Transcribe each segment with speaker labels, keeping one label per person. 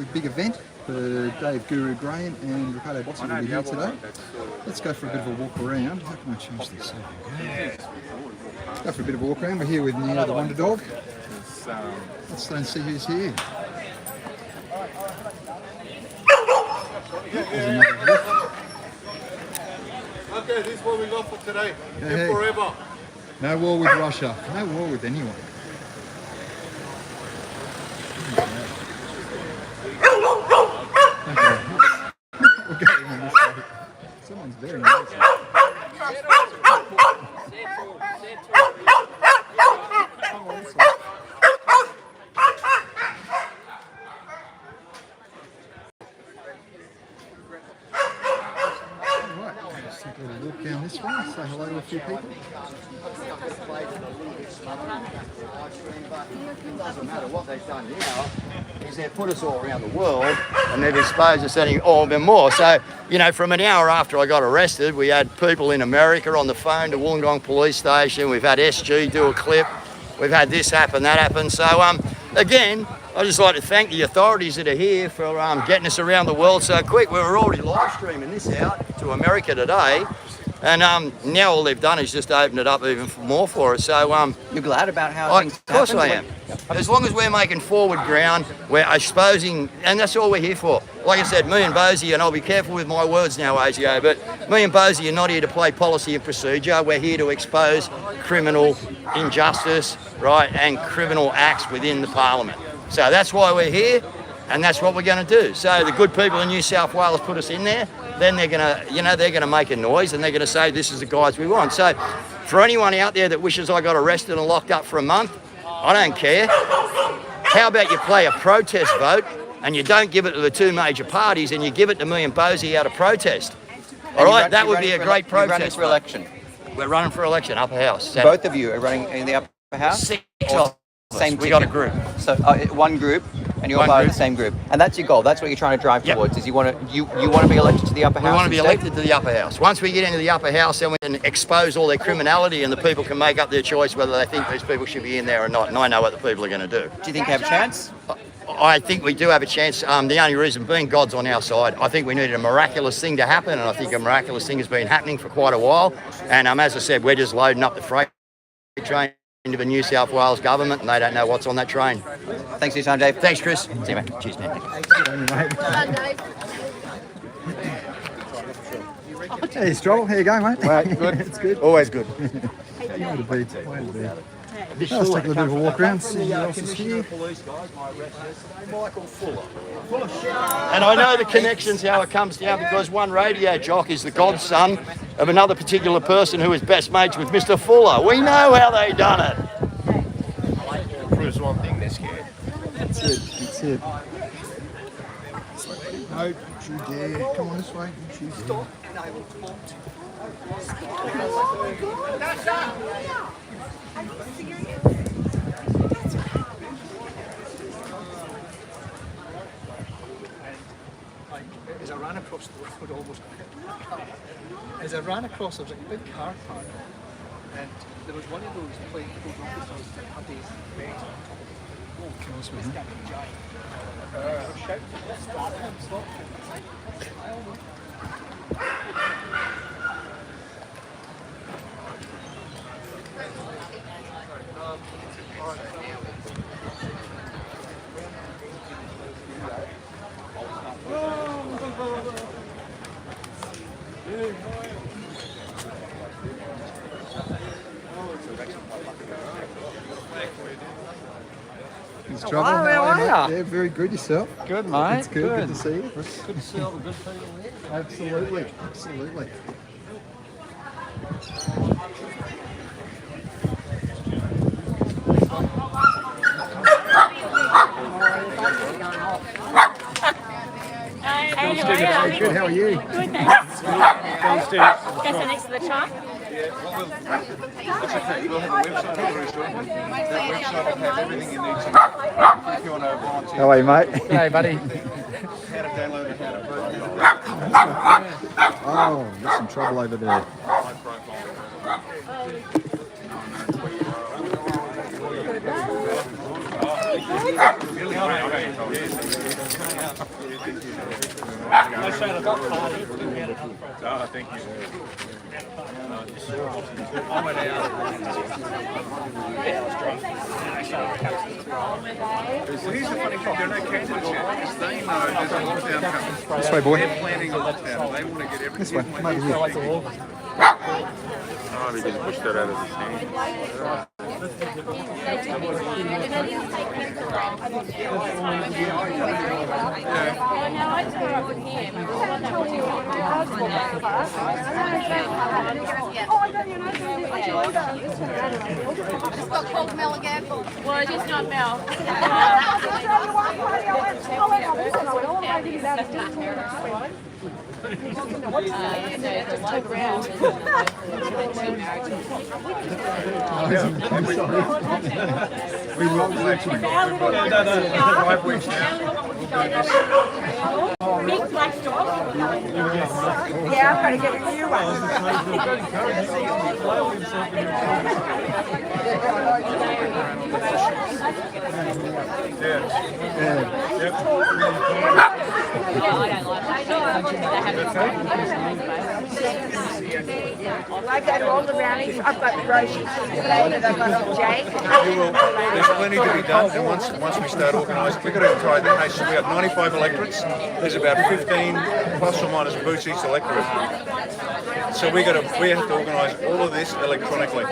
Speaker 1: big event for Dave Guru Graham and Ricardo Bosi will be here today. Let's go for a bit of a walk around. How can I change this? Let's go for a bit of a walk around. We're here with Neo the Wonder Dog. Let's go and see who's here. There's another lift.
Speaker 2: Okay, this is what we got for today.
Speaker 1: Hey.
Speaker 2: Forever.
Speaker 1: No war with Russia. No war with anyone. Someone's very noisy. Let's take a little walk down this way, say hello to a few people.
Speaker 3: It doesn't matter what they've done now, is they've put us all around the world and they've exposed us even more. So, you know, from an hour after I got arrested, we had people in America on the phone to Wollongong Police Station. We've had SG do a clip. We've had this happen, that happen. So, again, I'd just like to thank the authorities that are here for getting us around the world so quick. We were already live streaming this out to America today. And now all they've done is just open it up even more for us. So
Speaker 4: you're glad about how things happen?
Speaker 3: Of course I am. As long as we're making forward ground, we're exposing, and that's all we're here for. Like I said, me and Bosi, and I'll be careful with my words now, ASIO, but me and Bosi are not here to play policy and procedure. We're here to expose criminal injustice, right, and criminal acts within the Parliament. So that's why we're here, and that's what we're going to do. So the good people in New South Wales put us in there. Then they're going to, you know, they're going to make a noise and they're going to say this is the guys we want. So for anyone out there that wishes I got arrested and locked up for a month, I don't care. How about you play a protest vote and you don't give it to the two major parties and you give it to me and Bosi out of protest? All right, that would be a great protest.
Speaker 4: You're running for election?
Speaker 3: We're running for election, upper house.
Speaker 4: Both of you are running in the upper house?
Speaker 3: Six of us. We got a group.
Speaker 4: So one group, and you're part of the same group, and that's your goal. That's what you're trying to drive towards. Is you want to be elected to the upper house?
Speaker 3: We want to be elected to the upper house. Once we get into the upper house, then we can expose all their criminality, and the people can make up their choice whether they think these people should be in there or not. And I know what the people are going to do.
Speaker 4: Do you think you have a chance?
Speaker 3: I think we do have a chance. The only reason being God's on our side. I think we needed a miraculous thing to happen, and I think a miraculous thing has been happening for quite a while. And as I said, we're just loading up the freight train into the New South Wales government, and they don't know what's on that train.
Speaker 4: Thanks for your time, Dave.
Speaker 3: Thanks, Chris. See you, mate.
Speaker 4: Cheers, man.
Speaker 1: Well done, Dave. Hey, Stroll, how you going, mate?
Speaker 2: Right, good.
Speaker 1: It's good.
Speaker 2: Always good.
Speaker 1: How you want to be? Let's take a little bit of a walk around, see who else is here.
Speaker 3: Michael Fuller. And I know the connections, how it comes down, because one radio jock is the godson of another particular person who is best mates with Mr. Fuller. We know how they done it.
Speaker 2: Proves one thing, they're scared.
Speaker 1: That's it, that's it. No, don't you dare. Come on this way. Don't you stop.
Speaker 5: As I ran across the road, almost as I ran across, there was like a big car park, and there was one of those plain clothes officers that had his vest on top of the wall. This guy was giant. I was shouting, stop him, stop him.
Speaker 1: It's trouble. How are you? Yeah, very good yourself.
Speaker 6: Good, mate.
Speaker 1: It's good. Good to see you.
Speaker 6: Good to see all the good people here.
Speaker 1: Absolutely. Absolutely.
Speaker 7: Hey, how are you?
Speaker 1: Good, how are you?
Speaker 7: Good, thanks.
Speaker 1: Downstairs.
Speaker 7: Guess the next to the chart?
Speaker 2: It's okay, we'll have a website very shortly. That website will have everything you need to know. If you want to volunteer.
Speaker 1: How are you, mate?
Speaker 6: Hey, buddy.
Speaker 2: How to download and how to vote.
Speaker 1: Oh, there's some trouble over there.
Speaker 2: Thank you. Well, here's the funny thing, there are no candidates yet, because they know there's a lockdown coming.
Speaker 1: This way, boy.
Speaker 2: They're planning a lockdown, they want to get everything.
Speaker 1: This way. Come over here.
Speaker 2: Oh, they just pushed that out of the stand.
Speaker 8: Just got called Mel again.
Speaker 7: Well, it's not Mel.
Speaker 1: We will actually.
Speaker 2: 5 weeks now.
Speaker 7: Big black dog.
Speaker 8: Yeah, I'm going to get a new one. I go to all the rallies. I've got brochures later. I've got Jake.
Speaker 2: There's plenty to be done, and once we start organising, we've got to try the cases. We've got 95 electorates. There's about 15 plus or minus booths each electorate. So we have to organise all of this electronically.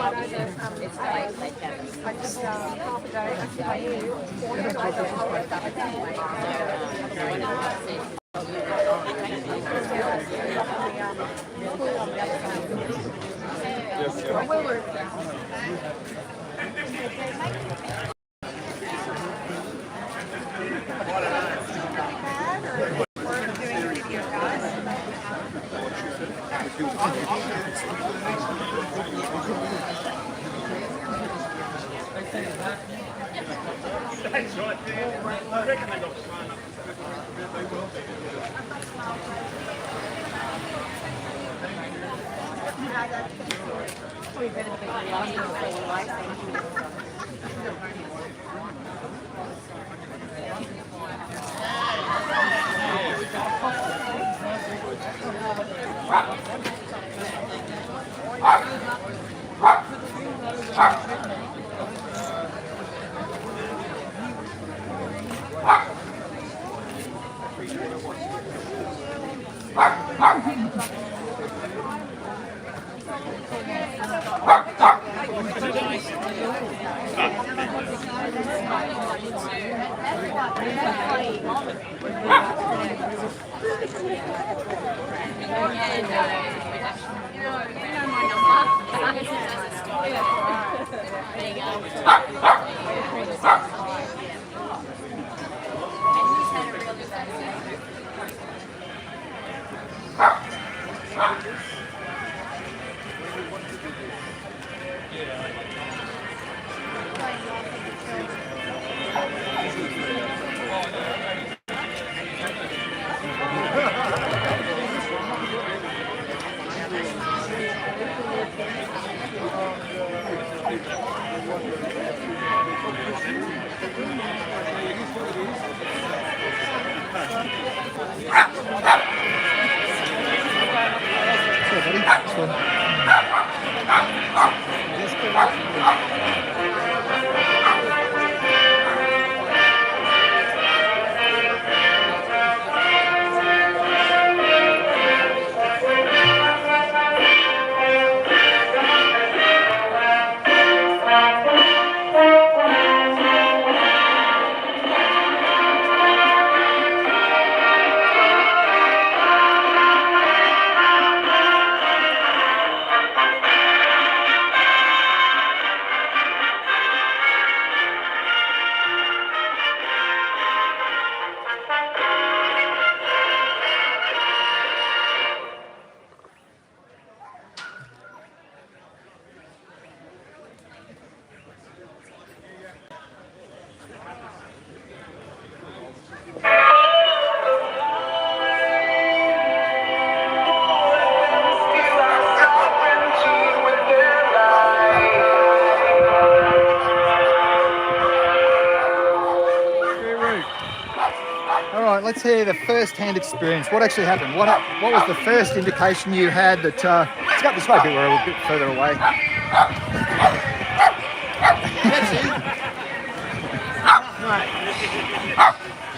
Speaker 1: right, let's hear the first-hand experience. What actually happened? What was the first indication you had that... let's go this way a bit, we're a bit further away.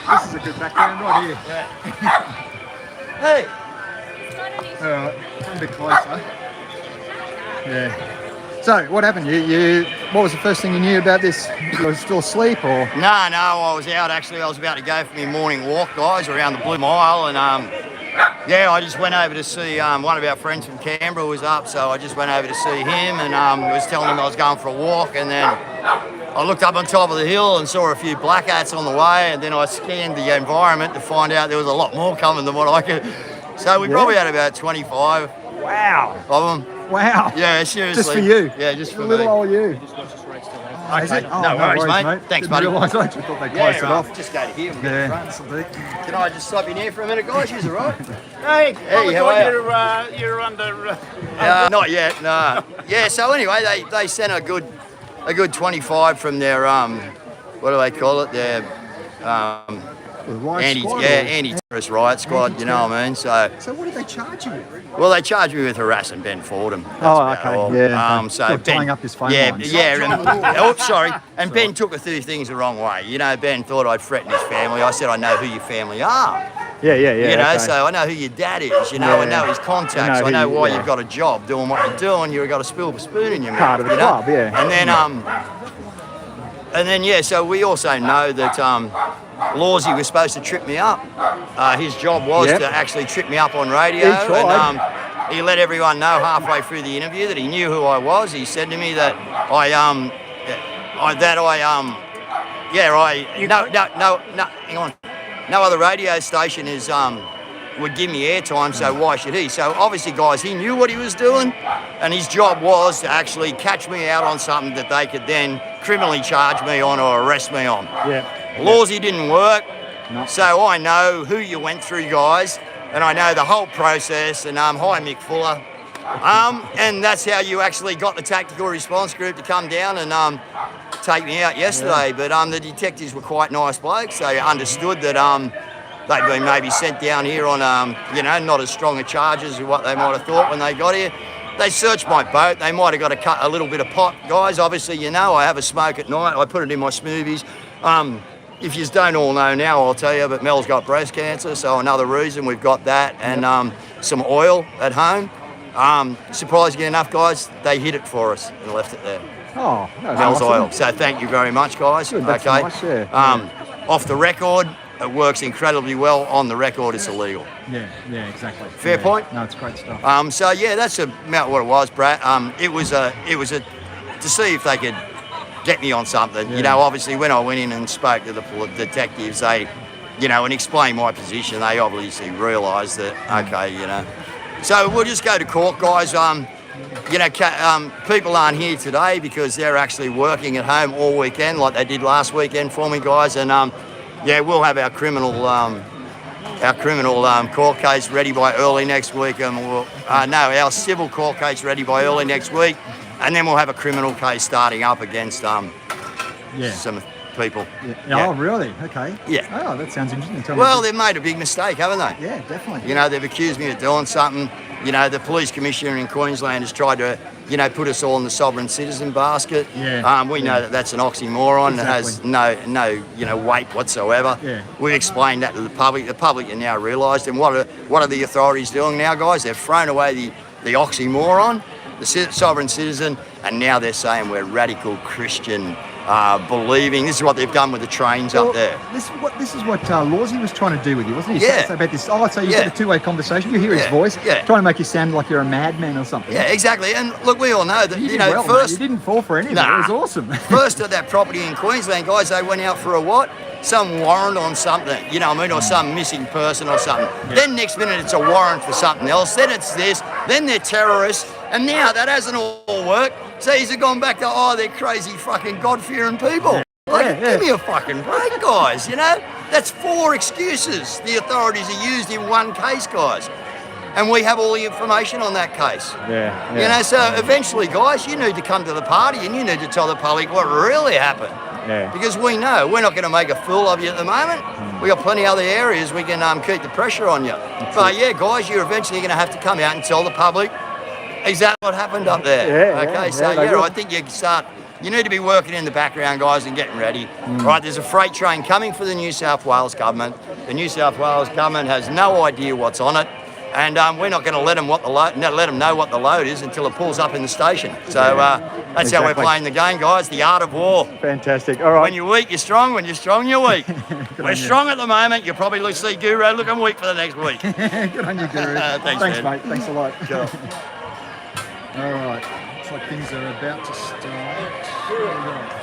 Speaker 1: This is a good background right here.
Speaker 3: Hey.
Speaker 1: All right, come a bit closer. Yeah. So, what happened? What was the first thing you knew about this? You were still asleep, or?
Speaker 3: No, I was out actually. I was about to go for my morning walk, guys, around the Blue Mile, and yeah, I just went over to see one of our friends from Canberra was up, so I just went over to see him, and was telling him I was going for a walk, and then I looked up on top of the hill and saw a few black hats on the way, and then I scanned the environment to find out there was a lot more coming than what I could. So we probably had about 25 of them.
Speaker 1: Wow.
Speaker 3: Yeah, seriously.
Speaker 1: Just for you?
Speaker 3: Yeah, just for
Speaker 1: little
Speaker 3: me.
Speaker 1: old you.
Speaker 3: Okay.
Speaker 1: Is it? Oh,
Speaker 3: no worries, mate. Thanks, buddy.
Speaker 1: I actually thought they closed it off.
Speaker 3: Just go to here.
Speaker 1: Yeah.
Speaker 3: Can I just stop in here for a minute, guys? You're all right?
Speaker 6: Hey,
Speaker 3: how are you?
Speaker 6: you're under...
Speaker 3: Not yet, no. Yeah, so anyway, they sent a good 25 from their, what do they call it? Their anti-terrorist riot squad, you know what I mean? So
Speaker 1: what did they charge you with?
Speaker 3: Well, they charged me with harassing Ben Fordham. That's about all.
Speaker 1: Yeah.
Speaker 3: So
Speaker 1: Ben, tying up his phone lines.
Speaker 3: Sorry. And Ben took a few things the wrong way. You know, Ben thought I'd threaten his family. I said I know who your family are.
Speaker 1: Yeah.
Speaker 3: You know, so I know who your dad is. You know, I know his contacts. I know why you've got a job doing what you're doing. You've got a silver spoon in your mouth.
Speaker 1: Part of the club, yeah.
Speaker 3: And then yeah. So we also know that Lawsy was supposed to trip me up. His job was to actually trip me up on radio. And he let everyone know halfway through the interview that he knew who I was. He said to me that hang on. No other radio station would give me airtime, so why should he? So obviously, guys, he knew what he was doing, and his job was to actually catch me out on something that they could then criminally charge me on or arrest me on.
Speaker 1: Yeah.
Speaker 3: Lawsy didn't work,
Speaker 1: No.
Speaker 3: so I know who you went through, guys, and I know the whole process, and hi, Mick Fuller. And that's how you actually got the tactical response group to come down and take me out yesterday. But the detectives were quite nice blokes. They understood that they'd been maybe sent down here on, not as strong a charges as what they might have thought when they got here. They searched my boat. They might have got a little bit of pot, guys. Obviously, you know, I have a smoke at night. I put it in my smoothies. If you don't all know now, I'll tell you, but Mel's got breast cancer, so another reason we've got that, and some oil at home. Surprisingly enough, guys, they hid it for us and left it there.
Speaker 1: Oh, that was
Speaker 3: Mel's
Speaker 1: awesome.
Speaker 3: oil. So thank you very much, guys.
Speaker 1: Good, that's
Speaker 3: okay.
Speaker 1: nice, yeah.
Speaker 3: Off the record, it works incredibly well. On the record, it's illegal.
Speaker 1: Yeah, exactly.
Speaker 3: Fair point?
Speaker 1: No, it's great stuff.
Speaker 3: So yeah, that's about what it was, Brad. It was to see if they could get me on something.
Speaker 1: Yeah.
Speaker 3: You know, obviously when I went in and spoke to the detectives, they, and explained my position, they obviously realised that, okay, So we'll just go to court, guys. People aren't here today because they're actually working at home all weekend like they did last weekend for me, guys. And we'll have our criminal court case ready by early next week, and our civil court case ready by early next week, and then we'll have a criminal case starting up against some people.
Speaker 1: Yeah. Oh, really? Okay.
Speaker 3: Yeah.
Speaker 1: Oh, that sounds interesting.
Speaker 3: Well, they've made a big mistake, haven't they?
Speaker 1: Yeah, definitely.
Speaker 3: They've accused me of doing something. The police commissioner in Queensland has tried to, put us all in the sovereign citizen basket.
Speaker 1: Yeah.
Speaker 3: We know that that's an oxymoron.
Speaker 1: Exactly.
Speaker 3: It has no weight whatsoever.
Speaker 1: Yeah.
Speaker 3: We've explained that to the public. The public have now realised. And what are the authorities doing now, guys? They've thrown away the oxymoron, the sovereign citizen, and now they're saying we're radical Christian. Believing. This is what they've done with the trains up there.
Speaker 1: This is what Lawsy was trying to do with you, wasn't he?
Speaker 3: Yeah.
Speaker 1: So about this. Oh, so you got a two-way conversation. You hear his voice, trying to make you sound like you're a madman or something.
Speaker 3: Yeah, exactly. And look, we all know that
Speaker 1: You did well,
Speaker 3: first
Speaker 1: mate. You didn't fall for any of it. It was awesome.
Speaker 3: first at that property in Queensland, guys, they went out for a what? Some warrant on something, or some missing person or something. Yeah. Then next minute it's a warrant for something else. Then it's this. Then they're terrorists. And now that hasn't all worked. So he's gone back to, they're crazy fucking God-fearing people. Give me a fucking break, guys, That's 4 excuses the authorities have used in one case, guys. And we have all the information on that case.
Speaker 1: Yeah.
Speaker 3: So eventually, guys, you need to come to the party and you need to tell the public what really happened.
Speaker 9: Yeah.
Speaker 3: Because we know we're not going to make a fool of you at the moment. We got plenty of other areas we can keep the pressure on you. But yeah, guys, you're eventually going to have to come out and tell the public exactly what happened up there.
Speaker 9: Yeah,
Speaker 3: okay,
Speaker 9: yeah,
Speaker 3: so
Speaker 9: they will.
Speaker 3: I think you need to be working in the background, guys, and getting ready. Right, there's a freight train coming for the New South Wales government. The New South Wales government has no idea what's on it. And we're not going to let them know what the load is until it pulls up in the station. So that's how we're
Speaker 9: Exactly.
Speaker 3: playing the game, guys. The art of war.
Speaker 9: Fantastic. All right.
Speaker 3: When you're weak, you're strong. When you're strong, you're weak. We're strong at the moment. You'll probably see Guru looking weak for the next week.
Speaker 1: Good on you, Guru.
Speaker 3: Thanks,
Speaker 1: Thanks,
Speaker 3: man.
Speaker 1: mate. Thanks a lot.
Speaker 3: Sure.
Speaker 1: All right. Looks like things are about to start. Here we go.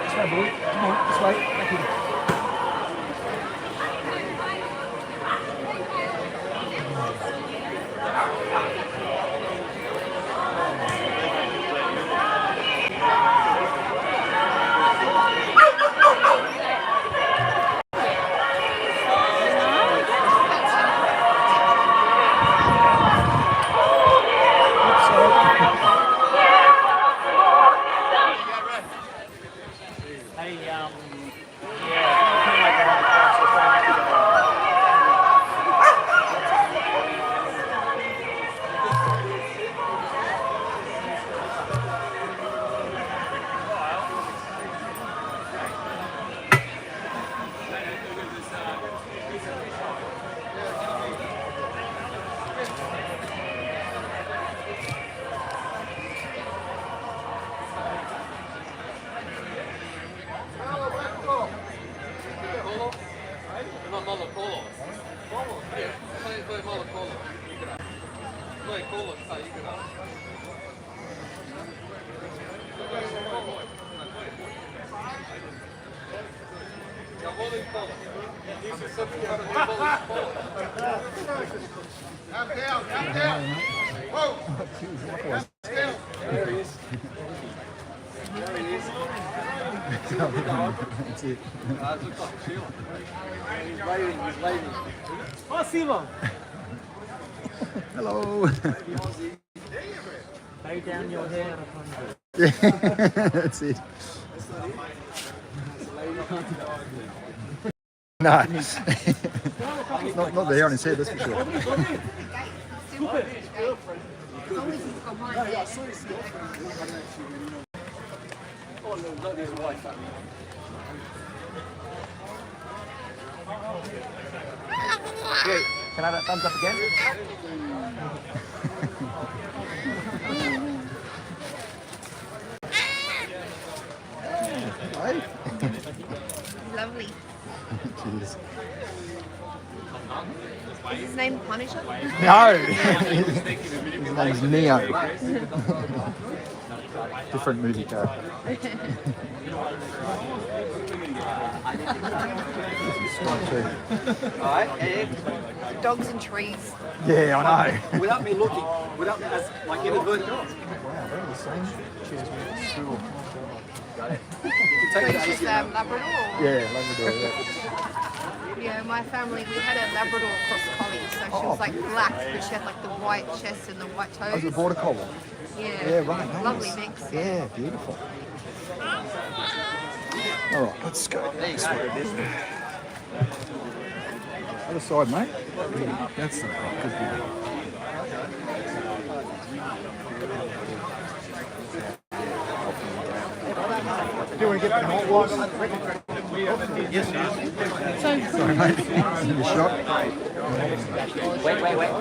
Speaker 1: Come on, this way. Back here. That's it.
Speaker 6: Oh, Simon.
Speaker 1: Hello.
Speaker 6: Lay down your hair.
Speaker 1: That's it. No. not there on his head, that's for sure.
Speaker 4: Wait, can I have that thumbs up again?
Speaker 1: Hey.
Speaker 8: Lovely.
Speaker 1: Cheers.
Speaker 8: Is his name Punisher?
Speaker 1: No. His name's Neo. Different movie character.
Speaker 8: Dogs and trees.
Speaker 1: Yeah, I know.
Speaker 6: Without me looking, without as like inadvertent.
Speaker 1: Wow, they're the same. Cheers, mate. Cool.
Speaker 8: So it's just Labrador?
Speaker 1: Yeah, Labrador, yeah.
Speaker 8: Yeah, my family, we had a Labrador cross collie, so she was like black, but she had like the white chest and the white toes.
Speaker 1: Oh, it's a border collie.
Speaker 8: Yeah,
Speaker 1: Yeah, right. Nice.
Speaker 8: lovely mix.
Speaker 1: Yeah, beautiful. All right, let's go. This way. Other side, mate. That's the good one. Do you want to get the hot water? Yes, yes. Sorry, mate. You shot?
Speaker 4: Wait.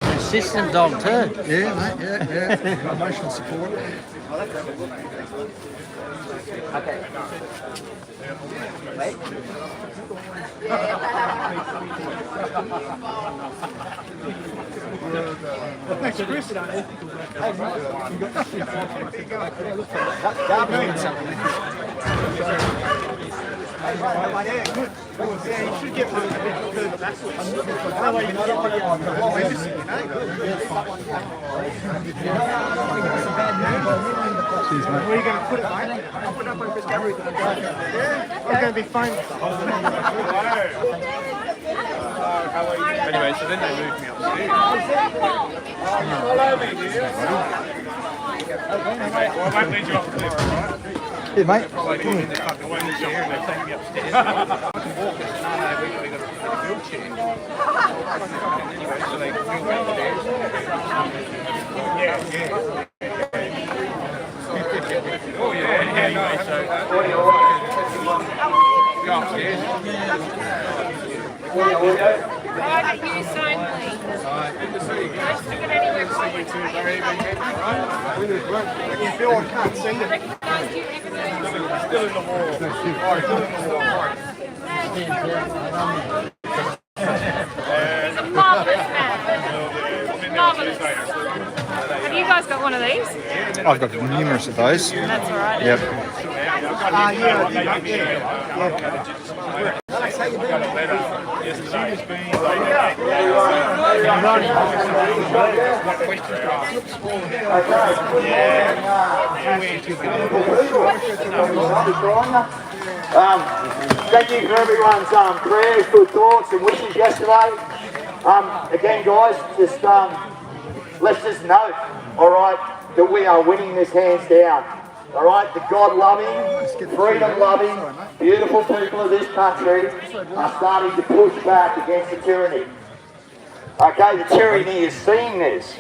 Speaker 6: Assistant dog too.
Speaker 1: Yeah, mate. Yeah. Emotional support.
Speaker 4: Okay. Wait.
Speaker 1: Thanks, Chris. Cheers, mate.
Speaker 5: Where are you going to put it, mate? I'll put it up on this gallery. I'm going to be fine.
Speaker 2: Anyway, so then they moved me upstairs. Well, I won't lead you off the cliff, right?
Speaker 1: Here, mate.
Speaker 2: They put me in the fucking wheelchair and they take me upstairs. I can walk it. No, we got a wheelchair. Anyway, so they wheeled me upstairs. Yeah. Oh yeah, anyway, so go upstairs.
Speaker 7: Private use only.
Speaker 2: Good to see you guys.
Speaker 7: Don't stick it anywhere public.
Speaker 5: You feel I can't see it.
Speaker 7: Recognise you, recognise
Speaker 2: Still in the wall. Alright, still in the wall. Alright.
Speaker 7: He's a marvellous man. Marvellous. Have you guys got one of these?
Speaker 1: I've got numerous of those.
Speaker 7: That's all right.
Speaker 1: Yep.
Speaker 9: Thank you for everyone's prayers, good thoughts and wishes yesterday. Again guys, just let's just note, alright, that we are winning this hands down. Alright, the God-loving, freedom-loving, beautiful people of this country are starting to push back against the tyranny. Okay, the tyranny is seeing this.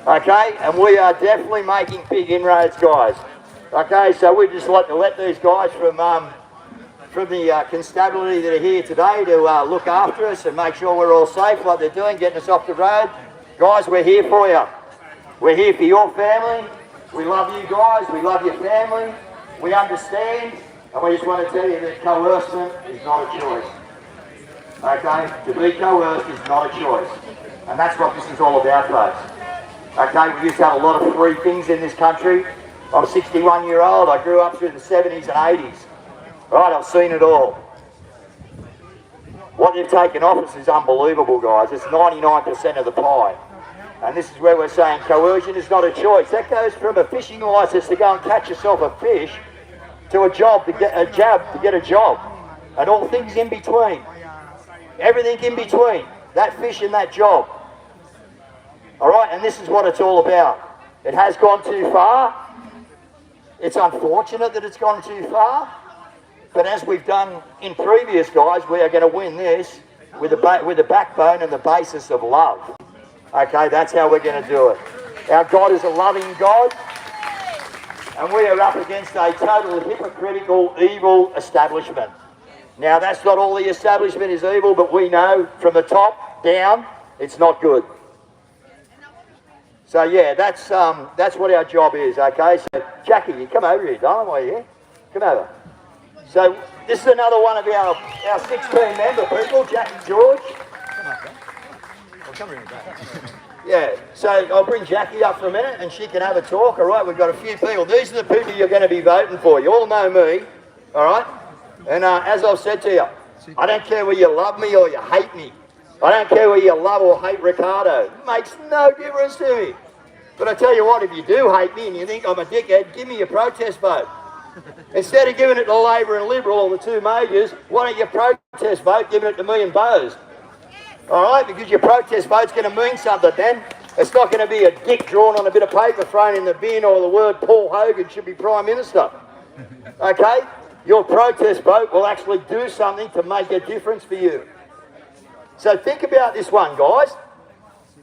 Speaker 9: Okay, and we are definitely making big inroads, guys. Okay, so we'd just like to let these guys from the constabulary that are here today to look after us and make sure we're all safe like they're doing, getting us off the road. Guys, we're here for you. We're here for your family. We love you guys. We love your family. We understand. And we just want to tell you that coercion is not a choice. Okay? To be coerced is not a choice. And that's what this is all about, folks. Okay? We used to have a lot of free things in this country. I'm a 61-year-old. I grew up through the 70s and 80s. Right? I've seen it all. What they've taken off us is unbelievable, guys. It's 99% of the pie. And this is where we're saying coercion is not a choice. That goes from a fishing license to go and catch yourself a fish to a job to get a jab to get a job. And all things in between. Everything in between. That fish and that job. Alright, and this is what it's all about. It has gone too far. It's unfortunate that it's gone too far. But as we've done in previous, guys, we are going to win this with the backbone and the basis of love. Okay, that's how we're going to do it. Our God is a loving God, and we are up against a total hypocritical, evil establishment. Now, that's not all the establishment is evil, but we know from the top down, it's not good. So yeah, that's what our job is. Okay, so Jackie, you come over here, darling, while you're here. Come over. So this is another one of our 16 member people, Jackie George.
Speaker 1: Come here in the back.
Speaker 9: Yeah, so I'll bring Jackie up for a minute and she can have a talk, all right? We've got a few people. These are the people you're going to be voting for. You all know me, all right? And as I've said to you, I don't care whether you love me or you hate me. I don't care whether you love or hate Ricardo. It makes no difference to me. But I tell you what, if you do hate me and you think I'm a dickhead, give me your protest vote. Instead of giving it to Labor and Liberal, the two majors, why don't you protest vote giving it to me and Bose? All right, because your protest vote's going to mean something then. It's not going to be a dick drawn on a bit of paper thrown in the bin or the word Paul Hogan should be Prime Minister. Okay? Your protest vote will actually do something to make a difference for you. So think about this one, guys.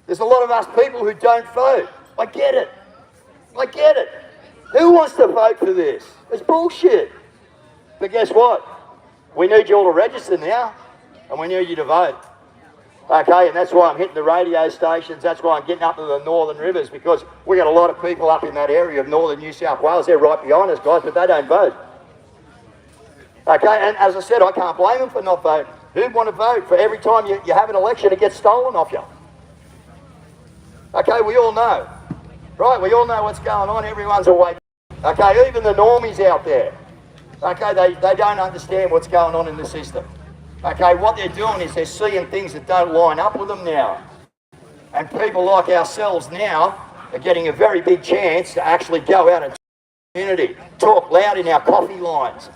Speaker 9: There's a lot of us people who don't vote. I get it. I get it. Who wants to vote for this? It's bullshit. But guess what? We need you all to register now, and we need you to vote. Okay, and that's why I'm hitting the radio stations. That's why I'm getting up to the Northern Rivers, because we got a lot of people up in that area of northern New South Wales. They're right behind us, guys, but they don't vote. Okay, and as I said, I can't blame them for not voting. Who'd want to vote for every time you have an election, it gets stolen off you? Okay, we all know. Right, we all know what's going on. Everyone's awake. Okay, even the normies out there. Okay, they don't understand what's going on in the system. Okay, what they're doing is they're seeing things that don't line up with them now. And people like ourselves now are getting a very big chance to actually go out and community, talk loud in our coffee lines.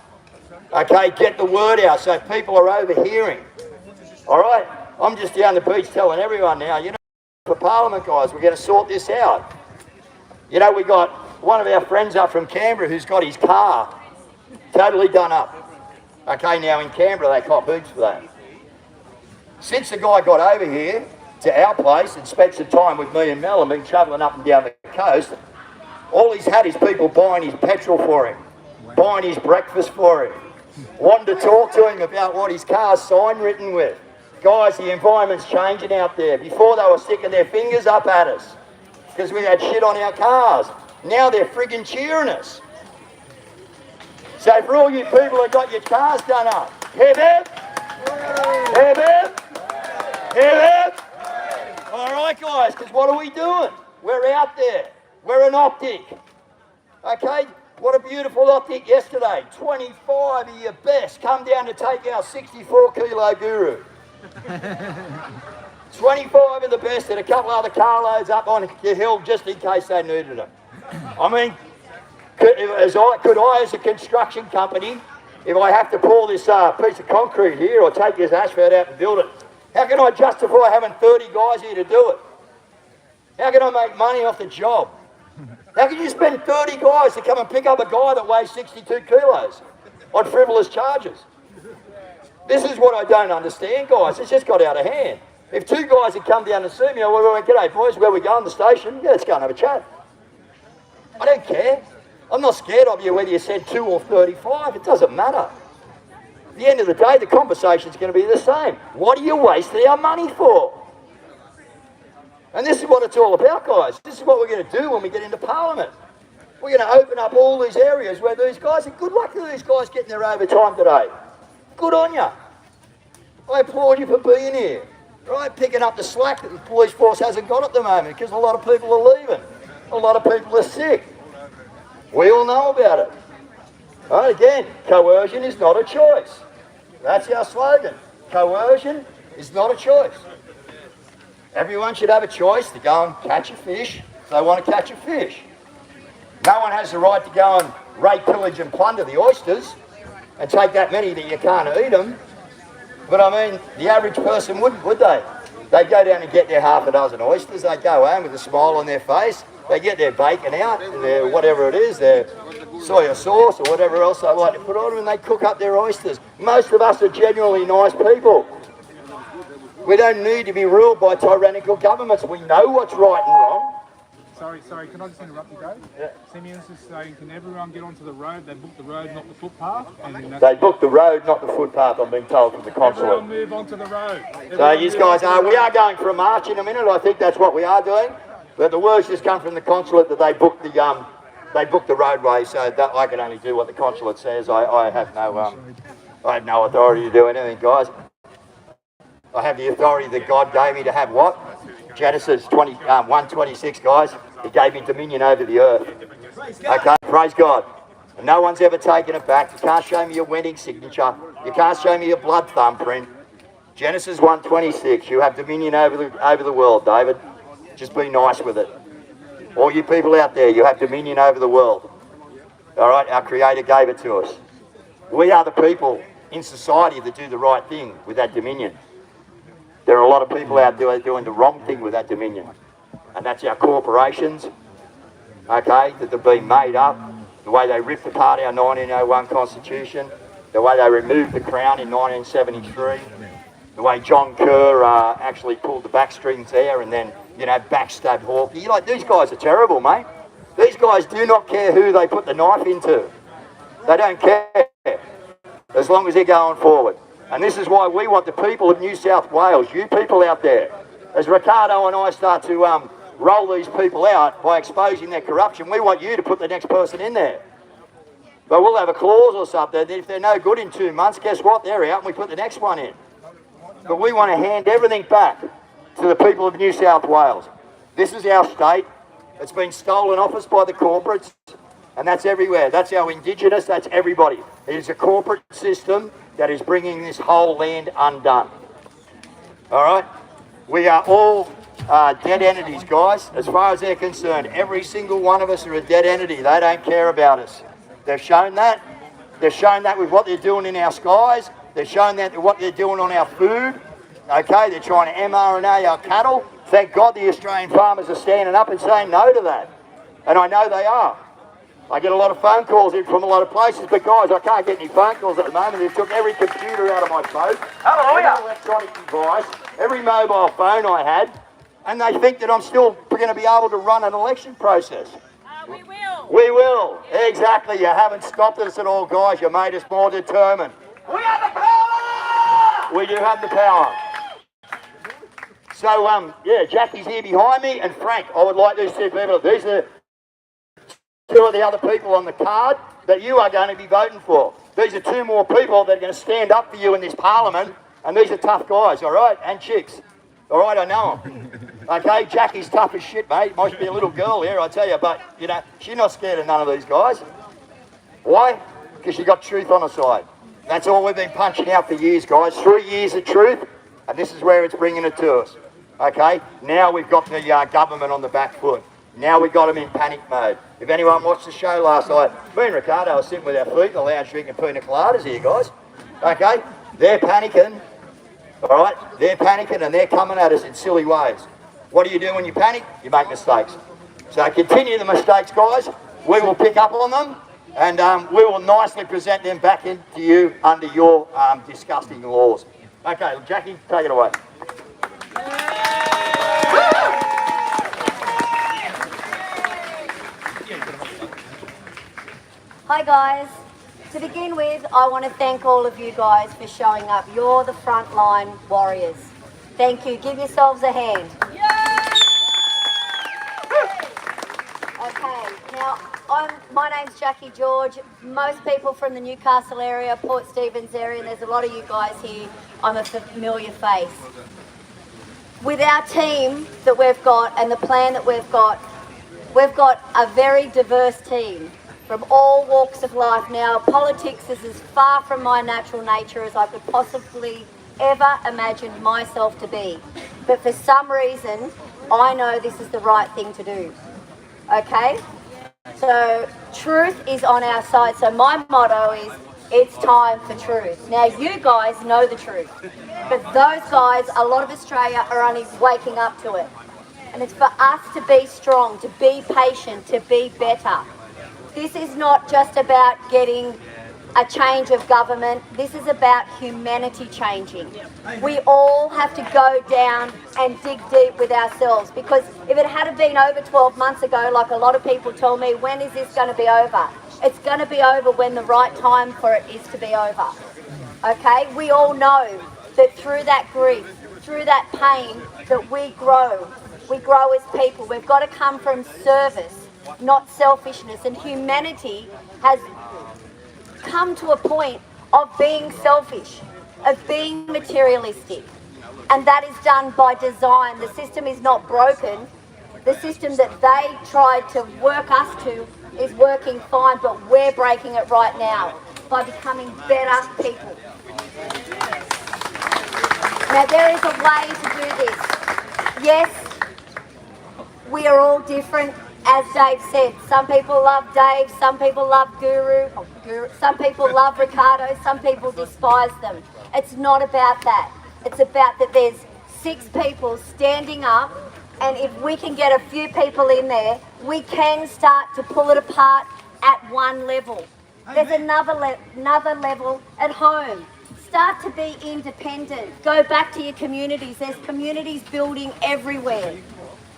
Speaker 9: Okay, get the word out so people are overhearing. All right, I'm just down the beach telling everyone now, you know, for Parliament guys, we're going to sort this out. You know, we got one of our friends up from Canberra who's got his car totally done up. Okay, now in Canberra they cop boots for that. Since the guy got over here to our place and spent some time with me and Mel and been travelling up and down the coast, all he's had is people buying his petrol for him, buying his breakfast for him, wanting to talk to him about what his car's sign written with. Guys, the environment's changing out there. Before they were sticking their fingers up at us because we had shit on our cars. Now they're friggin' cheering us. So for all you people that got your cars done up, hip hip, hip hip, hip hip. All right, guys, because what are we doing? We're out there. We're an optic. Okay, what a beautiful optic yesterday. 25 of your best come down to take our 64-kilo guru. 25 of the best and a couple other carloads up on the hill just in case they needed them. I mean, could I as a construction company, if I have to pull this piece of concrete here or take this asphalt out and build it, how can I justify having 30 guys here to do it? How can I make money off the job? How can you spend 30 guys to come and pick up a guy that weighs 62 kilos on frivolous charges? This is what I don't understand, guys. It's just got out of hand. If two guys had come down to see me, I would have g'day boys, where we going, the station? Yeah, let's go and have a chat. I don't care. I'm not scared of you whether you said 2 or 35. It doesn't matter. At the end of the day, the conversation's going to be the same. What are you wasting our money for? And this is what it's all about, guys. This is what we're going to do when we get into Parliament. We're going to open up all these areas where these guys, and good luck to these guys getting their overtime today. Good on you. I applaud you for being here. Right, picking up the slack that the police force hasn't got at the moment because a lot of people are leaving. A lot of people are sick. We all know about it. Right, again, coercion is not a choice. That's our slogan. Coercion is not a choice. Everyone should have a choice to go and catch a fish if they want to catch a fish. No one has the right to go and rape, pillage and plunder the oysters and take that many that you can't eat them. But I mean, the average person wouldn't, would they? They'd go down and get their half a dozen oysters, they'd go home with a smile on their face, they get their bacon out, and their whatever it is, their soya sauce or whatever else they like to put on them, and they cook up their oysters. Most of us are genuinely nice people. We don't need to be ruled by tyrannical governments. We know what's right and wrong.
Speaker 10: Sorry, can I just interrupt you, Dave?
Speaker 9: Yeah.
Speaker 10: Simeon's just saying, can everyone get onto the road? They booked the road, not the footpath.
Speaker 9: They booked the road, not the footpath, I'm being told from the Consulate.
Speaker 10: Everyone move onto the road.
Speaker 9: So you guys we are going for a march in a minute. I think that's what we are doing. But the words just come from the Consulate that they booked the roadway, so that I can only do what the Consulate says. I have no authority to do anything, guys. I have the authority that God gave me to have what? Genesis 1:26, guys. He gave me dominion over the earth. Okay, praise God. And no one's ever taken it back. You can't show me your wedding signature. You can't show me your blood thumbprint. Genesis 1:26. You have dominion over the world, David. Just be nice with it. All you people out there, you have dominion over the world. All right, our Creator gave it to us. We are the people in society that do the right thing with that dominion. There are a lot of people out there doing the wrong thing with that dominion. And that's our corporations, okay, that have been made up, the way they ripped apart our 1901 Constitution, the way they removed the Crown in 1973, the way John Kerr actually pulled the backstrings there and then, you know, backstabbed Hawke. Like, these guys are terrible, mate. These guys do not care who they put the knife into. They don't care, as long as they're going forward. And this is why we want the people of New South Wales, you people out there, as Ricardo and I start to roll these people out by exposing their corruption, we want you to put the next person in there. But we'll have a clause or something that if they're no good in 2 months, guess what? They're out and we put the next one in. But we want to hand everything back to the people of New South Wales. This is our state. It's been stolen off us by the corporates, and that's everywhere. That's our Indigenous, that's everybody. It is a corporate system that is bringing this whole land undone. All right? We are all dead entities, guys. As far as they're concerned, every single one of us are a dead entity. They don't care about us. They've shown that. They've shown that with what they're doing in our skies. They've shown that with what they're doing on our food. Okay, they're trying to mRNA our cattle. Thank God the Australian farmers are standing up and saying no to that. And I know they are. I get a lot of phone calls in from a lot of places, but guys, I can't get any phone calls at the moment. They've took every computer out of my boat, every electronic device, every mobile phone I had, and they think that I'm still going to be able to run an election process.
Speaker 7: We will.
Speaker 9: We will. Exactly. You haven't stopped us at all, guys. You made us more determined. We have the power! We do have the power. So, yeah, Jackie's here behind me, and Frank, I would like these two people. These are two of the other people on the card that you are going to be voting for. These are two more people that are going to stand up for you in this parliament, and these are tough guys, all right, and chicks. All right, I know them. Okay, Jackie's tough as shit, mate. Might be a little girl here, I tell you, but, you know, she's not scared of none of these guys. Why? Because she got truth on her side. That's all we've been punching out for years, guys. 3 years of truth, and this is where it's bringing it to us. Okay, now we've got the government on the back foot. Now we've got them in panic mode. If anyone watched the show last night, me and Ricardo are sitting with our feet in the lounge drinking pina coladas here, guys. Okay, they're panicking. All right, they're panicking and they're coming at us in silly ways. What do you do when you panic? You make mistakes. So continue the mistakes, guys. We will pick up on them and we will nicely present them back into you under your disgusting laws. Okay, Jackie, take it away.
Speaker 11: Hi guys. To begin with, I want to thank all of you guys for showing up. You're the frontline warriors. Thank you. Give yourselves a hand. Okay, now my name's Jackie George. Most people from the Newcastle area, Port Stephens area, and there's a lot of you guys here, I'm a familiar face. With our team that we've got and the plan that we've got a very diverse team from all walks of life. Now, politics is as far from my natural nature as I could possibly ever imagine myself to be. But for some reason, I know this is the right thing to do. Okay? So, truth is on our side. So my motto is, it's time for truth. Now, you guys know the truth. But those guys, a lot of Australia are only waking up to it. And it's for us to be strong, to be patient, to be better. This is not just about getting a change of government. This is about humanity changing. We all have to go down and dig deep with ourselves, because if it had been over 12 months ago, like a lot of people tell me, when is this going to be over? It's going to be over when the right time for it is to be over. Okay? We all know that through that grief, through that pain, that we grow. We grow as people. We've got to come from service, not selfishness. And humanity has come to a point of being selfish, of being materialistic. And that is done by design. The system is not broken. The system that they tried to work us to is working fine, but we're breaking it right now by becoming better people. Now, there is a way to do this. Yes, we are all different. As Dave said, some people love Dave, some people love Guru, some people love Ricardo, some people despise them. It's not about that. It's about that there's 6 people standing up, and if we can get a few people in there, we can start to pull it apart at one level. There's another level at home. Start to be independent. Go back to your communities. There's communities building everywhere.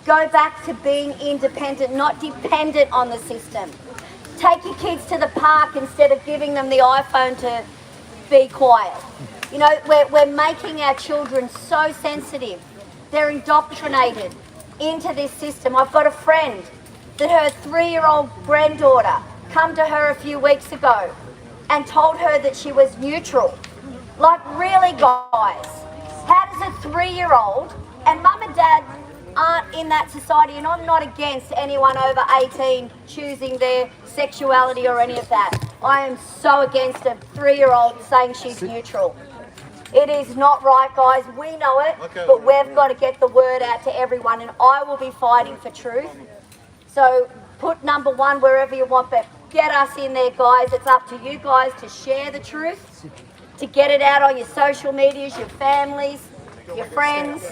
Speaker 11: Go back to being independent, not dependent on the system. Take your kids to the park instead of giving them the iPhone to be quiet. You know, we're making our children so sensitive. They're indoctrinated into this system. I've got a friend that her 3-year-old granddaughter come to her a few weeks ago and told her that she was neutral. Like, really, guys? How does a 3-year-old, and mum and dad aren't in that society, and I'm not against anyone over 18 choosing their sexuality or any of that. I am so against a 3-year-old saying she's neutral. It is not right, guys. We know it, but we've got to get the word out to everyone, and I will be fighting for truth. So put number 1 wherever you want, but get us in there, guys. It's up to you guys to share the truth, to get it out on your social medias, your families, your friends.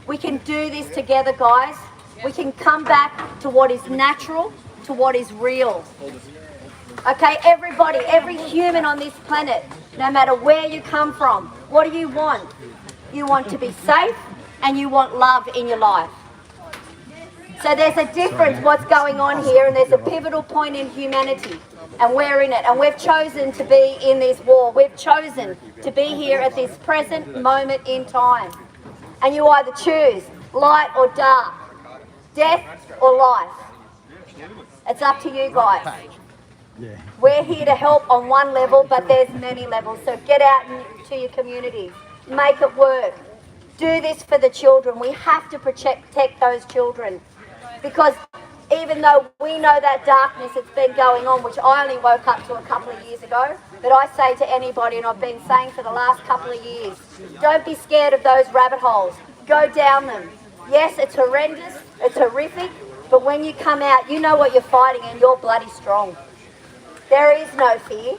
Speaker 11: We can do this together, guys. We can come back to what is natural, to what is real. Okay, everybody, every human on this planet, no matter where you come from, what do you want? You want to be safe and you want love in your life. So there's a difference what's going on here, and there's a pivotal point in humanity, and we're in it, and we've chosen to be in this war. We've chosen to be here at this present moment in time. And you either choose light or dark, death or life. It's up to you guys. We're here to help on one level, but there's many levels. So get out to your communities. Make it work. Do this for the children. We have to protect those children. Because even though we know that darkness that's been going on, which I only woke up to a couple of years ago, but I say to anybody, and I've been saying for the last couple of years, don't be scared of those rabbit holes. Go down them. Yes, it's horrendous, it's horrific, but when you come out, you know what you're fighting and you're bloody strong. There is no fear.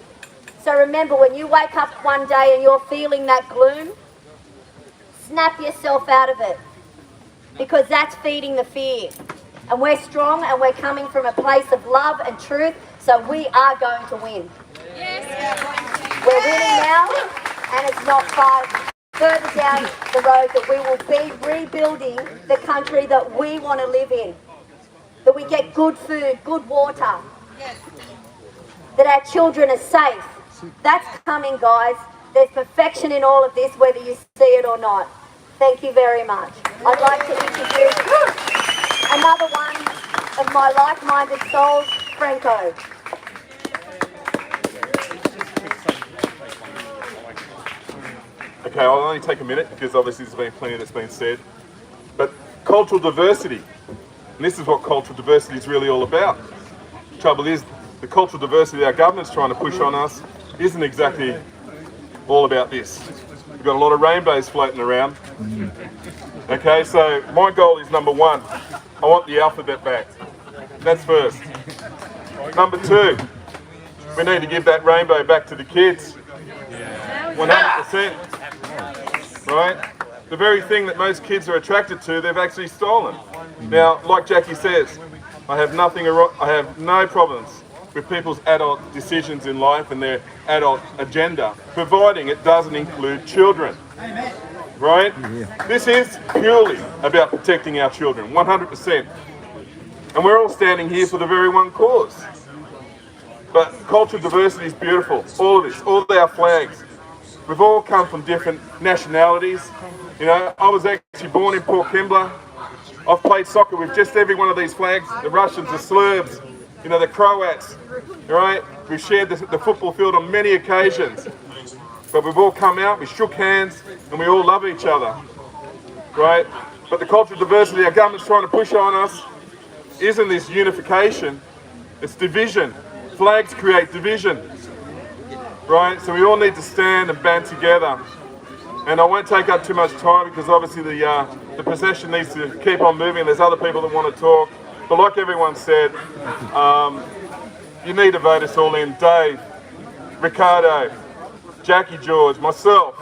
Speaker 11: So remember, when you wake up one day and you're feeling that gloom, snap yourself out of it, because that's feeding the fear. And we're strong and we're coming from a place of love and truth, so we are going to win. Yes. We're winning now, and it's not far further down the road that we will be rebuilding the country that we want to live in. That we get good food, good water. Yes. That our children are safe. That's coming, guys. There's perfection in all of this, whether you see it or not. Thank you very much. I'd like to introduce another one of my like-minded souls, Franco.
Speaker 12: Okay, I'll only take a minute because obviously there's been plenty that's been said. But cultural diversity, and this is what cultural diversity is really all about. The trouble is, the cultural diversity our government's trying to push on us isn't exactly all about this. We've got a lot of rainbows floating around. Okay, so my goal is number 1, I want the alphabet back. That's first. Number 2, we need to give that rainbow back to the kids. 100%. Right? The very thing that most kids are attracted to, they've actually stolen. Now, like Jackie says, I have no problems with people's adult decisions in life and their adult agenda, providing it doesn't include children. Right? This is purely about protecting our children, 100%. And we're all standing here for the very one cause. But cultural diversity is beautiful. All of this, all of our flags. We've all come from different nationalities. You know, I was actually born in Port Kembla. I've played soccer with just every one of these flags. The Russians, the Serbs, you know, the Croats, right? We've shared the football field on many occasions. But we've all come out, we shook hands, and we all love each other, right? But the cultural diversity our government's trying to push on us isn't this unification, it's division. Flags create division, right? So we all need to stand and band together. And I won't take up too much time because obviously the procession needs to keep on moving. There's other people that want to talk. But like everyone said, you need to vote us all in. Dave, Ricardo, Jackie George, myself,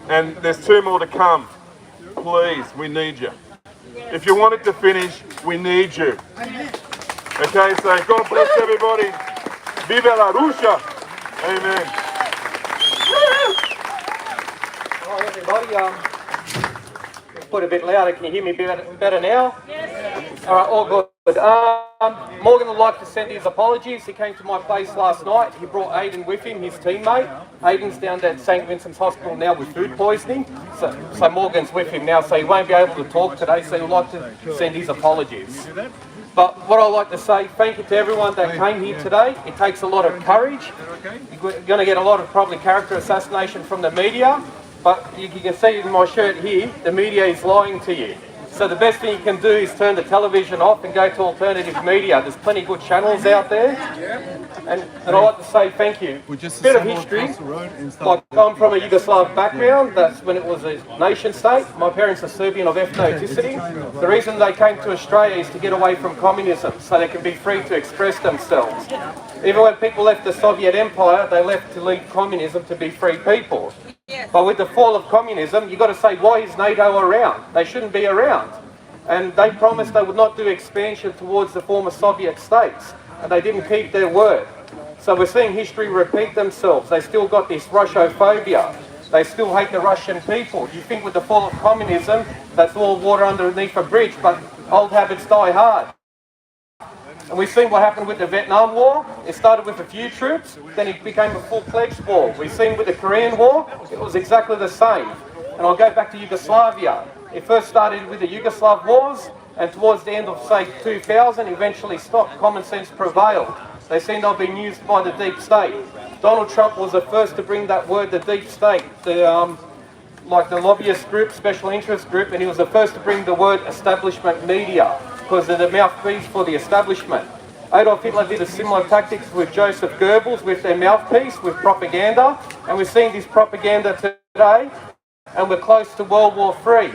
Speaker 12: and there's 2 more to come. Please, we need you. If you want it to finish, we need you. Okay, so God bless everybody. Viva la Russia. Amen.
Speaker 6: Hi everybody, put a bit louder. Can you hear me better now? Yes. All right, all good. Morgan would like to send his apologies. He came to my place last night. He brought Aidan with him, his teammate. Aidan's down at St. Vincent's Hospital now with food poisoning. So Morgan's with him now, so he won't be able to talk today, so he'd like to send his apologies. But what I'd like to say, thank you to everyone that came here today. It takes a lot of courage. You're going to get a lot of probably character assassination from the media, but you can see in my shirt here, the media is lying to you. So the best thing you can do is turn the television off and go to alternative media. There's plenty of good channels out there. And I'd like to say thank you. Bit of history. Like, I'm from a Yugoslav background. That's when it was a nation state. My parents are Serbian of ethnicity. The reason they came to Australia is to get away from communism so they can be free to express themselves. Even when people left the Soviet Empire, they left to leave communism to be free people. But with the fall of communism, you've got to say, why is NATO around? They shouldn't be around. And they promised they would not do expansion towards the former Soviet states, and they didn't keep their word. So we're seeing history repeat themselves. They still got this Russophobia. They still hate the Russian people. You think with the fall of communism, that's all water underneath a bridge, but old habits die hard. And we've seen what happened with the Vietnam War. It started with a few troops, then it became a full-fledged war. We've seen with the Korean War, it was exactly the same. And I'll go back to Yugoslavia. It first started with the Yugoslav wars, and towards the end of, say, 2000, eventually stopped. Common sense prevailed. They seem they've been used by the deep state. Donald Trump was the first to bring that word, the deep state, like the lobbyist group, special interest group, and he was the first to bring the word establishment media, because they're the mouthpiece for the establishment. Adolf Hitler did a similar tactics with Joseph Goebbels, with their mouthpiece, with propaganda, and we're seeing this propaganda today, and we're close to World War III.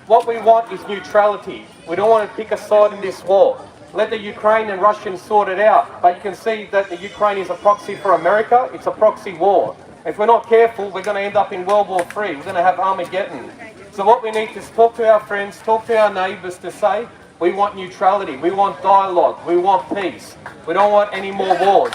Speaker 6: What we want is neutrality. We don't want to pick a side in this war. Let the Ukraine and Russians sort it out, but you can see that the Ukraine is a proxy for America. It's a proxy war. If we're not careful, we're going to end up in World War III. We're going to have Armageddon. So what we need to is talk to our friends, talk to our neighbours to say, we want neutrality, we want dialogue, we want peace. We don't want any more wars.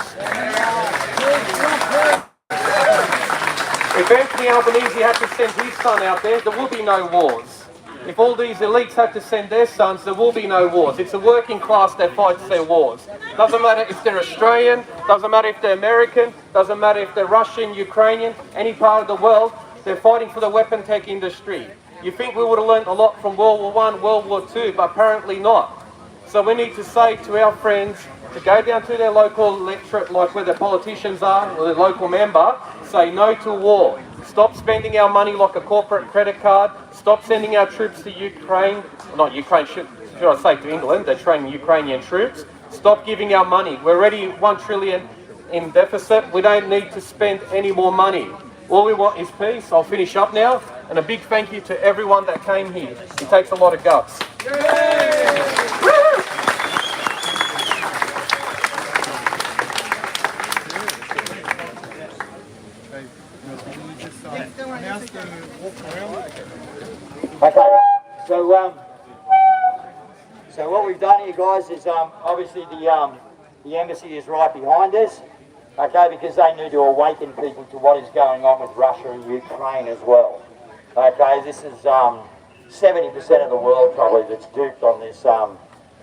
Speaker 6: If Anthony Albanese had to send his son out there, there will be no wars. If all these elites had to send their sons, there will be no wars. It's the working class that fights their wars. Doesn't matter if they're Australian, doesn't matter if they're American, doesn't matter if they're Russian, Ukrainian, any part of the world, they're fighting for the weapon tech industry. You think we would have learned a lot from World War I, World War II, but apparently not. So we need to say to our friends to go down to their local electorate, like where the politicians are, or their local member, say no to war. Stop spending our money like a corporate credit card. Stop sending our troops to Ukraine. Not Ukraine, should I say to England. They're training Ukrainian troops. Stop giving our money. We're already $1 trillion in deficit. We don't need to spend any more money. All we want is peace. I'll finish up now. And a big thank you to everyone that came here. It takes a lot of guts.
Speaker 9: Okay, so what we've done here, guys, is obviously the embassy is right behind us, okay, because they need to awaken people to what is going on with Russia and Ukraine as well. Okay, this is 70% of the world probably that's duped on this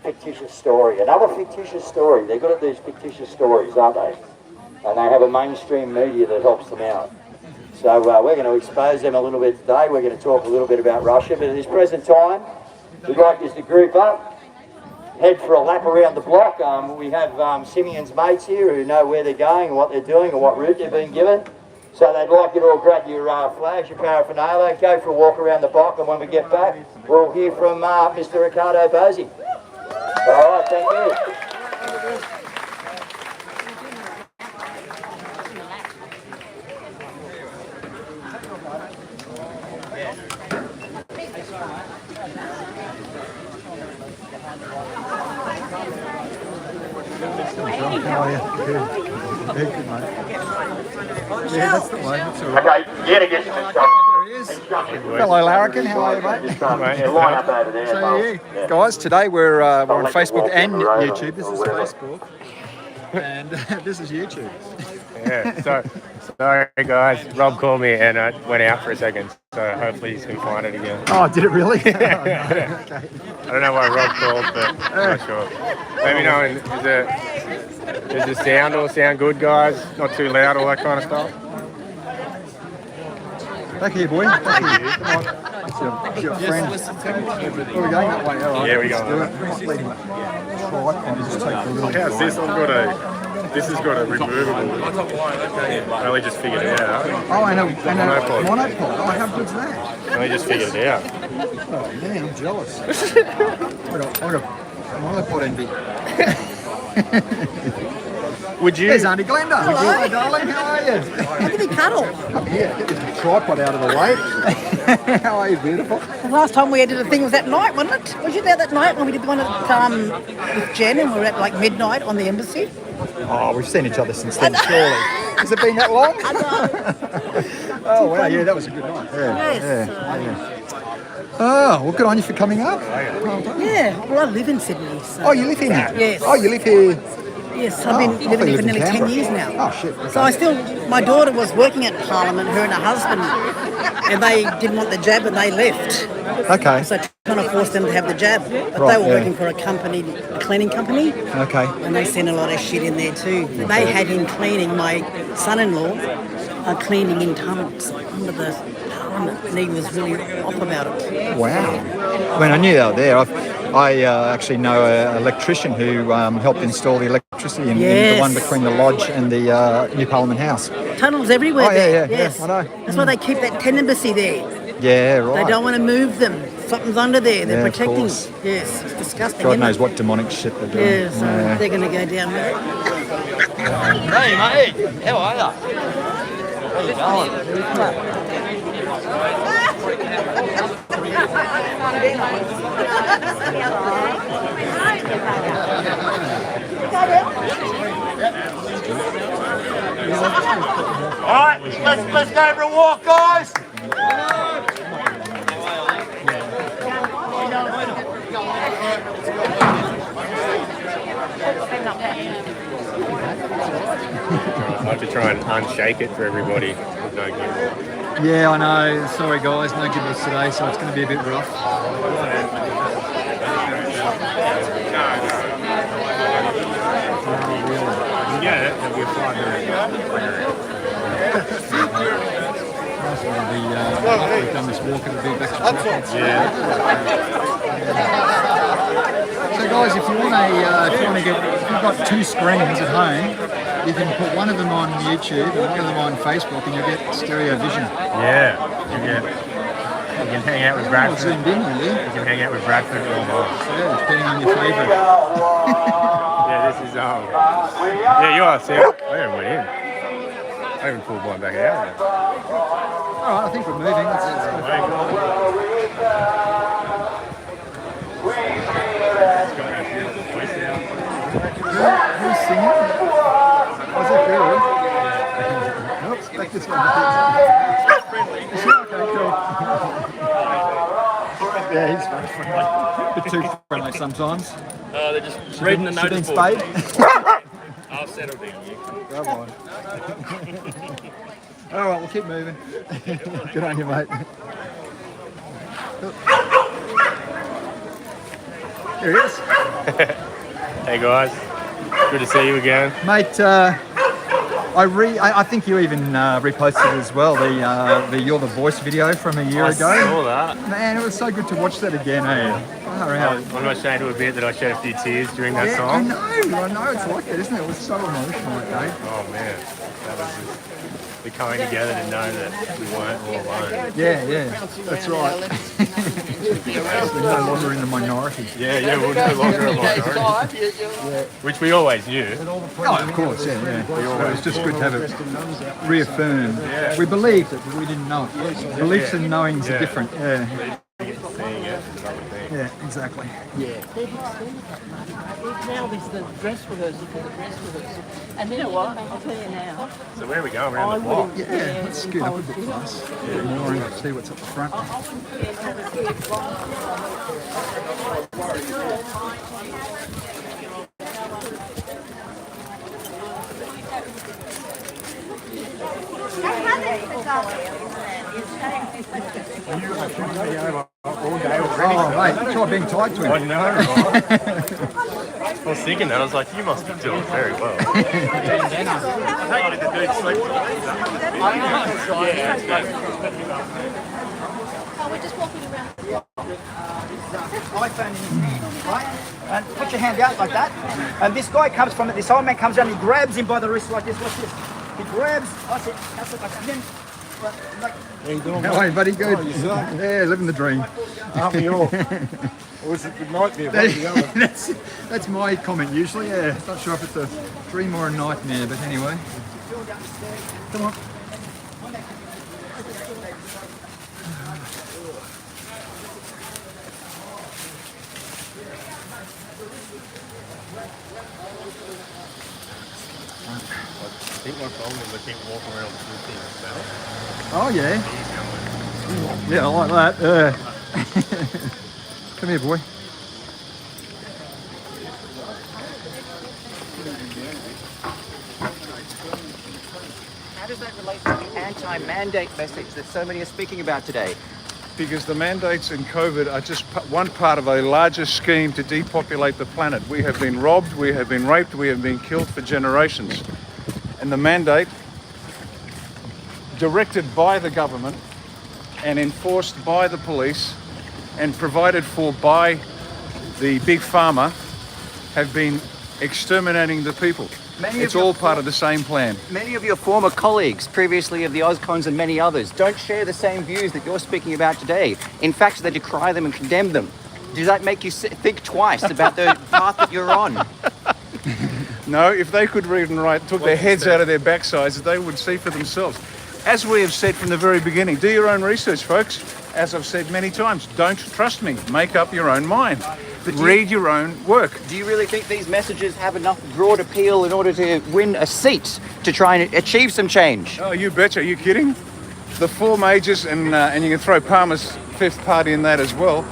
Speaker 9: fictitious story. Another fictitious story. They're good at these fictitious stories, aren't they? And they have a mainstream media that helps them out. So we're going to expose them a little bit today. We're going to talk a little bit about Russia. But at this present time, we'd like just to group up, head for a lap around the block. We have Simeon's mates here who know where they're going and what they're doing and what route they're being given. So they'd like you to all grab your flags, your paraphernalia, go for a walk around the block, and when we get back, we'll hear from Mr. Ricardo Bosi. All right, thank you. Okay, you're going to get some instructions.
Speaker 1: Hello, Larrikin. How are you, mate?
Speaker 9: Line up over there.
Speaker 1: So, yeah. Guys, today we're on Facebook and YouTube. This is Facebook, and this is YouTube.
Speaker 13: Yeah, sorry guys, Rob called me and I went out for a second, so hopefully you can find it again.
Speaker 1: Oh, did it really?
Speaker 13: Yeah.
Speaker 1: Oh, no. Okay.
Speaker 13: I don't know why Rob called, but I'm not sure. Let me know, is the sound all sound good, guys? Not too loud, all that kind of stuff?
Speaker 1: Back here, boy. Back here. Come on. It's your friend. Are we going that way? All right.
Speaker 13: Yeah, we're going.
Speaker 1: Let's do it. How's
Speaker 13: this? I've got a This has got a removable. I only just figured it out.
Speaker 1: Oh, I know.
Speaker 13: Monopod.
Speaker 1: Monopod. Oh, how good's that?
Speaker 13: I only just figured it out.
Speaker 1: Oh man, I'm jealous. I got monopod envy.
Speaker 13: Would you?
Speaker 1: There's Auntie Glenda.
Speaker 14: Hello.
Speaker 1: Hi, darling. How are you?
Speaker 14: Give me cuddle.
Speaker 1: Yeah, get this tripod out of the way. How are you, beautiful?
Speaker 14: The last time we did a thing was that night, wasn't it? Was you there that night when we did the one at, with Jen and we were at like midnight on the embassy?
Speaker 1: Oh, we've seen each other since then, surely. Has it been that long?
Speaker 14: I know.
Speaker 1: Oh, wow, yeah, that was a good night. Yeah,
Speaker 14: Yes.
Speaker 1: Oh, well, good on you for coming up. Well done.
Speaker 14: Yeah, well, I live in Sydney. So.
Speaker 1: Oh, you live here now?
Speaker 14: Yes.
Speaker 1: Oh, you live here?
Speaker 14: Yes, I've been living here for nearly 10 years now.
Speaker 1: Oh, shit. Okay.
Speaker 14: So my daughter was working at Parliament, her and her husband, and they didn't want the jab and they left.
Speaker 1: Okay.
Speaker 14: So I kind of forced them to have the jab. But
Speaker 1: Right,
Speaker 14: they were
Speaker 1: yeah.
Speaker 14: working for a company, a cleaning company.
Speaker 1: Okay.
Speaker 14: And they sent a lot of shit in there too. They had him cleaning, my son-in-law, cleaning in tunnels under the Parliament, and he was really off about it.
Speaker 1: Wow. I mean, I knew they were there. I actually know an electrician who helped install the electricity in the one between the lodge and the New Parliament House.
Speaker 14: Tunnels everywhere
Speaker 1: Oh, yeah,
Speaker 14: there.
Speaker 1: yeah,
Speaker 14: Yes.
Speaker 1: I know.
Speaker 14: That's why they keep that 10 embassy there.
Speaker 1: Yeah, right.
Speaker 14: They don't want to move them. Something's under there. They're
Speaker 1: Yeah, of
Speaker 14: protecting.
Speaker 1: course.
Speaker 14: Yes, it's disgusting.
Speaker 1: God
Speaker 14: isn't
Speaker 1: knows
Speaker 14: it?
Speaker 1: what demonic shit they're doing.
Speaker 14: Yeah, so they're going to go down there.
Speaker 3: Hey, mate. How are you? How you going? All right, let's go for a walk, guys.
Speaker 13: I have to try and unshake it for everybody. With no gimbal.
Speaker 1: Yeah, I know. Sorry, guys. No gimbals today, so it's going to be a bit rough.
Speaker 13: Yeah, that'll be a fun.
Speaker 1: We've done this walk, it'll be back to So guys, if you want to get, if you've got two screens at home, you can put one of them on YouTube and one of them on Facebook, and you get stereo vision.
Speaker 13: Yeah, you can hang out with Bradford.
Speaker 1: Zoomed in, really.
Speaker 13: You can hang out with Bradford all night.
Speaker 1: Yeah, depending on your favourite.
Speaker 13: Yeah, this is yeah, you are. See, I haven't went in. I haven't pulled one back out.
Speaker 1: All right, I think we're moving. Let's go. Who's singing? Was it Barry? Nope, back this way. Okay, cool. Yeah, he's very friendly. A bit too friendly sometimes.
Speaker 15: They're just reading the notice board.
Speaker 1: Spade?
Speaker 15: I'll settle down, you.
Speaker 1: Come on. All right, we'll keep moving. Good on you, mate. Here he is.
Speaker 13: Hey guys, good to see you again.
Speaker 1: Mate, I think you even reposted as well the You're the Voice video from a year ago.
Speaker 13: I saw that.
Speaker 1: Man, it was so good to watch that again, eh?
Speaker 13: I'm not ashamed to admit that I shed a few tears during that song.
Speaker 1: I know, it's like that, isn't it? It was so emotional that day.
Speaker 13: Oh man, that was just the coming together to know that we weren't all alone.
Speaker 1: Yeah, that's right. We're no longer in the minority.
Speaker 13: Yeah, we're no longer a minority. Which we always knew.
Speaker 1: Oh, of course, yeah. It was just good to have it reaffirmed. We believed it, but we didn't know it. Beliefs and knowings are different. Yeah, exactly.
Speaker 16: Yeah. Now there's the dress rehearsal for the dress rehearsal. And then what? I'll tell you now.
Speaker 13: So where are we going? Around the block?
Speaker 1: Yeah, let's scoot up a bit for us. More and see what's up the front. Oh, mate, try being tight to him.
Speaker 13: I know, right? I was thinking that. I was like, you must be doing very well.
Speaker 16: Oh, we're just walking around.
Speaker 17: iPhone in his hand, right? And put your hand out like that. And this guy comes from it, this old man comes around, he grabs him by the wrist like this, watch this. He grabs, that's it, like that. And then, like,
Speaker 1: How you doing? How are you, buddy? Good. Yeah, living the dream.
Speaker 12: Aren't we all? Or is it the nightmare?
Speaker 1: That's my comment usually, yeah. Not sure if it's a dream or a nightmare, but anyway. Come on.
Speaker 13: I think my problem is I keep walking around with two things about.
Speaker 1: Oh yeah. Yeah, I like that. Come here, boy.
Speaker 4: How does that relate to the anti-mandate message that so many are speaking about today?
Speaker 2: Because the mandates in COVID are just one part of a larger scheme to depopulate the planet. We have been robbed, we have been raped, we have been killed for generations. And the mandate, directed by the government and enforced by the police and provided for by the big pharma, have been exterminating the people. It's all part of the same plan.
Speaker 4: Many of your former colleagues, previously of the Ozcons and many others, don't share the same views that you're speaking about today. In fact, they decry them and condemn them. Does that make you think twice about the path that you're on?
Speaker 2: No, if they could read and write, took their heads out of their backsides, they would see for themselves. As we have said from the very beginning, do your own research, folks. As I've said many times, don't trust me. Make up your own mind. Read your own work.
Speaker 4: Do you really think these messages have enough broad appeal in order to win a seat to try and achieve some change?
Speaker 2: Oh, you betcha. Are you kidding? The four majors, and you can throw Palmer's fifth party in that as well.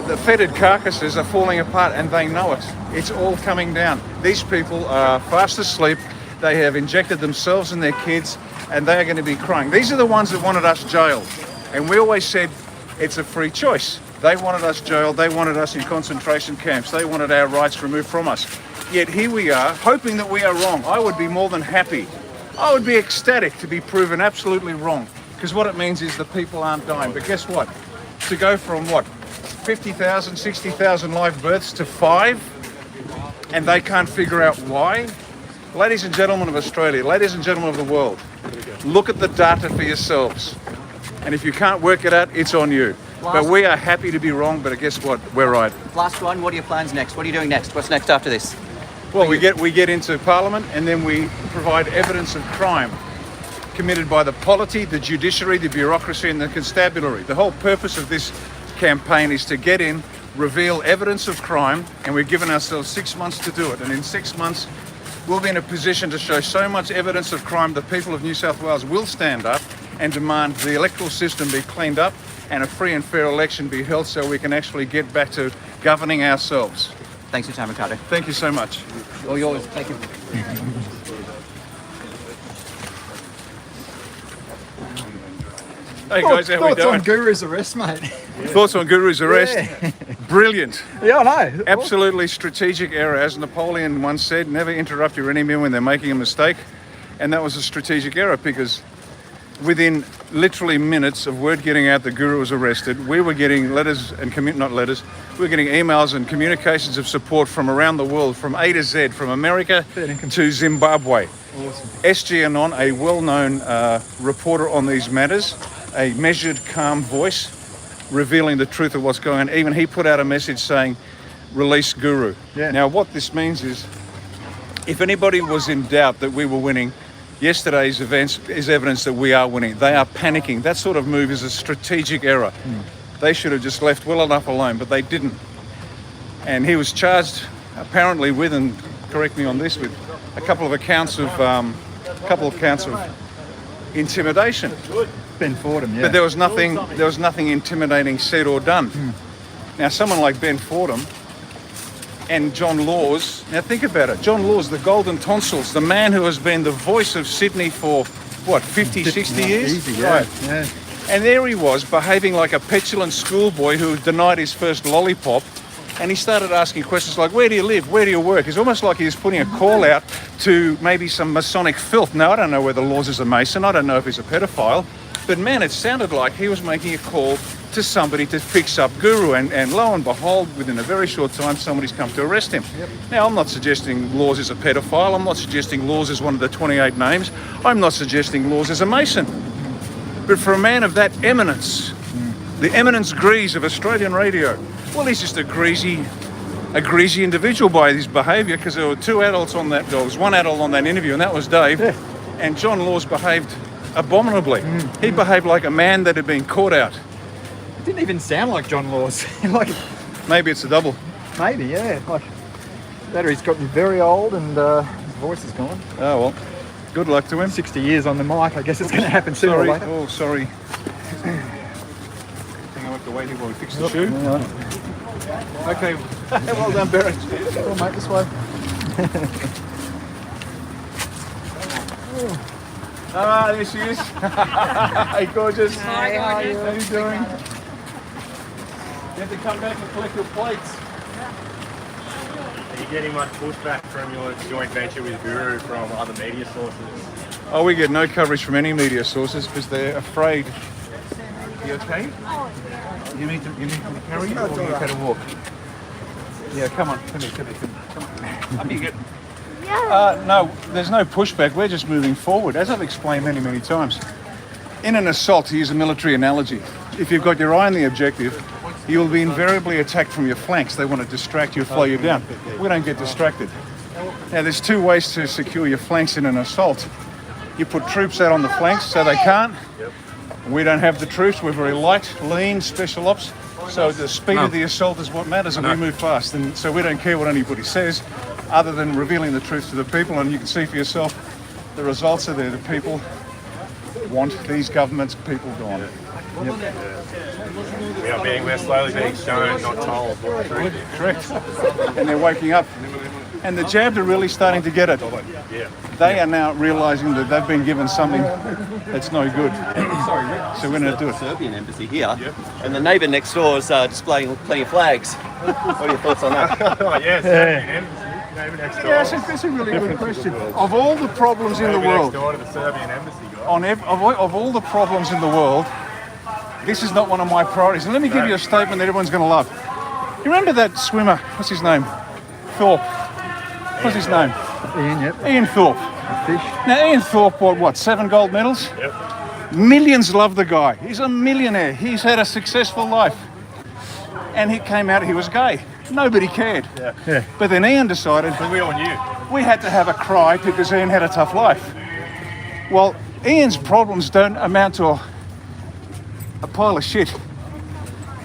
Speaker 2: The fetid carcasses are falling apart and they know it. It's all coming down. These people are fast asleep. They have injected themselves and their kids and they are going to be crying. These are the ones that wanted us jailed. And we always said it's a free choice. They wanted us jailed. They wanted us in concentration camps. They wanted our rights removed from us. Yet here we are, hoping that we are wrong. I would be more than happy. I would be ecstatic to be proven absolutely wrong. Because what it means is the people aren't dying. But guess what? To go from what? 50,000, 60,000 live births to 5, and they can't figure out why. Ladies and gentlemen of Australia, ladies and gentlemen of the world, look at the data for yourselves. And if you can't work it out, it's on you. But we are happy to be wrong, but guess what? We're right.
Speaker 4: Last one, what are your plans next? What are you doing next? What's next after this?
Speaker 2: Well, we get into Parliament and then we provide evidence of crime committed by the polity, the judiciary, the bureaucracy and the constabulary. The whole purpose of this campaign is to get in, reveal evidence of crime, and we've given ourselves 6 months to do it. And in 6 months, we'll be in a position to show so much evidence of crime the people of New South Wales will stand up and demand the electoral system be cleaned up and a free and fair election be held so we can actually get back to governing ourselves.
Speaker 4: Thanks for your time, Ricardo.
Speaker 2: Thank you so much.
Speaker 4: All yours. Thank you.
Speaker 2: Hey guys, how we
Speaker 1: Thoughts
Speaker 2: doing?
Speaker 1: on Guru's arrest, mate?
Speaker 2: Thoughts on Guru's arrest?
Speaker 1: Yeah.
Speaker 2: Brilliant.
Speaker 1: Yeah, I know.
Speaker 2: Absolutely strategic error. As Napoleon once said, never interrupt your enemy when they're making a mistake. And that was a strategic error because within literally minutes of word getting out that Guru was arrested, we were getting letters and we were getting emails and communications of support from around the world, from A to Z, from America to Zimbabwe.
Speaker 1: Awesome.
Speaker 2: SG Anon, a well-known reporter on these matters, a measured, calm voice, revealing the truth of what's going on. Even he put out a message saying, release Guru.
Speaker 1: Yeah.
Speaker 2: Now, what this means is, if anybody was in doubt that we were winning, yesterday's events is evidence that we are winning. They are panicking. That sort of move is a strategic error. They should have just left well enough alone, but they didn't. And he was charged apparently with, and correct me on this, with a couple of counts of intimidation.
Speaker 1: Ben Fordham, yeah.
Speaker 2: But there was nothing intimidating said or done. Now, someone like Ben Fordham and John Laws, now think about it. John Laws, the golden tonsils, the man who has been the voice of Sydney for, what, 50, 60 years?
Speaker 1: Easy, yeah.
Speaker 2: Right.
Speaker 1: Yeah.
Speaker 2: And there he was, behaving like a petulant schoolboy who denied his first lollipop. And he started asking questions like, where do you live? Where do you work? It's almost like he was putting a call out to maybe some Masonic filth. Now, I don't know whether Laws is a Mason. I don't know if he's a pedophile. But man, it sounded like he was making a call to somebody to fix up Guru, and lo and behold, within a very short time, somebody's come to arrest him. Now, I'm not suggesting Laws is a pedophile. I'm not suggesting Laws is one of the 28 names. I'm not suggesting Laws is a Mason. But for a man of that eminence, the eminence grease of Australian radio, well, he's just a greasy individual by his behaviour, because there were two adults on that, there was one adult on that interview, and that was Dave, and John Laws behaved abominably. He behaved like a man that had been caught out.
Speaker 17: It didn't even sound like John Laws. Like,
Speaker 2: maybe it's a double.
Speaker 17: Maybe, yeah. Like, battery's gotten very old and his voice is gone.
Speaker 2: Oh, well, good luck to him.
Speaker 17: 60 years on the mic, I guess it's going to happen sooner or later.
Speaker 2: Oh, sorry. I think I have to wait here while we fix the shoe. Okay, well done, Barrett.
Speaker 17: Come on, mate, this way.
Speaker 2: Ah, there she is. Hey, gorgeous.
Speaker 7: Hi, gorgeous.
Speaker 2: How are you doing? You have to come back and collect your plates.
Speaker 13: Are you getting much pushback from your joint venture with Guru from other media sources?
Speaker 2: Oh, we get no coverage from any media sources because they're afraid. You okay? You need to carry you, or you okay to walk? Yeah, come on, come here. Up you get. No, there's no pushback. We're just moving forward. As I've explained many, many times, in an assault, to use a military analogy, if you've got your eye on the objective, you will be invariably attacked from your flanks. They want to distract you, slow you down. We don't get distracted. Now, there's two ways to secure your flanks in an assault. You put troops out on the flanks so they can't. We don't have the troops. We're very light, lean, special ops. So the speed of the assault is what matters, and we move fast. And so we don't care what anybody says, other than revealing the truth to the people. And you can see for yourself, the results are there. The people want these governments, people gone.
Speaker 13: We're slowly being shown, not told.
Speaker 2: Correct. And they're waking up. And the jabs are really starting to get it. They are now realising that they've been given something that's no good. So we're going to do it.
Speaker 18: Serbian embassy here, and the neighbour next door is displaying plenty of flags. What are your thoughts on that?
Speaker 13: Yes, Serbian embassy. Neighbour next door.
Speaker 2: Yes, that's a really good question. Of all the problems in the world,
Speaker 13: Next door to the Serbian embassy, guys.
Speaker 2: of all the problems in the world, this is not one of my priorities. And let me give you a statement that everyone's going to love. You remember that swimmer? What's his name? Thorpe. What's his name? Ian Thorpe. Now, Ian Thorpe bought, what, 7 gold medals? Millions love the guy. He's a millionaire. He's had a successful life. And he came out, he was gay. Nobody cared. But then Ian decided
Speaker 13: we all knew.
Speaker 2: We had to have a cry because Ian had a tough life. Well, Ian's problems don't amount to a pile of shit,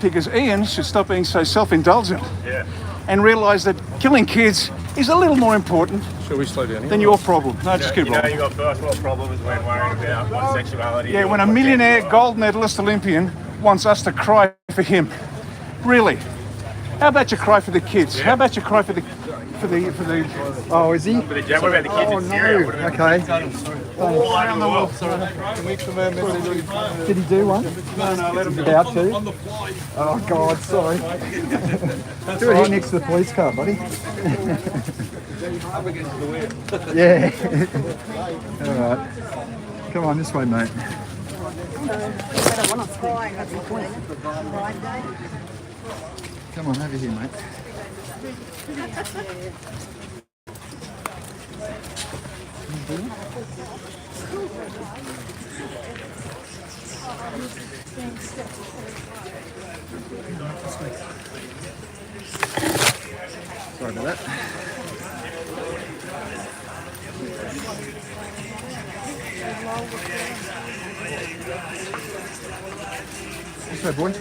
Speaker 2: because Ian should stop being so self-indulgent and realise that killing kids is a little more important than your problem. No, just keep rolling.
Speaker 13: You got first world problems when worrying about what sexuality.
Speaker 2: Yeah, when a millionaire gold medalist Olympian wants us to cry for him. Really? How about you cry for the kids? How about you cry for the...
Speaker 17: Oh, is he?
Speaker 13: For the jab, what about the kids in Syria?
Speaker 17: Okay.
Speaker 13: All over the world.
Speaker 17: Did he do one?
Speaker 2: No, let him
Speaker 17: About to?
Speaker 2: on the fly.
Speaker 17: Oh, God, sorry. Do it here next to the police car, buddy. Yeah. All right. Come on, this way, mate. Come on, over here, mate. Sorry about that. This way, boy.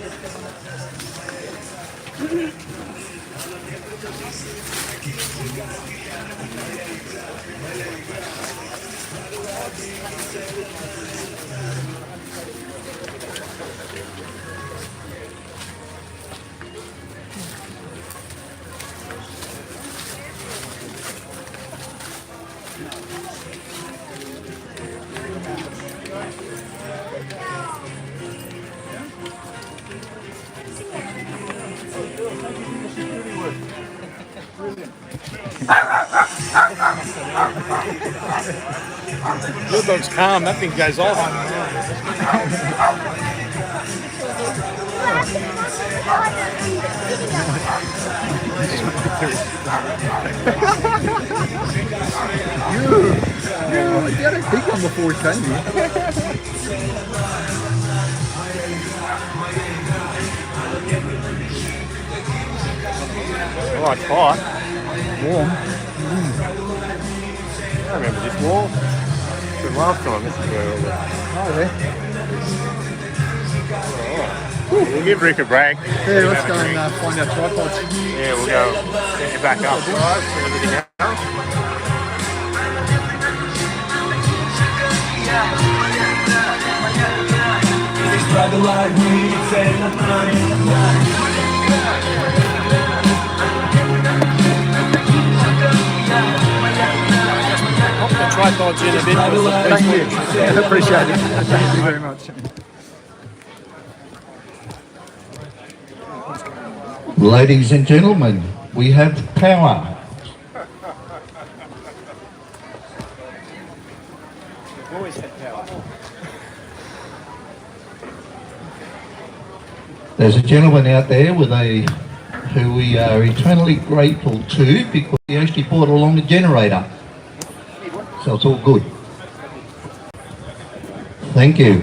Speaker 2: Your dog's calm, that thing goes off.
Speaker 1: You had a big one before we came here.
Speaker 13: All right, fire.
Speaker 1: Warm.
Speaker 13: I remember this wall. From last time, this is where all the...
Speaker 1: Oh, yeah.
Speaker 13: We'll give Rick a break.
Speaker 1: Yeah, let's go and find our tripods.
Speaker 13: Yeah, we'll go set you back up, guys, for everything else.
Speaker 10: The tripod's in a bit.
Speaker 1: Thank you. I appreciate it. Thank you very much.
Speaker 19: Ladies and gentlemen, we have power.
Speaker 10: Always had power.
Speaker 19: There's a gentleman out there who we are eternally grateful to because he actually brought along a generator. So it's all good. Thank you.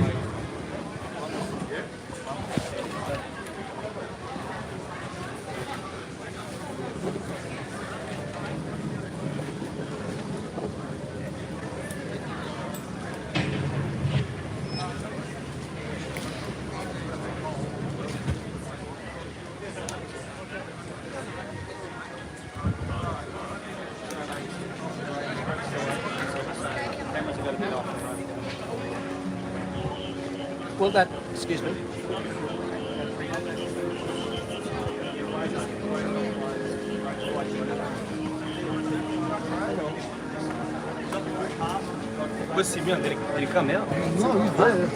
Speaker 5: Well, that, excuse me.
Speaker 10: Where's Simeon? Did he come out?
Speaker 1: No, he's there.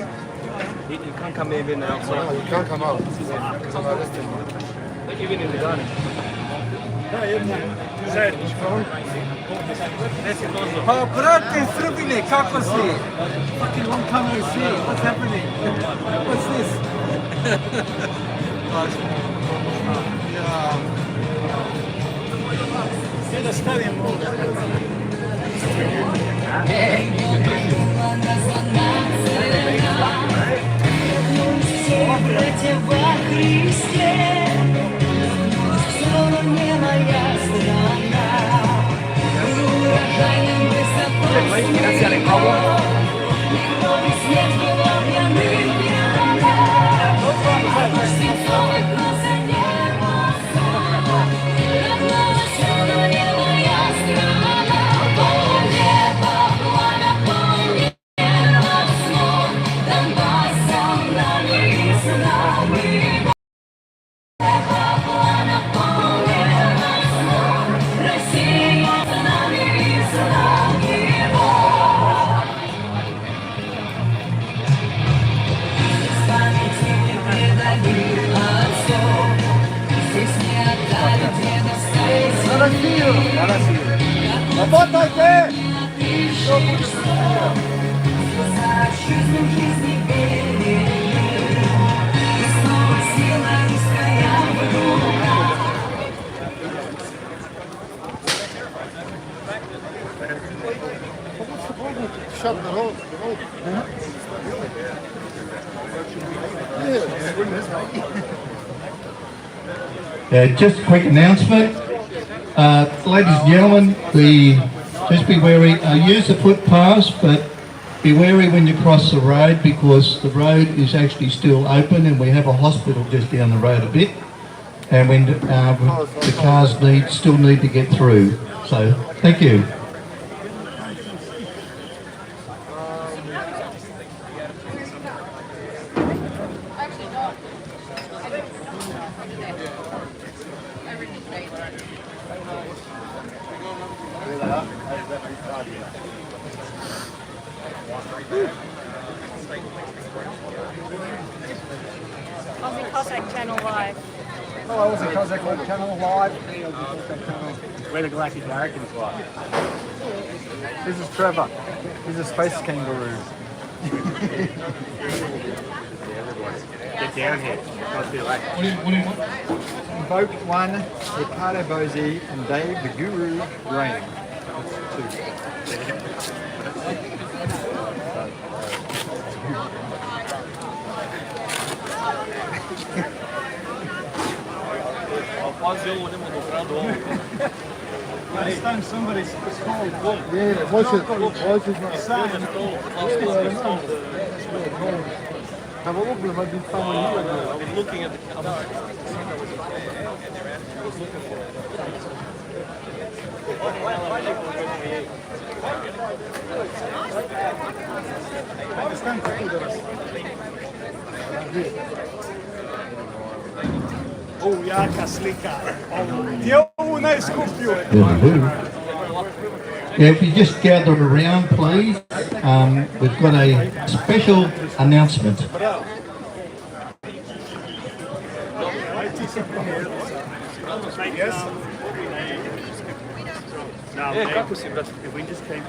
Speaker 10: He can't come even outside.
Speaker 1: No, you can't come out. Because I'm listening.
Speaker 10: Like even in the garden.
Speaker 5: Oh, brate, Srbine, kako si? Fucking long time no see. What's happening? What's this?
Speaker 10: Yeah, da stavim
Speaker 1: Shut the hole.
Speaker 19: Just a quick announcement. Ladies and gentlemen, just be wary, use the footpaths, but be wary when you cross the road because the road is actually still open and we have a hospital just down the road a bit and when the cars still need to get through. So, thank you.
Speaker 7: Aussie Cossack Channel Live.
Speaker 1: Hello, Aussie Cossack Channel Live.
Speaker 10: Where the Galactic Larrikins live.
Speaker 1: This is Trevor. He's a space kangaroo.
Speaker 13: Get down here. Not too late.
Speaker 1: What do you want? Vote 1, Ricardo Bosi and Dave the Guru Graham. That's 2.
Speaker 10: Last time somebody stole gold.
Speaker 1: Yeah, what's it?
Speaker 10: Have a look, there might be someone here.
Speaker 15: I've been looking at the camera.
Speaker 10: Oh, jaka slika. Djevu najskuplju.
Speaker 19: Yeah, if you just gather around, please. We've got a special announcement.
Speaker 10: Yes?
Speaker 15: Yeah, kako si, brate? If we just came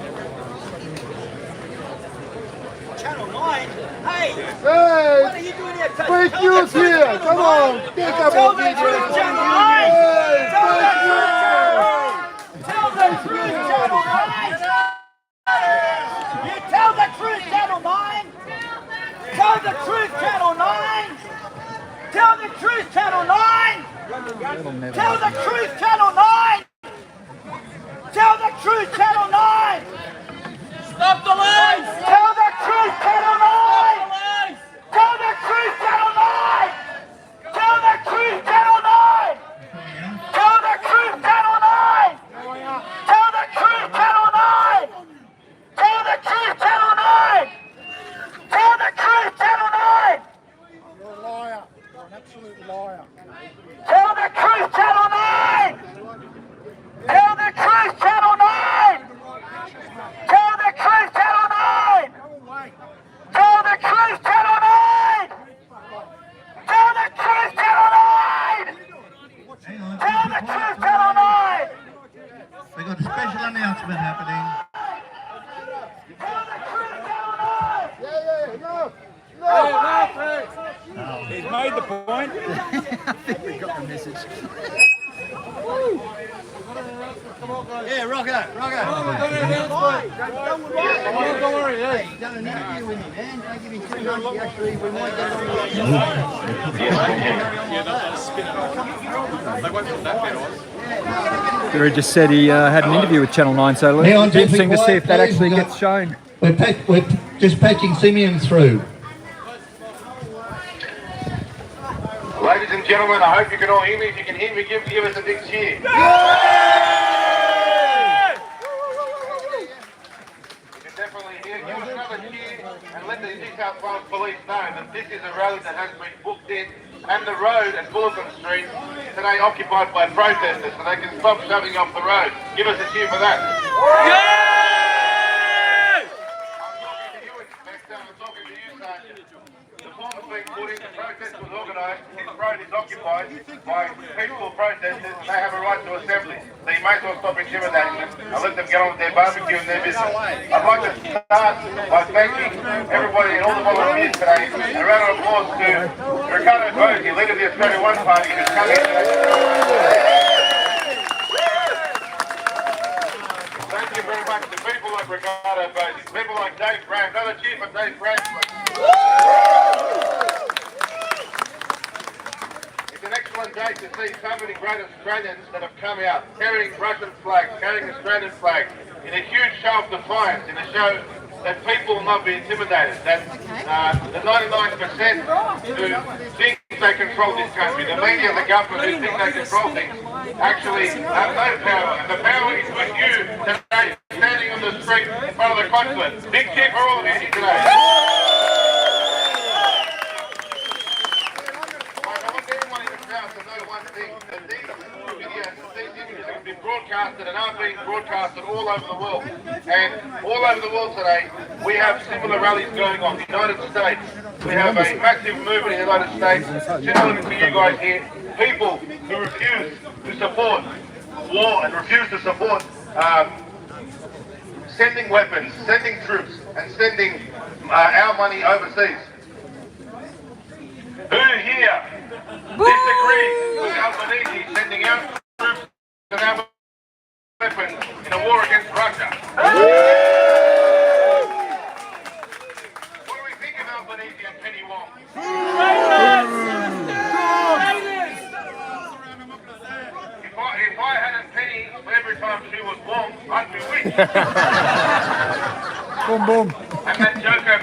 Speaker 17: Channel 9? Hey!
Speaker 10: Hey!
Speaker 17: What are you doing here?
Speaker 10: Fake news here! Come on! Take up
Speaker 17: Tell
Speaker 10: a
Speaker 17: the
Speaker 10: video!
Speaker 17: truth, Channel 9! Tell the truth, Channel 9! Tell the truth, Channel 9! You tell the truth, Channel 9! Tell the truth, Channel 9! Tell the truth, Channel 9! Tell the truth, Channel 9! Tell the truth, Channel 9!
Speaker 15: Stop the lies!
Speaker 17: Tell the truth, Channel 9! Tell the truth, Channel 9! Tell the truth, Channel 9! Tell the truth, Channel 9! Tell the truth, Channel 9! Tell the truth, Channel 9! Tell the truth, Channel 9!
Speaker 10: You're a liar. You're an absolute liar.
Speaker 17: Tell the truth, Channel 9! Tell the truth, Channel 9! Tell the truth, Channel 9! Tell the truth, Channel 9! Tell the truth, Channel 9! Tell the truth, Channel 9!
Speaker 19: We've got a special announcement happening.
Speaker 17: Tell the truth, Channel 9!
Speaker 10: Yeah, go!
Speaker 17: No!
Speaker 10: He's made the point.
Speaker 1: I think we got the message.
Speaker 9: Yeah, Rocco.
Speaker 1: Don't worry, hey, you've done an interview with me, man. Don't give me too much. Actually, we might get on
Speaker 20: Guru just said he had an interview with Channel 9, so it'll be interesting to see if that actually gets shown.
Speaker 19: We're just patching Simeon through.
Speaker 21: Ladies and gentlemen, I hope you can all hear me. If you can hear me, give us a big cheer. You can definitely hear. Give us another cheer and let the New South Wales Police know that this is a rally that has been booked in and the road at Bulletin Street today occupied by protesters, so they can stop shoving off the road. Give us a cheer for that. I'm talking to you, Sergeant. The form has been put in, the protest was organised, this road is occupied by peaceful protesters and they have a right to assembly. So you may as well stop intimidating them and let them get on with their barbecue and their business. I'd like to start by thanking everybody and all the volunteers today. A round of applause to Ricardo Bosi, leader of the Australia One Party, who's come here today. Thank you very much to people like Ricardo Bosi, people like Dave Graham. Another cheer for Dave Graham. It's an excellent day to see so many great Australians that have come out carrying Russian flags, carrying Australian flags, in a huge show of defiance, in a show that people will not be intimidated, that the 99% who think they control this country, the media and the government who think they control things, actually have no power. And the power is with you today, standing on the street in front of the Consulate. Big cheer for all of you here today. Broadcasted and are being broadcasted all over the world. And all over the world today, we have similar rallies going on. The United States, we have a massive movement in the United States, similar to you guys here. People who refuse to support war and refuse to support sending weapons, sending troops, and sending our money overseas. Who here disagrees with Albanese sending out troops and our weapons in a war against Russia? What do we think of Albanese and Penny Wong? If I had a penny every time she was Wong, I'd be rich.
Speaker 1: Boom, boom.
Speaker 21: And that joke of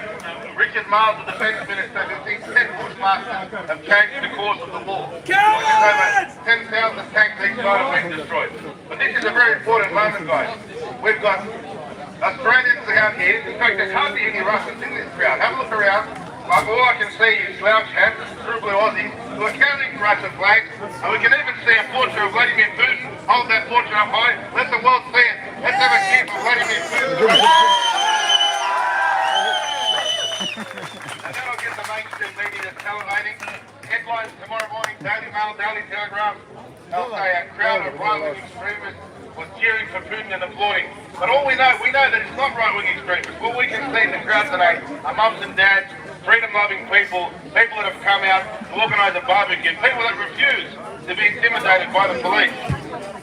Speaker 21: Richard Miles, the defence minister, who thinks 10 Bushmasters have changed the course of the war. Over 10,000 tanks each side have been destroyed. But this is a very important moment, guys. We've got Australians out here. In fact, there's hardly any Russians in this crowd. Have a look around. Like, all I can see is slouch hats, true blue Aussies, who are carrying Russian flags. And we can even see a portrait of Vladimir Putin. Hold that portrait up high. Let the world see it. Let's have a cheer for Vladimir Putin. And then I'll get the mainstream media salivating. Headlines tomorrow morning, Daily Mail, Daily Telegraph. They'll say a crowd of right-wing extremists was cheering for Putin and applauding. But all we know that it's not right-wing extremists. What we can see in the crowd today are mums and dads, freedom-loving people, people that have come out to organise a barbecue, people that refuse to be intimidated by the police.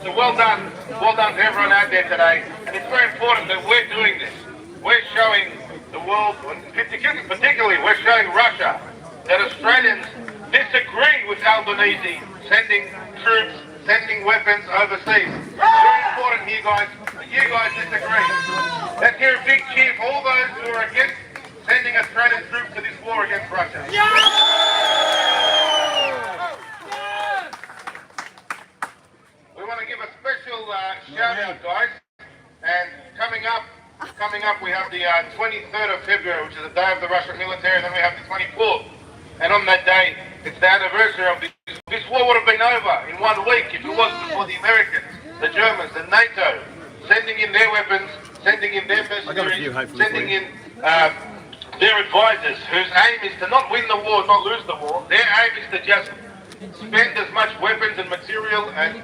Speaker 21: So well done to everyone out there today. And it's very important that we're doing this. We're showing the world, particularly we're showing Russia, that Australians disagree with Albanese sending troops, sending weapons overseas. It's very important here, guys, that you guys disagree. Let's hear a big cheer for all those who are against sending Australian troops to this war against Russia. We want to give a special shout out, guys. And coming up we have the 23rd of February, which is the day of the Russian military, and then we have the 24th. And on that day, it's the anniversary of this. This war would have been over in 1 week if it wasn't for the Americans, the Germans, and NATO sending in their weapons, sending in their mercenaries, sending in their advisors, whose aim is to not win the war, not lose the war. Their aim is to just spend as much weapons and material and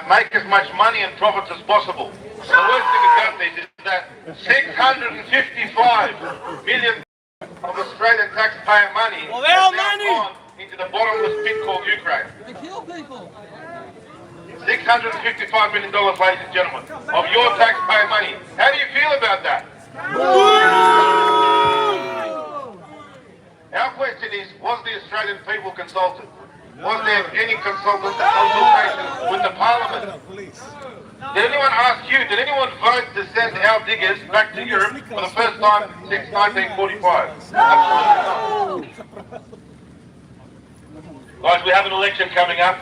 Speaker 21: make as much money and profits as possible. The worst thing about this is that 655 million of Australian taxpayer money has now gone into the bottomless pit called Ukraine.
Speaker 15: They kill people.
Speaker 21: $655 million, ladies and gentlemen, of your taxpayer money. How do you feel about that? Our question is, was the Australian people consulted? Was there any consultation with the Parliament? Did anyone ask you, did anyone vote to send our diggers back to Europe for the first time since 1945? Absolutely not. Guys, we have an election coming up.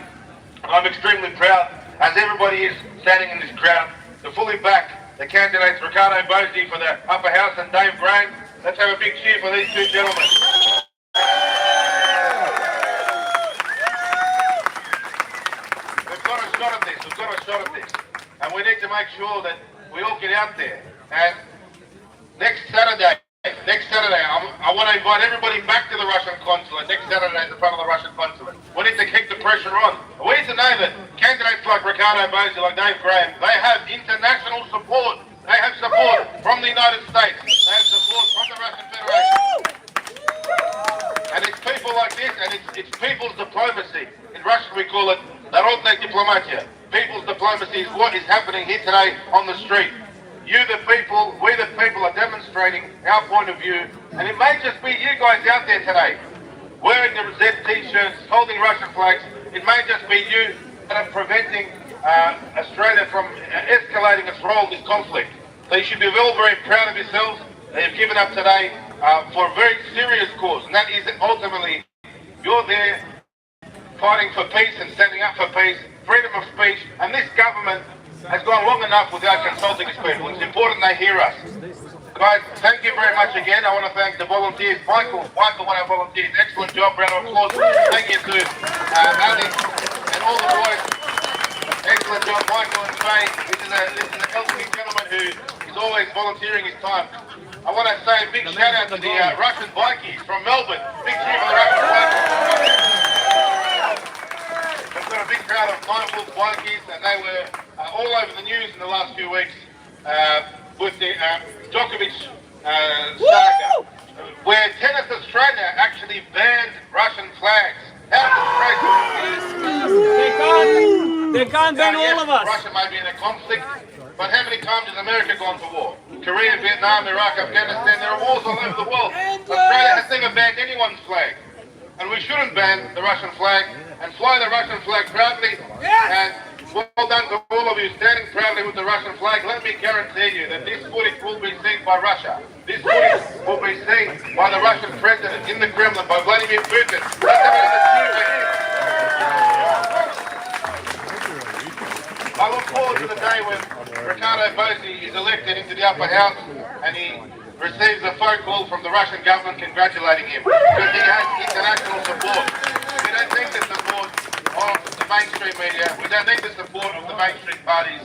Speaker 21: I'm extremely proud, as everybody is standing in this crowd, to fully back the candidates Ricardo Bosi for the upper house and Dave Graham. Let's have a big cheer for these two gentlemen. We've got a shot at this. And we need to make sure that we all get out there. And next Saturday, I want to invite everybody back to the Russian consulate. Next Saturday in front of the Russian consulate. We need to keep the pressure on. We need to know that candidates like Ricardo Bosi, like Dave Graham, they have international support. They have support from the United States. They have support from the Russian Federation. And it's people like this, and it's people's diplomacy. In Russian we call it Народная дипломатия. People's diplomacy is what is happening here today on the street. You the people, we the people are demonstrating our point of view, and it may just be you guys out there today, wearing the Z t-shirts, holding Russian flags. It may just be you that are preventing Australia from escalating its role in this conflict. So you should be all very proud of yourselves that you've given up today for a very serious cause, and that is ultimately you're there fighting for peace and standing up for peace, freedom of speech, and this government has gone long enough without consulting its people. It's important they hear us. Guys, thank you very much again. I want to thank the volunteers. Michael, one of our volunteers, excellent job, round of applause. Thank you to Ali and all the boys. Excellent job, Michael and Faye. This is an elderly gentleman who is always volunteering his time. I want to say a big shout out to the Russian bikies from Melbourne. Big cheer for the Russian bikies. We've got a big crowd of Nine Wolf bikies, and they were all over the news in the last few weeks with the Djokovic saga. where Tennis Australia actually banned Russian flags. How disgraceful.
Speaker 15: They can't ban all of us.
Speaker 21: Russia may be in a conflict, but how many times has America gone to war? Korea, Vietnam, Iraq, Afghanistan, there are wars all over the world. Australia has never banned anyone's flag. And we shouldn't ban the Russian flag and fly the Russian flag proudly. And well done to all of you standing proudly with the Russian flag. Let me guarantee you that this footage will be seen by Russia. This footage will be seen by the Russian president in the Kremlin, by Vladimir Putin. Let's have another cheer for him. I look forward to the day when Ricardo Bosi is elected into the upper house and he receives a phone call from the Russian government congratulating him because he has international support. We don't need the support of the mainstream media. We don't need the support of the mainstream parties.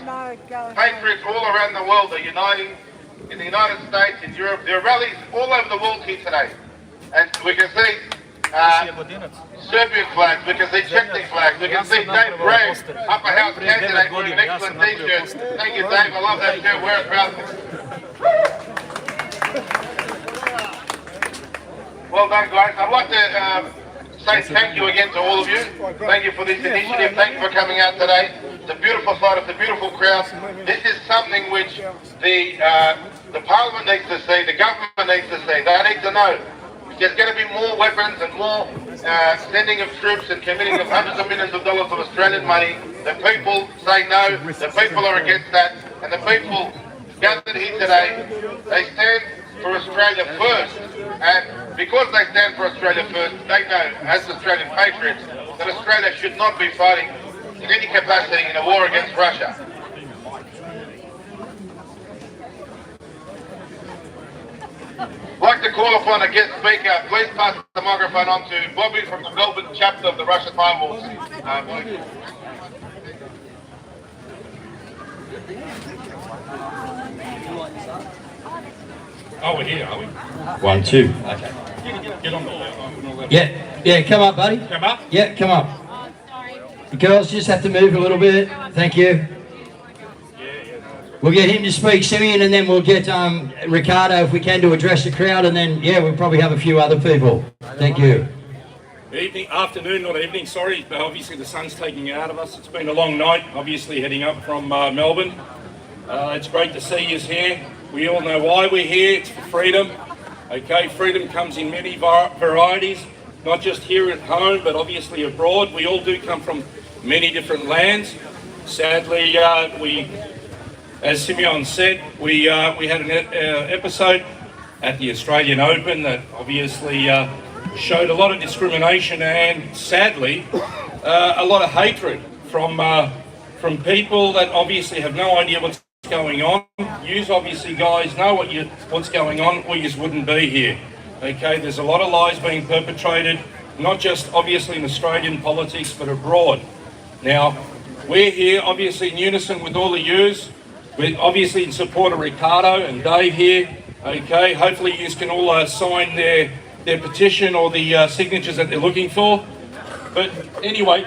Speaker 21: Patriots all around the world are uniting in the United States, in Europe. There are rallies all over the world here today. And we can see Serbian flags, we can see Czechia flags, we can see Dave Bragg, upper house candidate, with an excellent t-shirt. Thank you, Dave. I love that shirt. Wear it proudly. Well done, guys. I'd like to say thank you again to all of you. Thank you for this initiative. Thank you for coming out today. It's a beautiful sight. It's a beautiful crowd. This is something which the Parliament needs to see, the government needs to see. They need to know there's going to be more weapons and more sending of troops and committing of hundreds of millions of dollars of Australian money. The people say no. The people are against that. And the people gathered here today, they stand for Australia first. And because they stand for Australia first, they know, as Australian patriots, that Australia should not be fighting in any capacity in a war against Russia. I'd like to call upon a guest speaker. Please pass the microphone on to Bobby from the Melbourne chapter of the Russian Time Wars.
Speaker 8: Oh, we're here, are we?
Speaker 22: 1, 2. Okay.
Speaker 8: Get on the
Speaker 22: Yeah, come up, buddy.
Speaker 8: Come up?
Speaker 22: Yeah, come up. The girls just have to move a little bit. Thank you. We'll get him to speak, Simeon, and then we'll get Ricardo, if we can, to address the crowd, and then, yeah, we'll probably have a few other people. Thank you.
Speaker 8: Afternoon, not evening, sorry, but obviously the sun's taking it out of us. It's been a long night, obviously heading up from Melbourne. It's great to see you here. We all know why we're here. It's for freedom. Okay, freedom comes in many varieties, not just here at home, but obviously abroad. We all do come from many different lands. Sadly, as Simeon said, we had an episode at the Australian Open that obviously showed a lot of discrimination and, sadly, a lot of hatred from people that obviously have no idea what's going on. Yous obviously, guys, know what's going on, or yous wouldn't be here. Okay, there's a lot of lies being perpetrated, not just obviously in Australian politics, but abroad. Now, we're here obviously in unison with all of yous. We're obviously in support of Ricardo and Dave here. Okay, hopefully you can all sign their petition or the signatures that they're looking for. But anyway,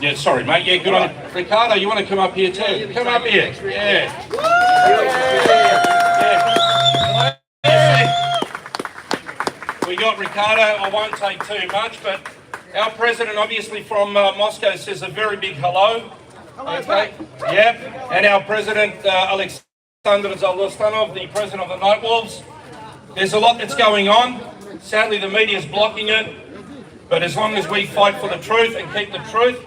Speaker 8: yeah, sorry mate, yeah, good on you. Ricardo, you want to come up here too? Come up here, yeah. We got Ricardo, I won't take too much, but our president obviously from Moscow says a very big hello. Okay, yeah, and our president, Alexander Zolostanov, the president of the Night Wolves. There's a lot that's going on. Sadly, the media is blocking it. But as long as we fight for the truth and keep the truth,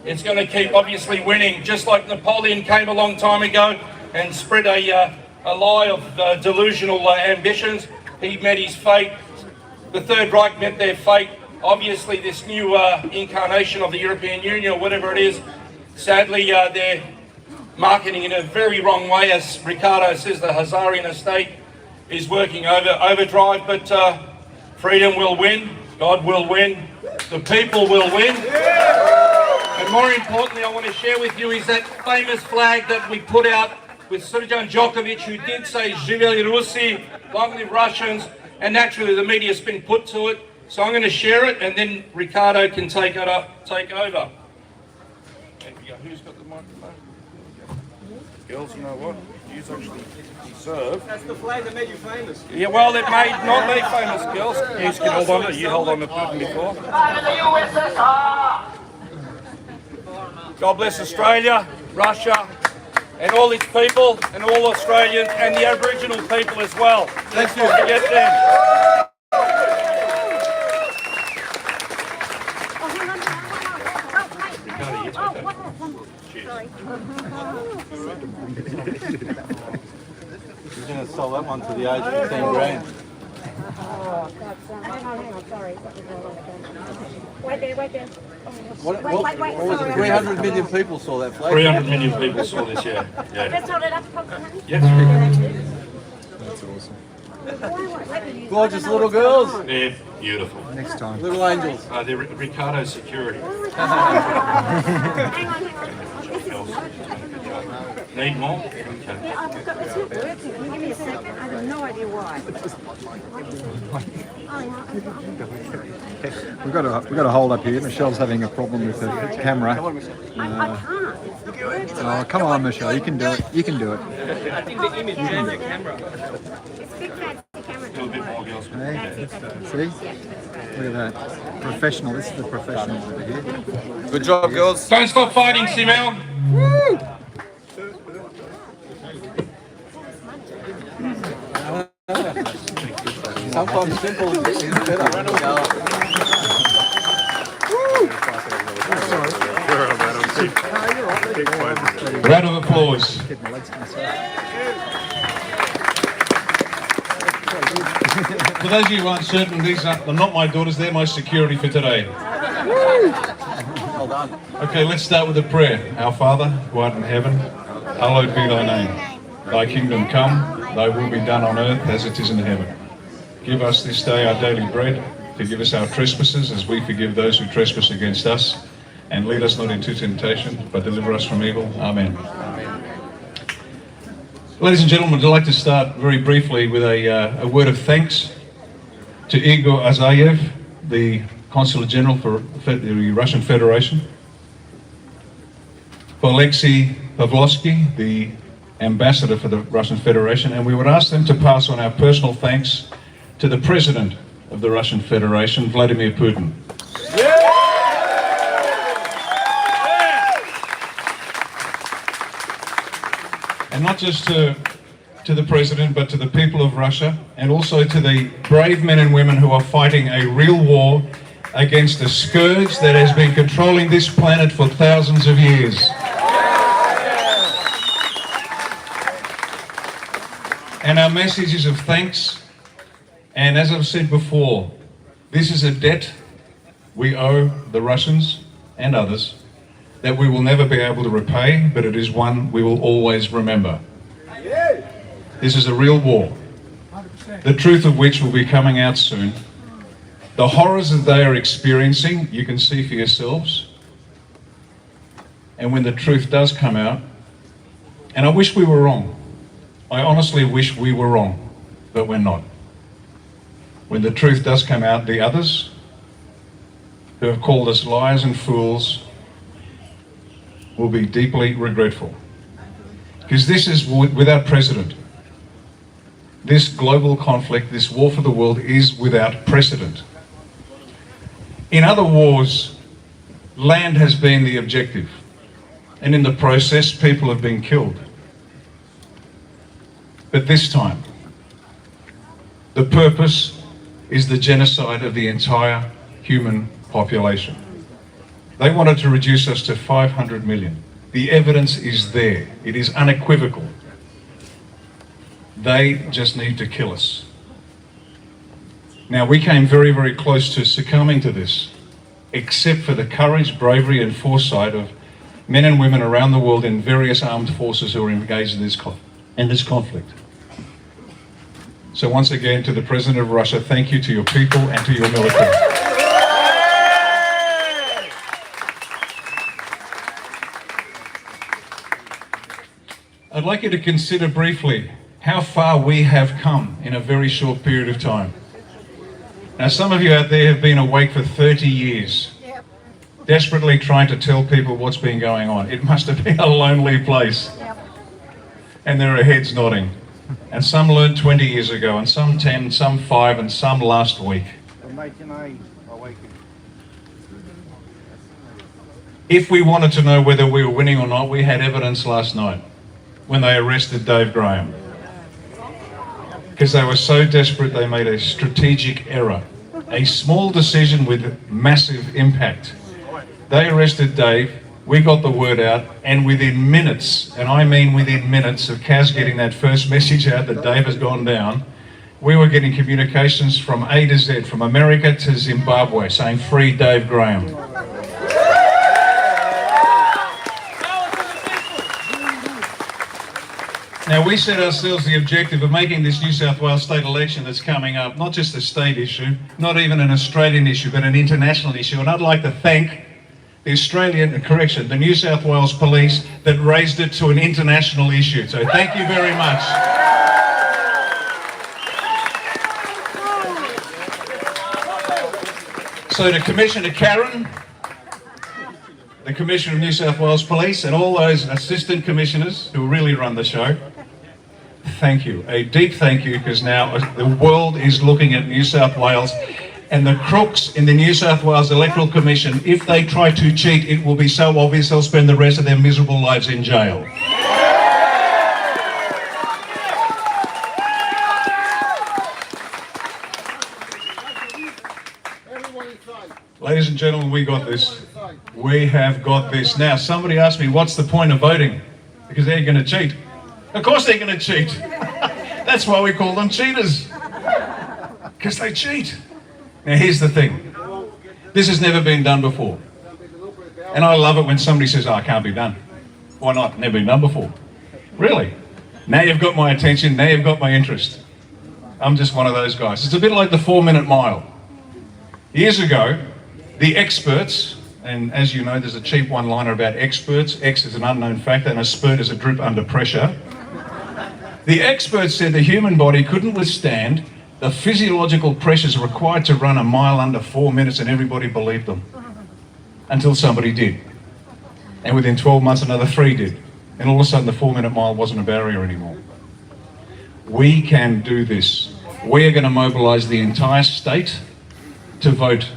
Speaker 8: it's going to keep obviously winning. Just like Napoleon came a long time ago and spread a lie of delusional ambitions. He met his fate. The Third Reich met their fate. Obviously, this new incarnation of the European Union, or whatever it is, sadly, they're marketing in a very wrong way. As Ricardo says, the Hazarian estate is working overdrive, but freedom will win, God will win, the people will win. And more importantly, I want to share with you is that famous flag that we put out with Srdjan Djokovic, who did say Zhiveli Rusi, long live Russians, and naturally the media's been put to it. So I'm going to share it, and then Ricardo can take over. Who's got the microphone? Girls, you know what? you actually deserve.
Speaker 13: That's the flag that made you famous.
Speaker 8: Yeah, well, it made not me famous, girls. You can hold on to it. You held on to Putin before. God bless Australia, Russia, and all its people, and all Australians, and the Aboriginal people as well. Let's not forget them.
Speaker 6: You're going to sell that one to the age of 10 grand.
Speaker 7: Hang on, sorry. Wait there.
Speaker 6: What was it? 300 million people saw that flag.
Speaker 8: 300 million people saw this, yeah.
Speaker 7: Let's hold it up.
Speaker 8: Yes.
Speaker 1: That's awesome.
Speaker 6: Gorgeous little girls.
Speaker 8: They're beautiful.
Speaker 1: Next time.
Speaker 6: Little angels.
Speaker 8: They're Ricardo security. Need more? Okay.
Speaker 7: Yeah, I've got this not working. Can you give me a second? I have no idea why.
Speaker 1: We've got to hold up here. Michelle's having a problem with the camera.
Speaker 7: I can't. It's not
Speaker 1: Oh, come on, Michelle. You can do it. You can do it.
Speaker 13: I think the image and the camera.
Speaker 7: It's big fancy camera.
Speaker 8: Do a bit more, girls.
Speaker 1: Hey, see? Look at that. Professional. This is the professionals over here.
Speaker 6: Good job, girls.
Speaker 8: Don't stop fighting, Simel.
Speaker 6: Sometimes simple is better.
Speaker 8: Round of applause. For those of you who aren't certain, these are not my daughters, they're my security for today.
Speaker 6: Well done.
Speaker 8: Okay, let's start with a prayer. Our Father, who art in heaven, hallowed be thy name. Thy kingdom come, thy will be done on earth as it is in heaven. Give us this day our daily bread. Forgive us our trespasses as we forgive those who trespass against us. And lead us not into temptation, but deliver us from evil. Amen. Ladies and gentlemen, I'd like to start very briefly with a word of thanks to Igor Azayev, the Consulate General for the Russian Federation, for Alexei Pavlovsky, the Ambassador for the Russian Federation, and we would ask them to pass on our personal thanks to the President of the Russian Federation, Vladimir Putin. And not just to the President, but to the people of Russia, and also to the brave men and women who are fighting a real war against a scourge that has been controlling this planet for thousands of years. And our message is of thanks, and as I've said before, this is a debt we owe the Russians and others that we will never be able to repay, but it is one we will always remember. This is a real war, the truth of which will be coming out soon. The horrors that they are experiencing, you can see for yourselves. And when the truth does come out, and I wish we were wrong, I honestly wish we were wrong, but we're not. When the truth does come out, the others who have called us liars and fools will be deeply regretful. Because this is without precedent. This global conflict, this war for the world, is without precedent. In other wars, land has been the objective, and in the process, people have been killed. But this time, the purpose is the genocide of the entire human population. They wanted to reduce us to 500 million. The evidence is there. It is unequivocal. They just need to kill us. Now, we came very, very close to succumbing to this, except for the courage, bravery, and foresight of men and women around the world in various armed forces who are engaged in this conflict. So once again, to the President of Russia, thank you to your people and to your military. I'd like you to consider briefly how far we have come in a very short period of time. Now, some of you out there have been awake for 30 years, desperately trying to tell people what's been going on. It must have been a lonely place.
Speaker 11: And there are heads nodding. And some learned 20 years ago, and some 10, some 5, and some last week. If we wanted to know whether we were winning or not, we had evidence last night when they arrested Dave Graham. Because they were so desperate, they made a strategic error. A small decision with massive impact. They arrested Dave, we got the word out, and within minutes, and I mean within minutes of Kaz getting that first message out that Dave has gone down, we were getting communications from A to Z, from America to Zimbabwe, saying free Dave Graham. Now, we set ourselves the objective of making this New South Wales state election that's coming up not just a state issue, not even an Australian issue, but an international issue. And I'd like to thank the the New South Wales Police that raised it to an international issue. So thank you very much. So to Commissioner Karen, the Commissioner of New South Wales Police, and all those assistant commissioners who really run the show, thank you. A deep thank you, because now the world is looking at New South Wales, and the crooks in the New South Wales Electoral Commission, if they try to cheat, it will be so obvious they'll spend the rest of their miserable lives in jail. Ladies and gentlemen, we got this. We have got this. Now, somebody asked me, what's the point of voting? Because they're going to cheat. Of course they're going to cheat. That's why we call them cheaters. Because they cheat. Now, here's the thing. This has never been done before. And I love it when somebody says, oh, it can't be done. Why not? Never been done before. Really? Now you've got my attention. Now you've got my interest. I'm just one of those guys. It's a bit like the 4-minute mile. Years ago, the experts, and as you know, there's a cheap one-liner about experts. X is an unknown factor and a spurt is a drip under pressure. The experts said the human body couldn't withstand the physiological pressures required to run a mile under 4 minutes, and everybody believed them. Until somebody did. And within 12 months, another 3 did. And all of a sudden, the 4-minute mile wasn't a barrier anymore. We can do this. We are going to mobilise the entire state to vote.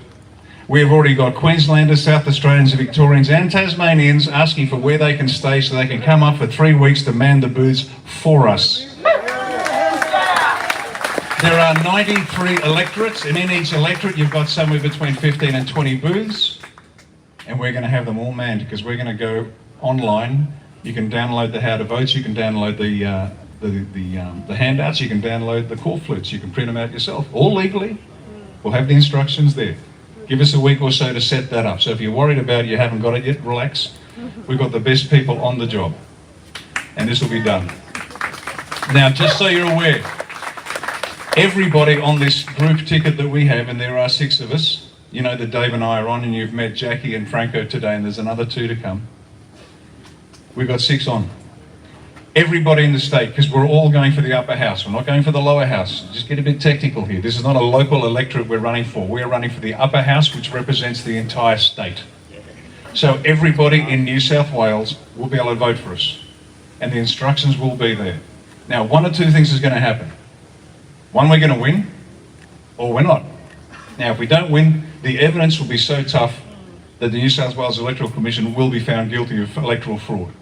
Speaker 11: We have already got Queenslanders, South Australians, Victorians and Tasmanians asking for where they can stay so they can come up for 3 weeks to man the booths for us. There are 93 electorates, and in each electorate you've got somewhere between 15 and 20 booths, and we're going to have them all manned because we're going to go online. You can download the how to votes, you can download the handouts, you can download the call flutes, you can print them out yourself, all legally. We'll have the instructions there. Give us a week or so to set that up. So if you're worried about it, you haven't got it yet, relax. We've got the best people on the job, and this will be done. Now, just so you're aware, everybody on this group ticket that we have, and there are 6 of us, you know that Dave and I are on, and you've met Jackie and Franco today, and there's another 2 to come. We've got 6 on. Everybody in the state, because we're all going for the upper house. We're not going for the lower house. Just get a bit technical here. This is not a local electorate we're running for. We're running for the upper house, which represents the entire state. So everybody in New South Wales will be able to vote for us. And the instructions will be there. Now, 1 or 2 things is going to happen. One, we're going to win, or we're not. Now, if we don't win, the evidence will be so tough that the New South Wales Electoral Commission will be found guilty of electoral fraud.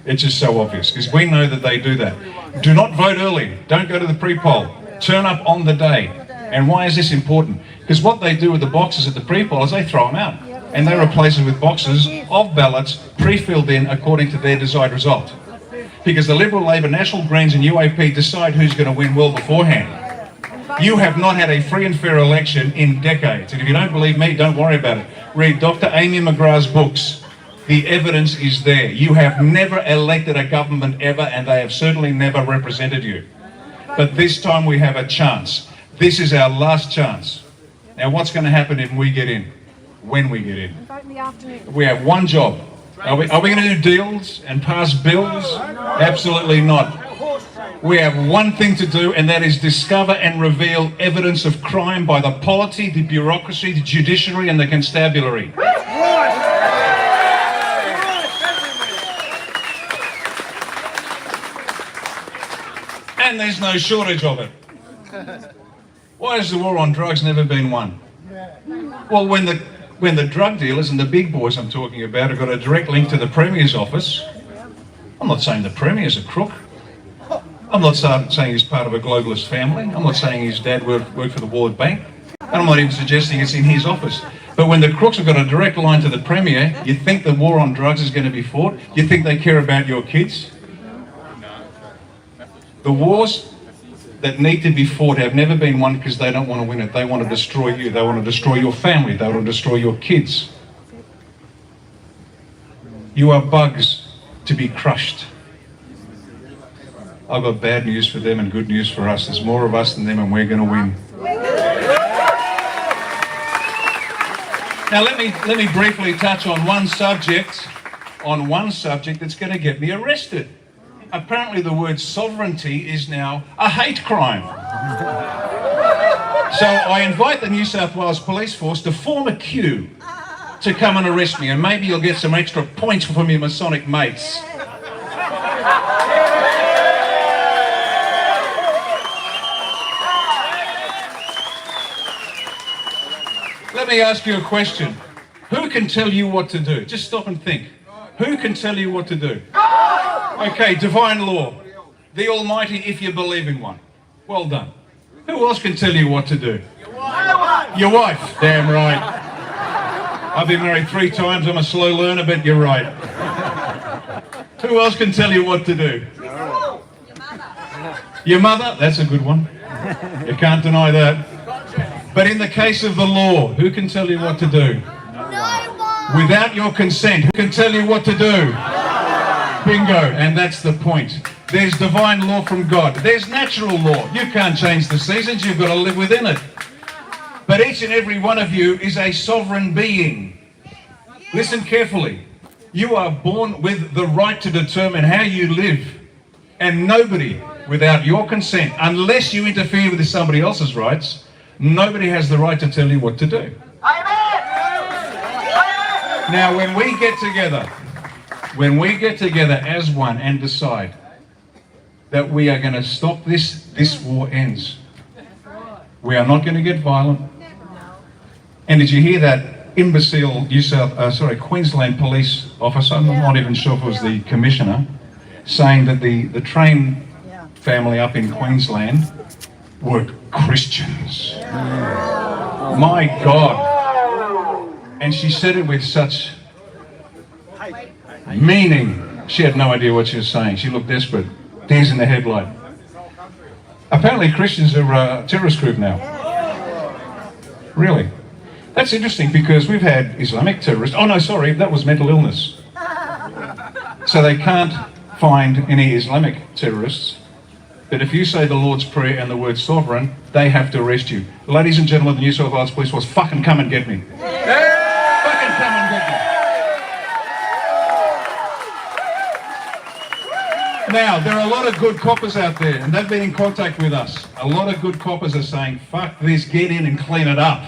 Speaker 11: It's just so obvious, because we know that they do that. Do not vote early. Don't go to the pre-poll. Turn up on the day. And why is this important? Because what they do with the boxes at the pre-poll is they throw them out. And they replace it with boxes of ballots pre-filled in according to their desired result. Because the Liberal, Labor, National Greens and UAP decide who's going to win well beforehand. You have not had a free and fair election in decades. And if you don't believe me, don't worry about it. Read Dr. Amy McGrath's books. The evidence is there. You have never elected a government ever, and they have certainly never represented you. But this time we have a chance. This is our last chance. Now, what's going to happen if we get in? When we get in?
Speaker 7: Vote in the afternoon.
Speaker 11: We have one job. Are we going to do deals and pass bills? Absolutely not. We have one thing to do, and that is discover and reveal evidence of crime by the polity, the bureaucracy, the judiciary and the constabulary. And there's no shortage of it. Why has the war on drugs never been won? Well, when the drug dealers and the big boys I'm talking about have got a direct link to the Premier's office, I'm not saying the Premier's a crook. I'm not saying he's part of a globalist family. I'm not saying his dad worked for the World Bank. And I'm not even suggesting it's in his office. But when the crooks have got a direct line to the Premier, you think the war on drugs is going to be fought? You think they care about your kids? The wars that need to be fought have never been won because they don't want to win it. They want to destroy you. They want to destroy your family. They want to destroy your kids. You are bugs to be crushed. I've got bad news for them and good news for us. There's more of us than them and we're going to win. Now let me briefly touch on one subject that's going to get me arrested. Apparently the word sovereignty is now a hate crime. So I invite the New South Wales Police Force to form a queue to come and arrest me, and maybe you'll get some extra points from your Masonic mates. Let me ask you a question. Who can tell you what to do? Just stop and think. Who can tell you what to do? Okay, divine law. The Almighty, if you believe in one. Well done. Who else can tell you what to do? Your wife. Damn right. I've been married 3 times. I'm a slow learner, but you're right. Who else can tell you what to do? Your mother. That's a good one. You can't deny that. But in the case of the law, who can tell you what to do? Without your consent, who can tell you what to do? Bingo, and that's the point. There's divine law from God. There's natural law. You can't change the seasons, you've got to live within it. But each and every one of you is a sovereign being. Listen carefully. You are born with the right to determine how you live. And nobody, without your consent, unless you interfere with somebody else's rights, nobody has the right to tell you what to do. Now, when we get together as one and decide that we are going to stop this war ends. We are not going to get violent. And did you hear that imbecile Queensland police officer, I'm not even sure if it was the commissioner, saying that the train family up in Queensland were Christians. My God. And she said it with such meaning. She had no idea what she was saying. She looked desperate. Deers in the headlight. Apparently Christians are a terrorist group now. Really? That's interesting because we've had Islamic terrorists. Oh no, sorry, that was mental illness. So they can't find any Islamic terrorists. But if you say the Lord's Prayer and the word sovereign, they have to arrest you. Ladies and gentlemen of the New South Wales Police Force, fucking come and get me. Fucking come and get me. Now, there are a lot of good coppers out there, and they've been in contact with us. A lot of good coppers are saying, fuck this, get in and clean it up.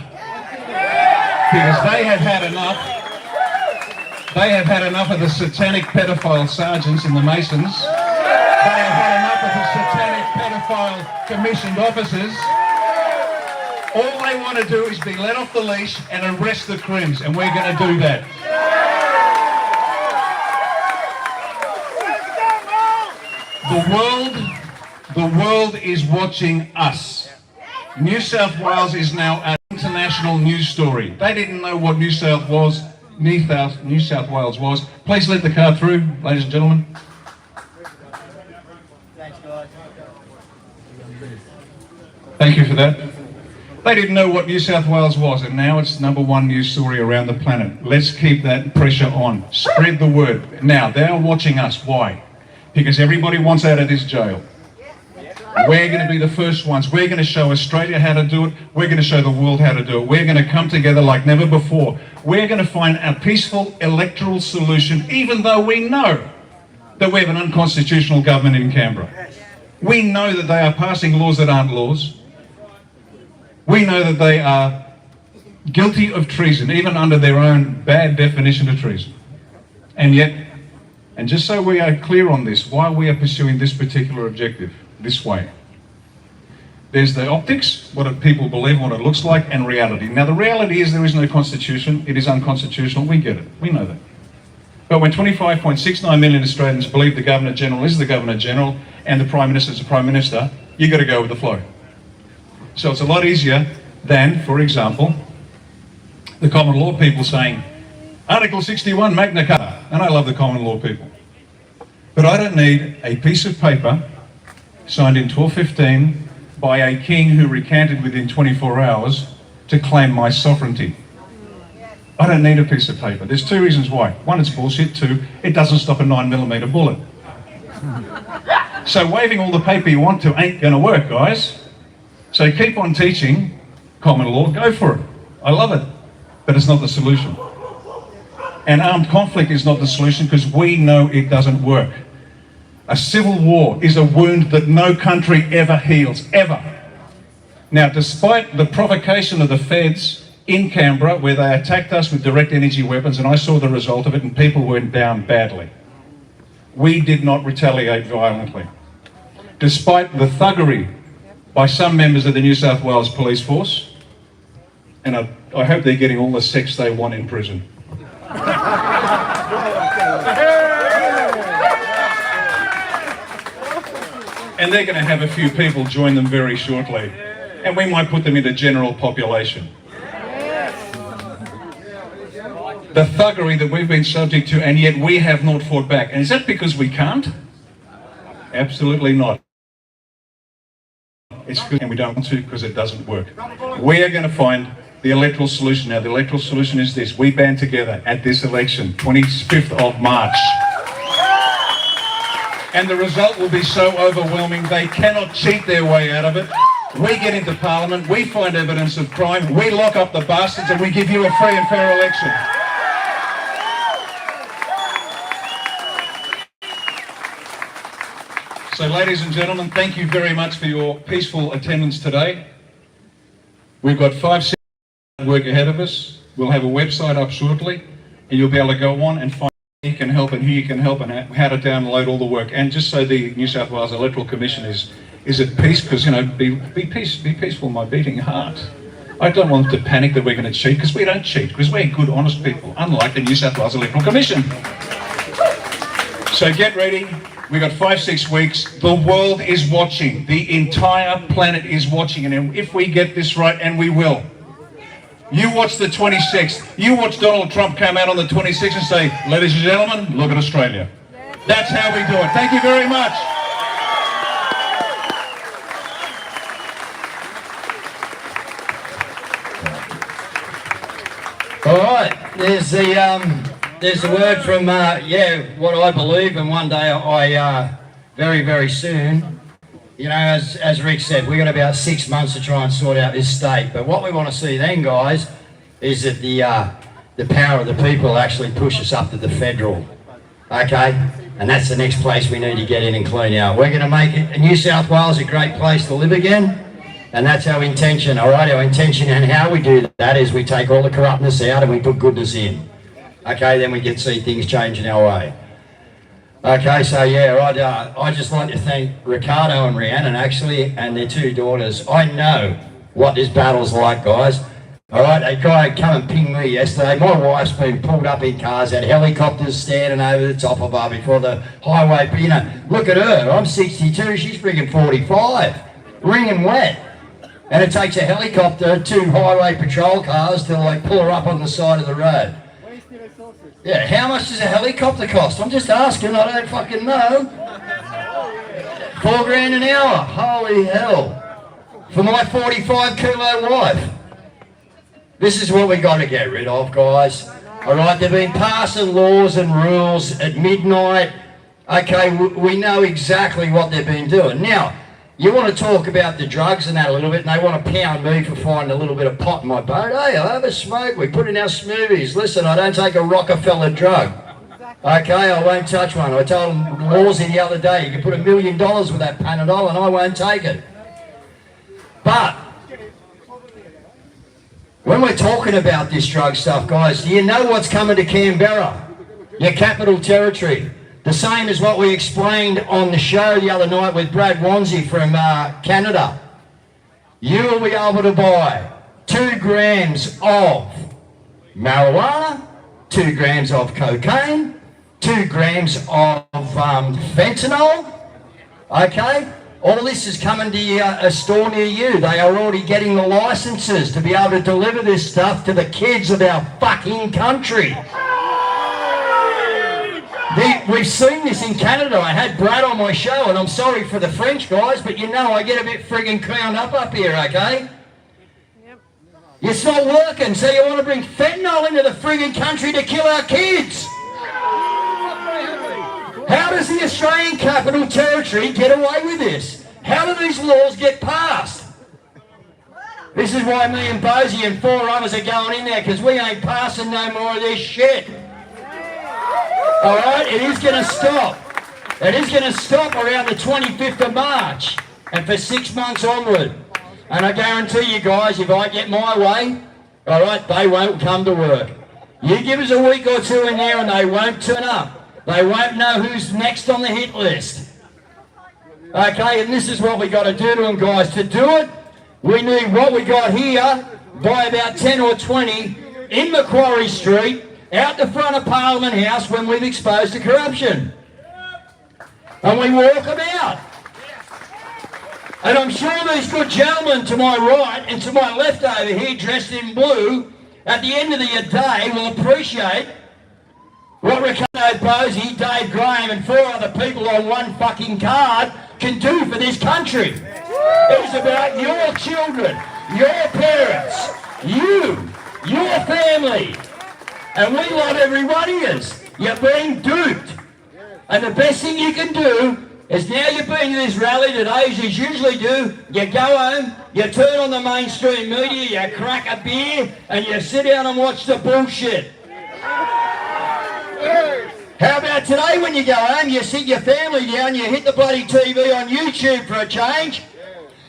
Speaker 11: Because they have had enough. They have had enough of the satanic pedophile sergeants and the Masons. They have had enough of the satanic pedophile commissioned officers. All they want to do is be let off the leash and arrest the crims, and we're going to do that. The world is watching us. New South Wales is now an international news story. They didn't know what New South Wales was. Please let the car through, ladies and gentlemen. Thank you for that. They didn't know what New South Wales was, and now it's #1 news story around the planet. Let's keep that pressure on. Spread the word. Now, they're watching us. Why? Because everybody wants out of this jail. We're going to be the first ones. We're going to show Australia how to do it. We're going to show the world how to do it. We're going to come together like never before. We're going to find a peaceful electoral solution, even though we know that we have an unconstitutional government in Canberra. We know that they are passing laws that aren't laws. We know that they are guilty of treason, even under their own bad definition of treason. And yet, and just so we are clear on this, why we are pursuing this particular objective, this way. There's the optics, what people believe, what it looks like, and reality. Now the reality is there is no constitution, it is unconstitutional, we get it, we know that. But when 25.69 million Australians believe the Governor-General is the Governor-General and the Prime Minister is the Prime Minister, you've got to go with the flow. So it's a lot easier than, for example, the common law people saying, Article 61, Magna Carta, and I love the common law people. But I don't need a piece of paper signed in 1215 by a king who recanted within 24 hours to claim my sovereignty. I don't need a piece of paper. There's two reasons why. One, it's bullshit. Two, it doesn't stop a 9mm bullet. So waving all the paper you want to ain't gonna work, guys. So keep on teaching common law, go for it. I love it, but it's not the solution. And armed conflict is not the solution because we know it doesn't work. A civil war is a wound that no country ever heals, ever. Now, despite the provocation of the feds in Canberra, where they attacked us with direct energy weapons, and I saw the result of it, and people went down badly, we did not retaliate violently. Despite the thuggery by some members of the New South Wales Police Force, and I hope they're getting all the sex they want in prison. And they're going to have a few people join them very shortly. And we might put them in the general population. The thuggery that we've been subject to, and yet we have not fought back. And is that because we can't? Absolutely not. It's good, and we don't want to because it doesn't work. We are going to find the electoral solution. Now, the electoral solution is this. We band together at this election, 25th of March. And the result will be so overwhelming, they cannot cheat their way out of it. We get into Parliament, we find evidence of crime, we lock up the bastards, and we give you a free and fair election. So, ladies and gentlemen, thank you very much for your peaceful attendance today. We've got 5 6 work ahead of us. We'll have a website up shortly, and you'll be able to go on and find who can help and who you can help and how to download all the work. And just so the New South Wales Electoral Commission is at peace, because, you know, be peaceful, my beating heart. I don't want them to panic that we're going to cheat, because we don't cheat, because we're good, honest people, unlike the New South Wales Electoral Commission. So get ready. We've got 5 6 weeks. The world is watching. The entire planet is watching. And if we get this right, and we will, you watch the 26th. You watch Donald Trump come out on the 26th and say, ladies and gentlemen, look at Australia. That's how we do it. Thank you very much.
Speaker 22: All right, there's the word from, what I believe, and one day very, very soon, you know, as Rick said, we've got about 6 months to try and sort out this state. But what we want to see then, guys, is that the power of the people actually push us up to the federal, okay? And that's the next place we need to get in and clean out. We're going to make it, New South Wales a great place to live again. And that's our intention, all right? Our intention, and how we do that is we take all the corruptness out and we put goodness in. Okay, then we can see things changing our way. Okay, so yeah, I'd just like to thank Ricardo and Rhiannon, actually, and their 2 daughters. I know what this battle's like, guys. All right, a guy come and ping me yesterday. My wife's been pulled up in cars, had helicopters standing over the top of her before the highway. But, you know, look at her. I'm 62, she's friggin' 45. Wringing wet. And it takes a helicopter, 2 highway patrol cars to, like, pull her up on the side of the road. Yeah, how much does a helicopter cost? I'm just asking, I don't fucking know. $4 grand an hour, holy hell. For my 45-kilo wife. This is what we got to get rid of, guys. All right, they've been passing laws and rules at midnight. Okay, we know exactly what they've been doing. Now, you want to talk about the drugs and that a little bit, and they want to pound me for finding a little bit of pot in my boat. Hey, I have a smoke. We put in our smoothies. Listen, I don't take a Rockefeller drug. Okay, I won't touch one. I told Lawsy the other day, you can put $1 million with that Panadol and I won't take it. But when we're talking about this drug stuff, guys, do you know what's coming to Canberra? Your capital territory. The same as what we explained on the show the other night with Brad Wanzi from Canada. You will be able to buy 2 grams of marijuana, 2 grams of cocaine, 2 grams of fentanyl. Okay? All this is coming to a store near you. They are already getting the licenses to be able to deliver this stuff to the kids of our fucking country. We've seen this in Canada. I had Brad on my show, and I'm sorry for the French guys, but you know I get a bit friggin' crowned up here, okay? Yep. It's not working, so you want to bring fentanyl into the friggin' country to kill our kids. How does the Australian Capital Territory get away with this? How do these laws get passed? This is why me and Bosi and 4 others are going in there, because we ain't passing no more of this shit. Alright, it is going to stop. It is going to stop around the 25th of March and for 6 months onward. And I guarantee you guys, if I get my way, alright, they won't come to work. You give us a week or 2 in there and they won't turn up. They won't know who's next on the hit list. Okay, and this is what we got to do to them, guys. To do it, we need what we got here by about 10 or 20 in Macquarie Street, out the front of Parliament House when we've exposed the corruption. And we walk them out. And I'm sure these good gentlemen to my right and to my left over here dressed in blue, at the end of the day will appreciate what Ricardo Bosi, Dave Graham and 4 other people on one fucking card can do for this country. It's about your children, your parents, you, your family. And we love every one of you. You're being duped. And the best thing you can do is, now you've been to this rally that Asians usually do, you go home, you turn on the mainstream media, you crack a beer, and you sit down and watch the bullshit. How about today when you go home, you sit your family down, you hit the bloody TV on YouTube for a change,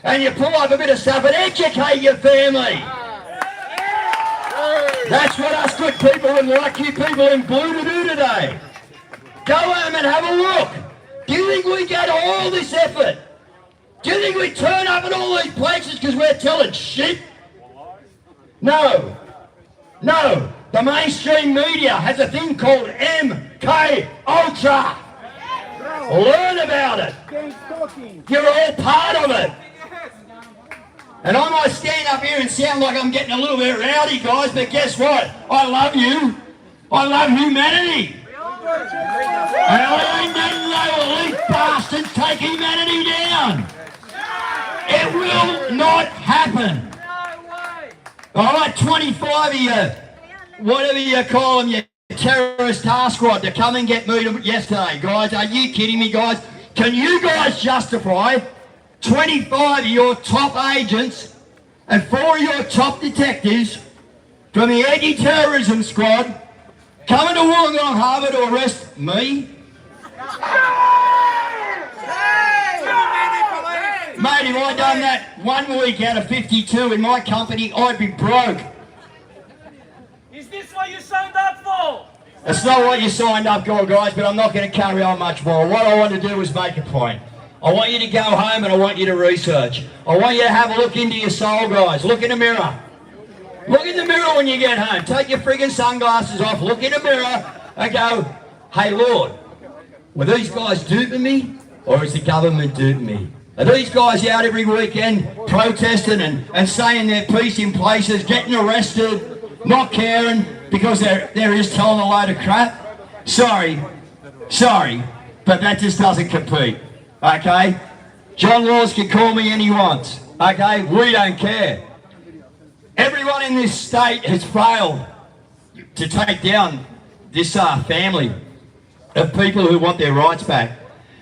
Speaker 22: and you pull up a bit of stuff and educate your family. That's what us good people and like you people in blue to do today. Go home and have a look. Do you think we go to all this effort? Do you think we turn up at all these places because we're telling shit? No. No. The mainstream media has a thing called MK Ultra. Learn about it. You're all part of it. And I might stand up here and sound like I'm getting a little bit rowdy, guys, but guess what? I love you. I love humanity. And I ain't letting no elite bastards take humanity down. It will not happen. All right, 25 of you, whatever you call them, your terrorist task squad, to come and get me yesterday, guys. Are you kidding me, guys? Can you guys justify 25 of your top agents and 4 of your top detectives from the anti-terrorism squad coming to Wollongong Harbour to arrest me? Mate, if I'd done that 1 week out of 52 in my company, I'd be broke.
Speaker 15: Is this what you signed up for?
Speaker 22: It's not what you signed up for, guys, but I'm not going to carry on much more. What I want to do is make a point. I want you to go home and I want you to research. I want you to have a look into your soul, guys. Look in the mirror. Look in the mirror when you get home. Take your friggin' sunglasses off, look in the mirror and go, hey, Lord, were these guys duping me or is the government duping me? Are these guys out every weekend protesting and saying their piece in places, getting arrested, not caring because they're just telling a load of crap? Sorry, but that just doesn't compete. Okay? John Laws can call me any he wants. Okay? We don't care. Everyone in this state has failed to take down this family of people who want their rights back.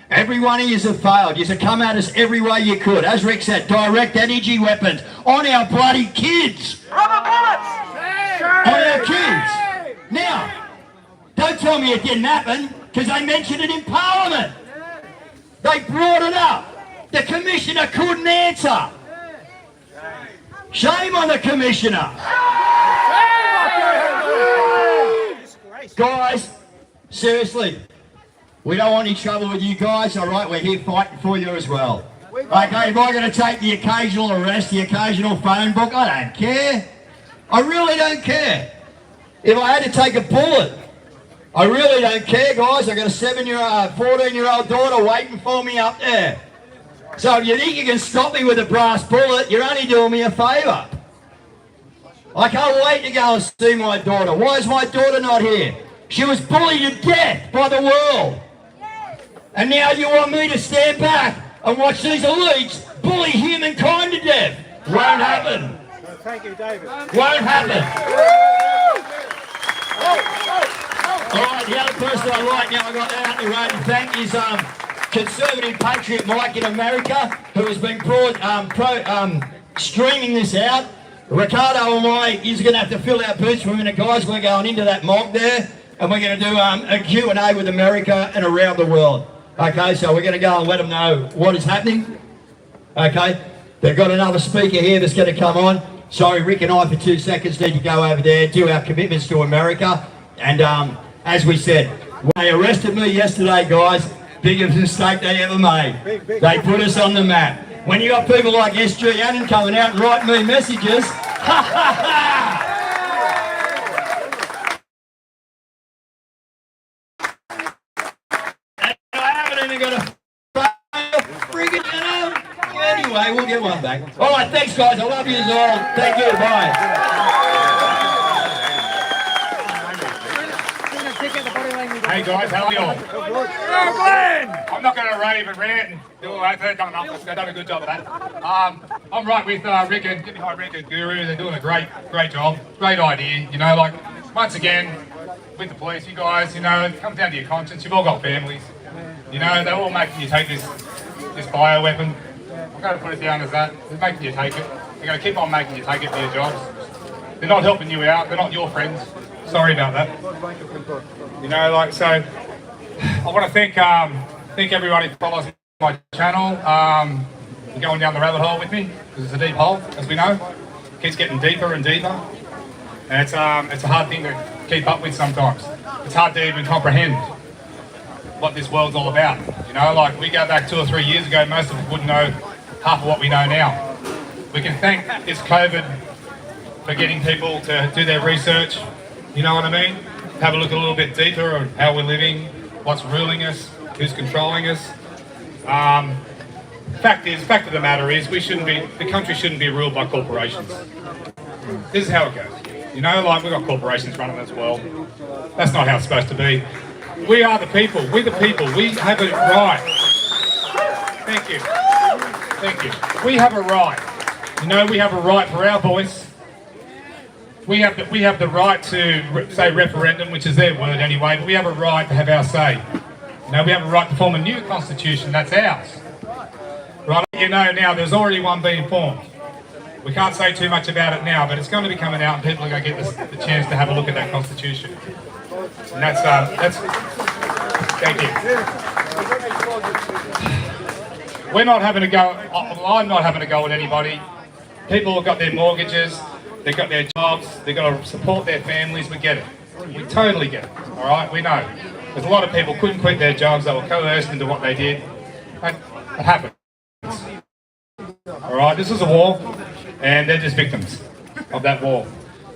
Speaker 22: Every one of you have failed. You have come at us every way you could. As Rick said, direct energy weapons on our bloody kids.
Speaker 15: Rubber bullets!
Speaker 22: On our kids. Now, don't tell me it didn't happen, because they mentioned it in Parliament. They brought it up. The Commissioner couldn't answer. Shame on the Commissioner. Guys, seriously, We don't want any trouble with you guys, all right? We're here fighting for you as well. Okay, if I'm going to take the occasional arrest, the occasional phone book, I don't care. I really don't care. If I had to take a bullet, I really don't care, guys. I've got a 14-year-old daughter waiting for me up there. So if you think you can stop me with a brass bullet, you're only doing me a favour. I can't wait to go and see my daughter. Why is my daughter not here? She was bullied to death by the world. And now you want me to stand back and watch these elites bully humankind to death? Won't happen.
Speaker 10: Thank you, David.
Speaker 22: Won't happen. Alright, the other person I like now I got out the road to thank is Conservative Patriot Mike in America, who has been streaming this out. Ricardo and I, he's going to have to fill our boots for a minute, guys. We're going into that mob there, and we're going to do a Q&A with America and around the world. Okay, so we're going to go and let them know what is happening. Okay, they've got another speaker here that's going to come on. Sorry, Rick and I for 2 seconds need to go over there, do our commitments to America. And as we said, when they arrested me yesterday, guys, biggest mistake they ever made. They put us on the map. When you got people like SG Annan coming out and writing me messages, ha ha ha! I haven't even got a friggin', you know. Anyway, we'll get one back. All right, thanks, guys. I love you all. Thank you. Bye.
Speaker 10: Hey guys, how are you all? I'm not going to rave and rant and do all that. They've done a good job of that. I'm right with Rick and Guru. They're doing a great job. Great idea. You know, like, once again, with the police, you guys, you know, it comes down to your conscience. You've all got families. You know, they're all making you take this bioweapon. I'm going to put it down as that. They're making you take it. They're going to keep on making you take it for your jobs. They're not helping you out. They're not your friends. Sorry about that. You know, like, so I want to thank everybody who follows my channel. You're going down the rabbit hole with me, because it's a deep hole, as we know. It keeps getting deeper and deeper. And it's a hard thing to keep up with sometimes. It's hard to even comprehend what this world's all about. You know, like, we go back 2 or 3 years ago, most of us wouldn't know half of what we know now. We can thank this COVID for getting people to do their research, you know what I mean? Have a look a little bit deeper on how we're living, what's ruling us, who's controlling us. Fact of the matter is, the country shouldn't be ruled by corporations. This is how it goes. You know, like, we've got corporations running this world. That's not how it's supposed to be. We are the people. We're the people. We have a right. Thank you. Thank you. We have a right. You know, we have a right for our voice. We have the right to say referendum, which is their word anyway, but we have a right to have our say. You know, we have a right to form a new constitution, that's ours. Right, you know now, there's already one being formed. We can't say too much about it now, but it's going to be coming out and people are going to get the chance to have a look at that constitution. And that's thank you. We're not having a go, I'm not having a go at anybody. People have got their mortgages, they've got their jobs, they've got to support their families, we get it. We totally get it, all right, we know. There's a lot of people couldn't quit their jobs, they were coerced into what they did. It happens. All right, this is a war, and they're just victims of that war.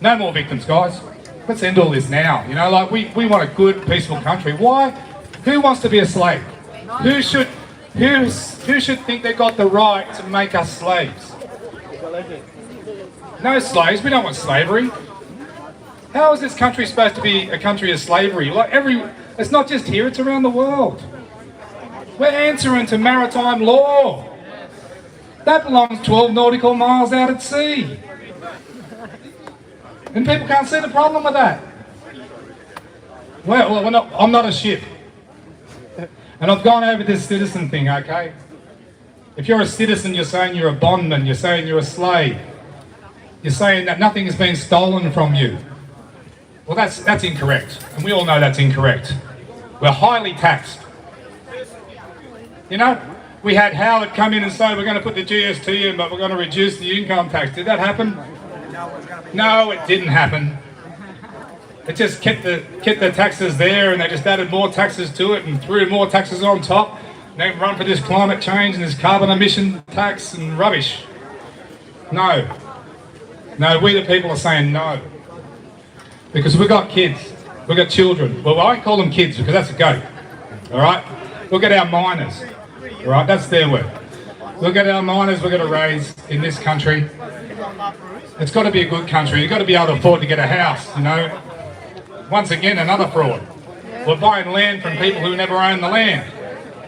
Speaker 10: No more victims, guys. Let's end all this now. You know, like, we want a good, peaceful country. Why? Who wants to be a slave? Who should think they got the right to make us slaves? No slaves, we don't want slavery. How is this country supposed to be a country of slavery? Like, it's not just here, it's around the world. We're answering to maritime law. That belongs 12 nautical miles out at sea. And people can't see the problem with that. Well, I'm not a ship. And I've gone over this citizen thing, okay? If you're a citizen, you're saying you're a bondman, you're saying you're a slave. You're saying that nothing has been stolen from you. Well, that's incorrect. And we all know that's incorrect. We're highly taxed. You know, we had Howard come in and say, we're going to put the GST in, but we're going to reduce the income tax. Did that happen? No, it didn't happen. It just kept the taxes there, and they just added more taxes to it and threw more taxes on top. And they run for this climate change and this carbon emission tax and rubbish. No. No, we the people are saying no. Because we've got kids, we've got children. Well, I call them kids because that's a goat. All right? Look at our miners. All right, that's their word. Look at our miners we're going to raise in this country. It's got to be a good country. You've got to be able to afford to get a house, you know. Once again, another fraud. We're buying land from people who never own the land.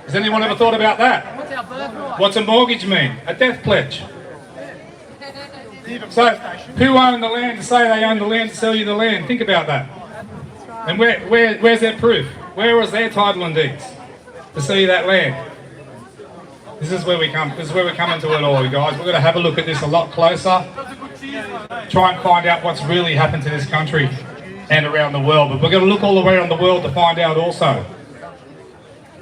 Speaker 10: Has anyone ever thought about that? What's a mortgage mean? A death pledge. So, who owned the land to say they own the land to sell you the land? Think about that. And where's their proof? Where was their title and deeds to sell you that land? This is where we come. This is where we come into it all, you guys. We're going to have a look at this a lot closer. Try and find out what's really happened to this country and around the world. But we're going to look all around the world to find out also.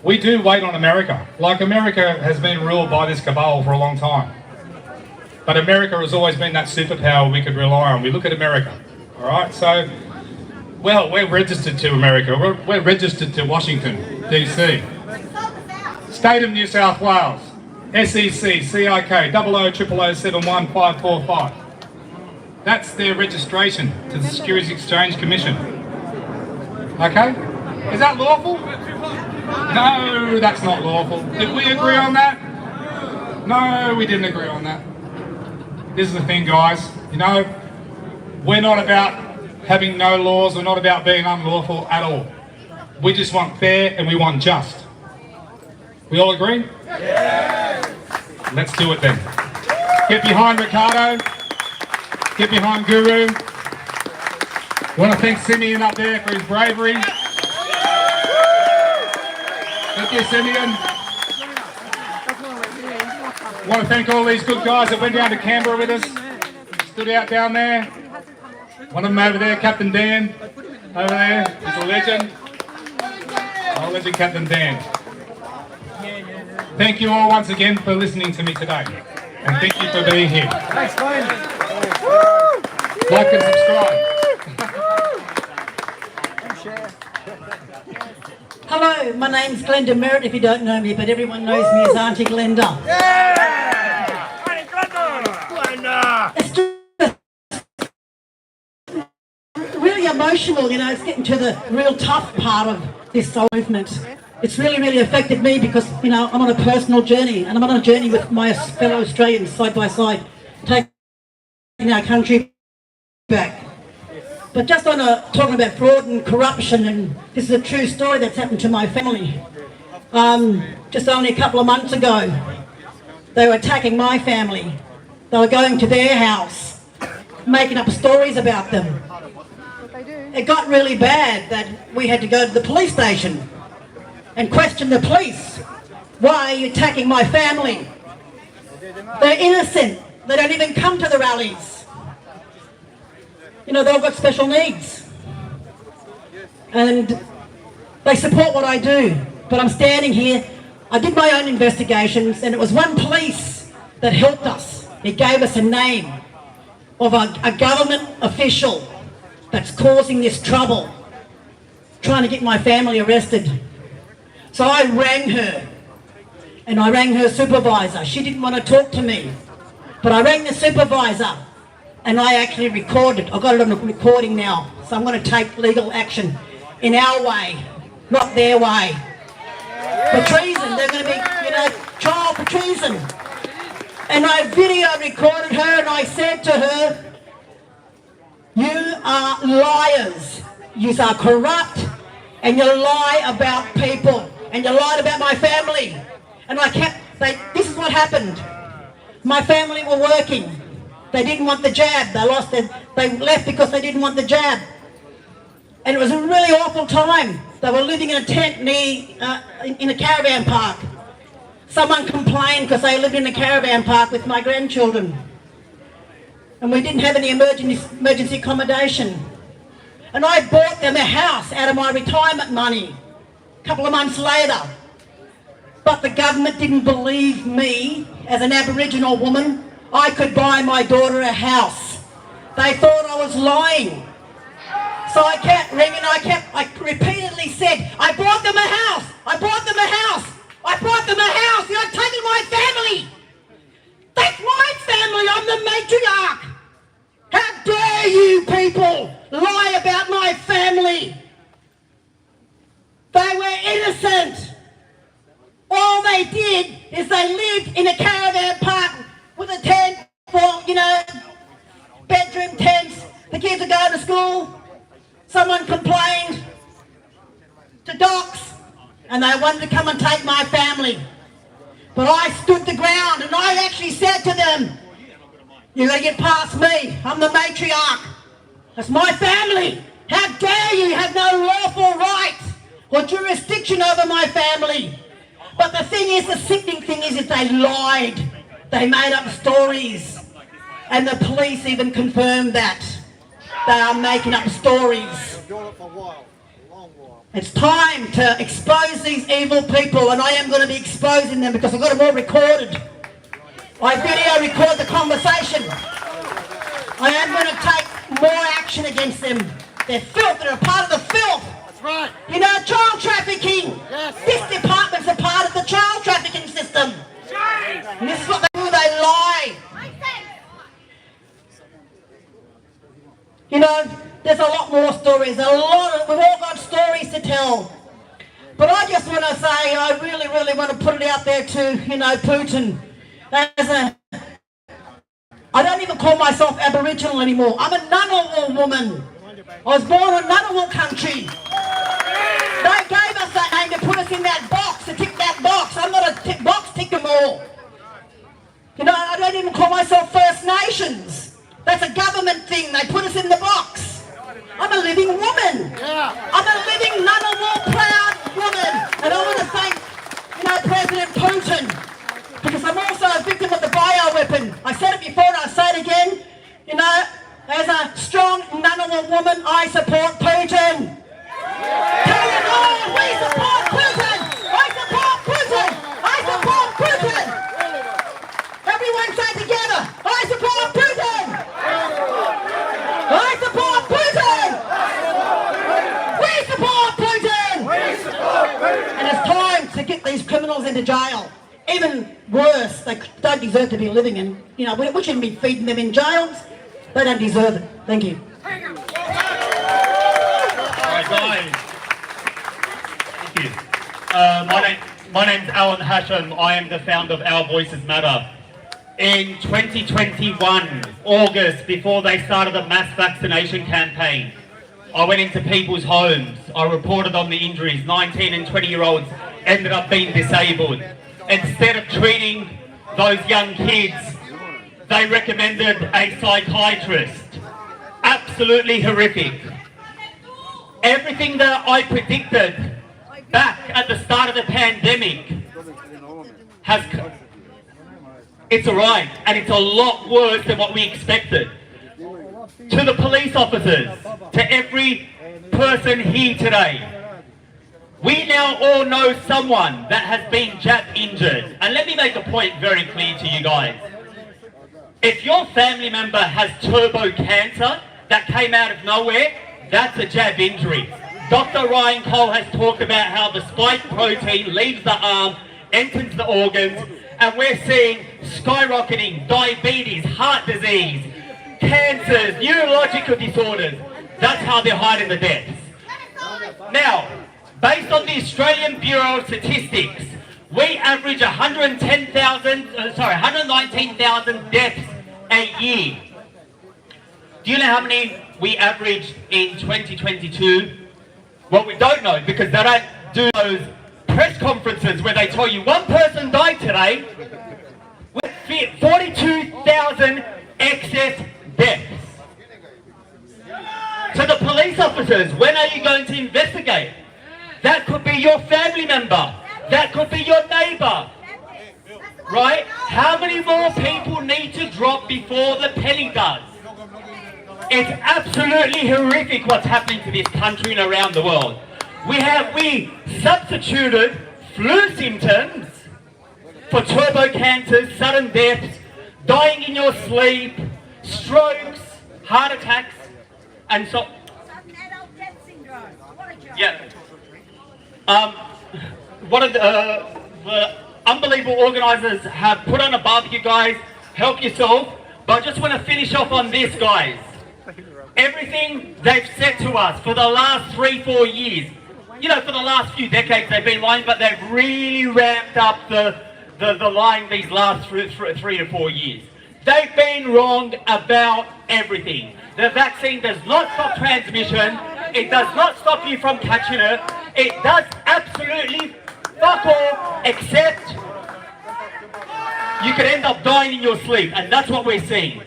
Speaker 10: We do wait on America. Like, America has been ruled by this cabal for a long time. But America has always been that superpower we could rely on. We look at America, all right? So, well, we're registered to America. We're registered to Washington, DC. State of New South Wales, SEC, CIK, 0000071545. That's their registration to the Securities Exchange Commission. Okay? Is that lawful? No, that's not lawful. Did we agree on that? No, we didn't agree on that. This is the thing, guys. You know, we're not about having no laws. We're not about being unlawful at all. We just want fair and we want just. We all agree? Yeah. Let's do it then. Get behind Ricardo. Get behind Guru. I want to thank Simeon up there for his bravery. Thank you, Simeon. I want to thank all these good guys that went down to Canberra with us. Stood out down there. One of them over there, Captain Dan. Over there, he's a legend. Our legend, Captain Dan. Thank you all once again for listening to me today. And thank you for being here.
Speaker 17: Thanks, Glenn.
Speaker 10: Like and subscribe.
Speaker 16: Hello, my name's Glenda Merritt, if you don't know me, but everyone knows me as Auntie Glenda. It's just really emotional, you know, it's getting to the real tough part of this whole movement. It's really, really affected me because, you know, I'm on a personal journey and I'm on a journey with my fellow Australians side by side, taking our country back. But just on talking about fraud and corruption, and this is a true story that's happened to my family. Just only a couple of months ago, they were attacking my family. They were going to their house, making up stories about them. It got really bad that we had to go to the police station and question the police. Why are you attacking my family? They're innocent. They don't even come to the rallies. You know, they've got special needs. And they support what I do. But I'm standing here, I did my own investigations, and it was one police that helped us. It gave us a name of a government official that's causing this trouble, trying to get my family arrested. So I rang her, and I rang her supervisor. She didn't want to talk to me, but I rang the supervisor, and I actually recorded. I've got it on the recording now, so I'm going to take legal action in our way, not their way. For treason, they're going to be, you know, trial for treason. And I video recorded her, and I said to her, you are liars. You are corrupt, and you lie about people, and you lied about my family. And this is what happened. My family were working. They didn't want the jab. They left because they didn't want the jab. And it was a really awful time. They were living in a tent in a caravan park. Someone complained because they lived in a caravan park with my grandchildren. And we didn't have any emergency accommodation. And I bought them a house out of my retirement money a couple of months later. But the government didn't believe me as an Aboriginal woman. I could buy my daughter a house. They thought I was lying. So I kept ringing, I repeatedly said, I bought them a house, I bought them a house, I bought them a house, you're taking my family. That's my family, I'm the matriarch. How dare you people lie about my family? They were innocent. All they did is they lived in a caravan park with a tent for, you know, bedroom tents. The kids are going to school. Someone complained to Docs and they wanted to come and take my family. But I stood the ground and I actually said to them, you're going to get past me. I'm the matriarch. That's my family. How dare you have no lawful right or jurisdiction over my family. But the thing is, the sickening thing is they lied. They made up stories. And the police even confirmed that. They are making up stories. It's time to expose these evil people, and I am going to be exposing them because I've got them all recorded. I video record the conversation. I am going to take more action against them. They're filth, they're a part of the filth. That's right. You know, child trafficking. Yes. This department's a part of the child trafficking system. Yes. And this is what they do, they lie. You know, there's a lot more stories. We've all got stories to tell. But I just want to say, I really, really want to put it out there to, you know, Putin. I don't even call myself Aboriginal anymore. I'm a Ngunnawal woman. I was born in Ngunnawal country. They gave us that name to put us in that box, to tick that box. I'm not a box ticker more. You know, I don't even call myself First Nations. That's a government thing. They put us in the box. I'm a living woman. I'm a living Ngunnawal proud woman. And I want to thank, you know, President Putin, because I'm also a victim of the bioweapon. I said it before and I'll say it again. You know, as a strong Ngunnawal woman, I support Putin. Tell it all, we support Putin. I support Putin. I support Putin. Everyone say together, I support Putin. I support Putin. We support Putin. We support Putin. And it's time to get these criminals into jail. Even worse, they don't deserve to be living in, you know, we shouldn't be feeding them in jails. They don't deserve it. Thank you.
Speaker 3: Alright guys, thank you. My name's Alan Hashem. I am the founder of Our Voices Matter. In 2021, August, before they started the mass vaccination campaign, I went into people's homes. I reported on the injuries. 19 and 20-year-olds ended up being disabled. Instead of treating those young kids, they recommended a psychiatrist. Absolutely horrific. Everything that I predicted back at the start of the pandemic it's alright, and it's a lot worse than what we expected. To the police officers, to every person here today, we now all know someone that has been jab injured. And let me make a point very clear to you guys. If your family member has turbo cancer that came out of nowhere, that's a jab injury. Dr. Ryan Cole has talked about how the spike protein leaves the arm, enters the organs, and we're seeing skyrocketing diabetes, heart disease, cancers, neurological disorders. That's how they're hiding the deaths. Now, based on the Australian Bureau of Statistics, we average 119,000 deaths a year. Do you know how many we averaged in 2022? Well, we don't know because they don't do those press conferences where they tell you one person died today with 42,000 excess deaths. To the police officers, when are you going to investigate? That could be your family member. That could be your neighbour. Right? How many more people need to drop before the penny does? It's absolutely horrific what's happening to this country and around the world. We substituted flu symptoms for turbo cancers, sudden deaths, dying in your sleep, strokes, heart attacks, and so Yeah. One of the unbelievable organisers have put on a barbecue, guys. Help yourself. But I just want to finish off on this, guys. Everything they've said to us for the last 3-4 years, you know, for the last few decades they've been lying, but they've really ramped up the lying these last 3 to 4 years. They've been wrong about everything. The vaccine does not stop transmission. It does not stop you from catching it. It does absolutely fuck all, except you could end up dying in your sleep, and that's what we're seeing.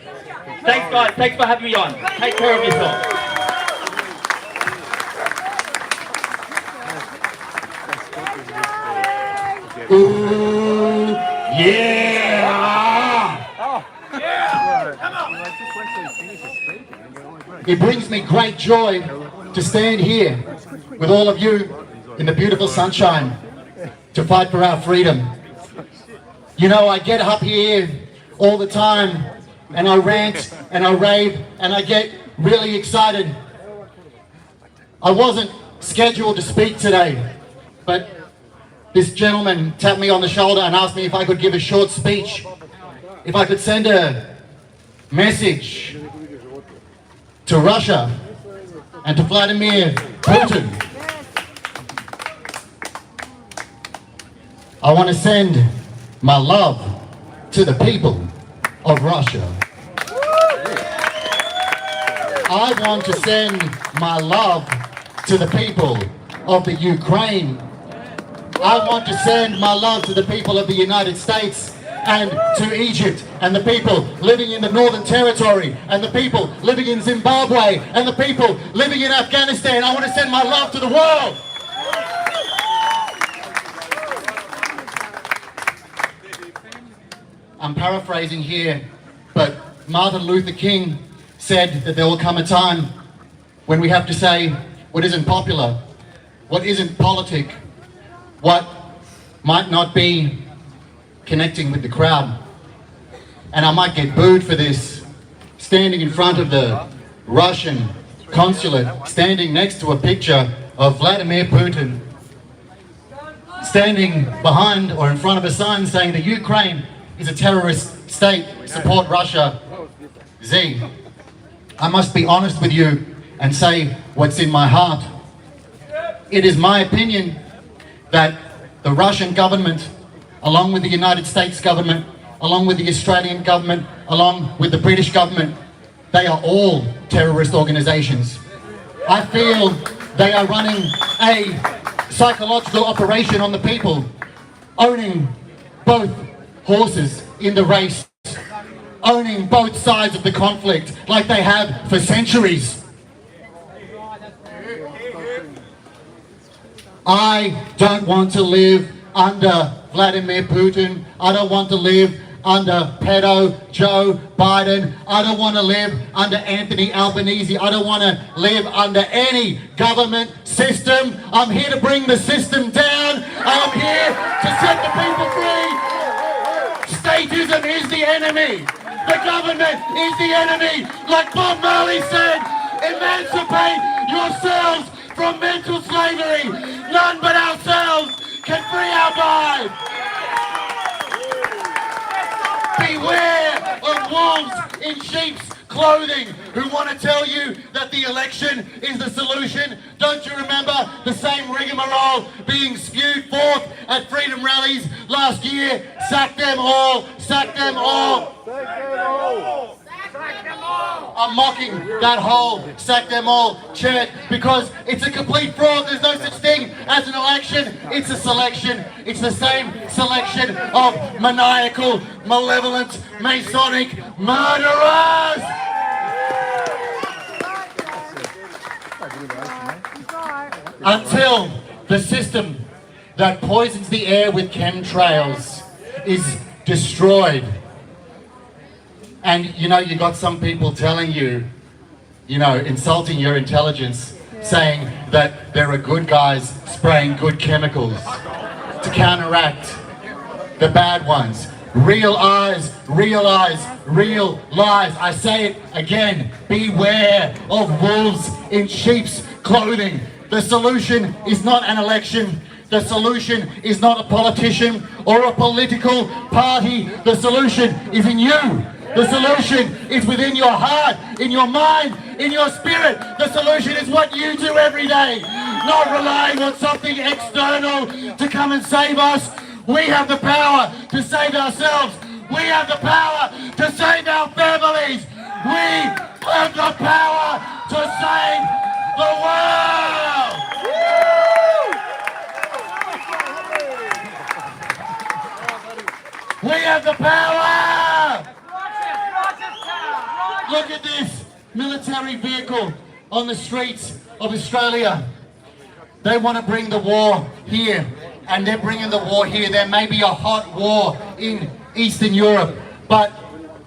Speaker 3: Thanks, guys. Thanks for having me on. Take care of yourself.
Speaker 19: Ooh, yeah! It brings me great joy to stand here with all of you in the beautiful sunshine to fight for our freedom. You know, I get up here all the time and I rant and I rave and I get really excited. I wasn't scheduled to speak today, but this gentleman tapped me on the shoulder and asked me if I could give a short speech, if I could send a message to Russia and to Vladimir Putin. I want to send my love to the people of Russia. I want to send my love to the people of the Ukraine. I want to send my love to the people of the United States and to Egypt and the people living in the Northern Territory and the people living in Zimbabwe and the people living in Afghanistan. I want to send my love to the world. I'm paraphrasing here, but Martin Luther King said that there will come a time when we have to say what isn't popular, what isn't politic, what might not be connecting with the crowd. And I might get booed for this, standing in front of the Russian consulate, standing next to a picture of Vladimir Putin, standing behind or in front of a sign saying the Ukraine is a terrorist state, support Russia, Z. I must be honest with you and say what's in my heart. It is my opinion that the Russian government, along with the United States government, along with the Australian government, along with the British government, they are all terrorist organizations. I feel they are running a psychological operation on the people, owning both horses in the race, owning both sides of the conflict like they have for centuries. I don't want to live under Vladimir Putin. I don't want to live under pedo Joe Biden. I don't want to live under Anthony Albanese. I don't want to live under any government system. I'm here to bring the system down. I'm here to set the people free. Statism is the enemy. The government is the enemy. Like Bob Marley said, emancipate yourselves from mental slavery. None but ourselves can free our minds. Beware of wolves in sheep's clothing who want to tell you that the election is the solution. Don't you remember the same rigmarole being spewed forth at freedom rallies last year? Sack them all, sack them all. I'm mocking that whole sack them all chant because it's a complete fraud. There's no such thing as an election. It's a selection. It's the same selection of maniacal, malevolent, Masonic murderers. Until the system that poisons the air with chemtrails is destroyed. And you know, you got some people telling you, you know, insulting your intelligence, saying that there are good guys spraying good chemicals to counteract the bad ones. Real eyes, real lies. I say it again, beware of wolves in sheep's clothing.
Speaker 12: The solution is not an election. The solution is not a politician or a political party. The solution is in you. The solution is within your heart, in your mind, in your spirit. The solution is what you do every day, not relying on something external to come and save us. We have the power to save ourselves. We have the power to save our families. We have the power to save the world. We have the power! Look at this military vehicle on the streets of Australia. They want to bring the war here, and they're bringing the war here. There may be a hot war in Eastern Europe, but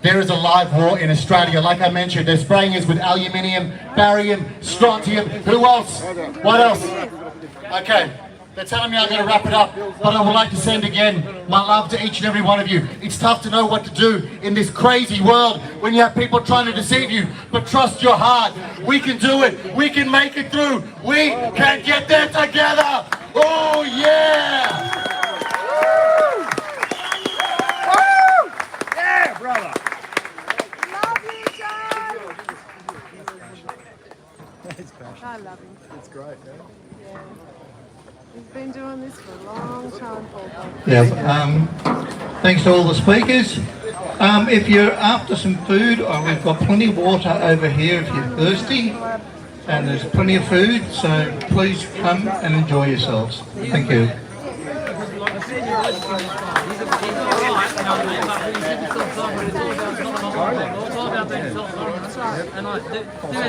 Speaker 12: there is a live war in Australia. Like I mentioned, they're spraying us with aluminium, barium, strontium. Who else? What else? Okay. They're telling me I'm going to wrap it up, but I would like to send again my love to each and every one of you. It's tough to know what to do in this crazy world when you have people trying to deceive you, but trust your heart. We can do it. We can make it through. We can get there together. Oh, yeah!
Speaker 17: Woo! Yeah, brother. Love you, John.
Speaker 1: I love him. It's great, yeah.
Speaker 7: He's been doing this for a long time, Paul.
Speaker 19: Yeah, thanks to all the speakers. If you're after some food, we've got plenty of water over here if you're thirsty, and there's plenty of food, so please come and enjoy yourselves. Thank you.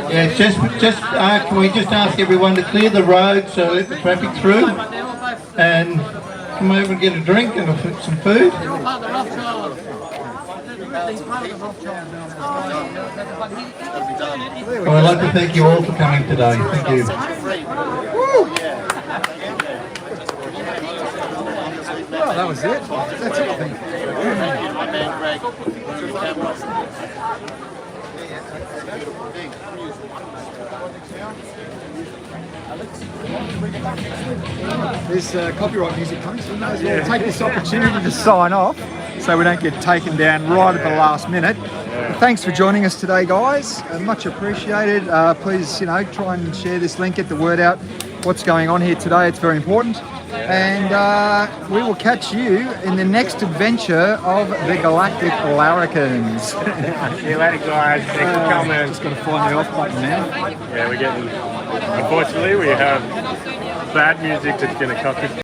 Speaker 19: Yeah, can we just ask everyone to clear the road so let the traffic through, and come over and get a drink and some food. Well, I'd like to thank you all for coming today. Thank you.
Speaker 1: Well, that was it. That's it, I think. There's copyright music coming, so we may as well take this opportunity to sign off so we don't get taken down right at the last minute. Thanks for joining us today, guys. Much appreciated. Please, try and share this link, get the word out. What's going on here today? It's very important. And we will catch you in the next adventure of the Galactic Larrikins.
Speaker 13: See you later, guys. Thanks for coming.
Speaker 1: Just got to find the off button now.
Speaker 13: Yeah, we're getting. Unfortunately, we have bad music that's going to cut this.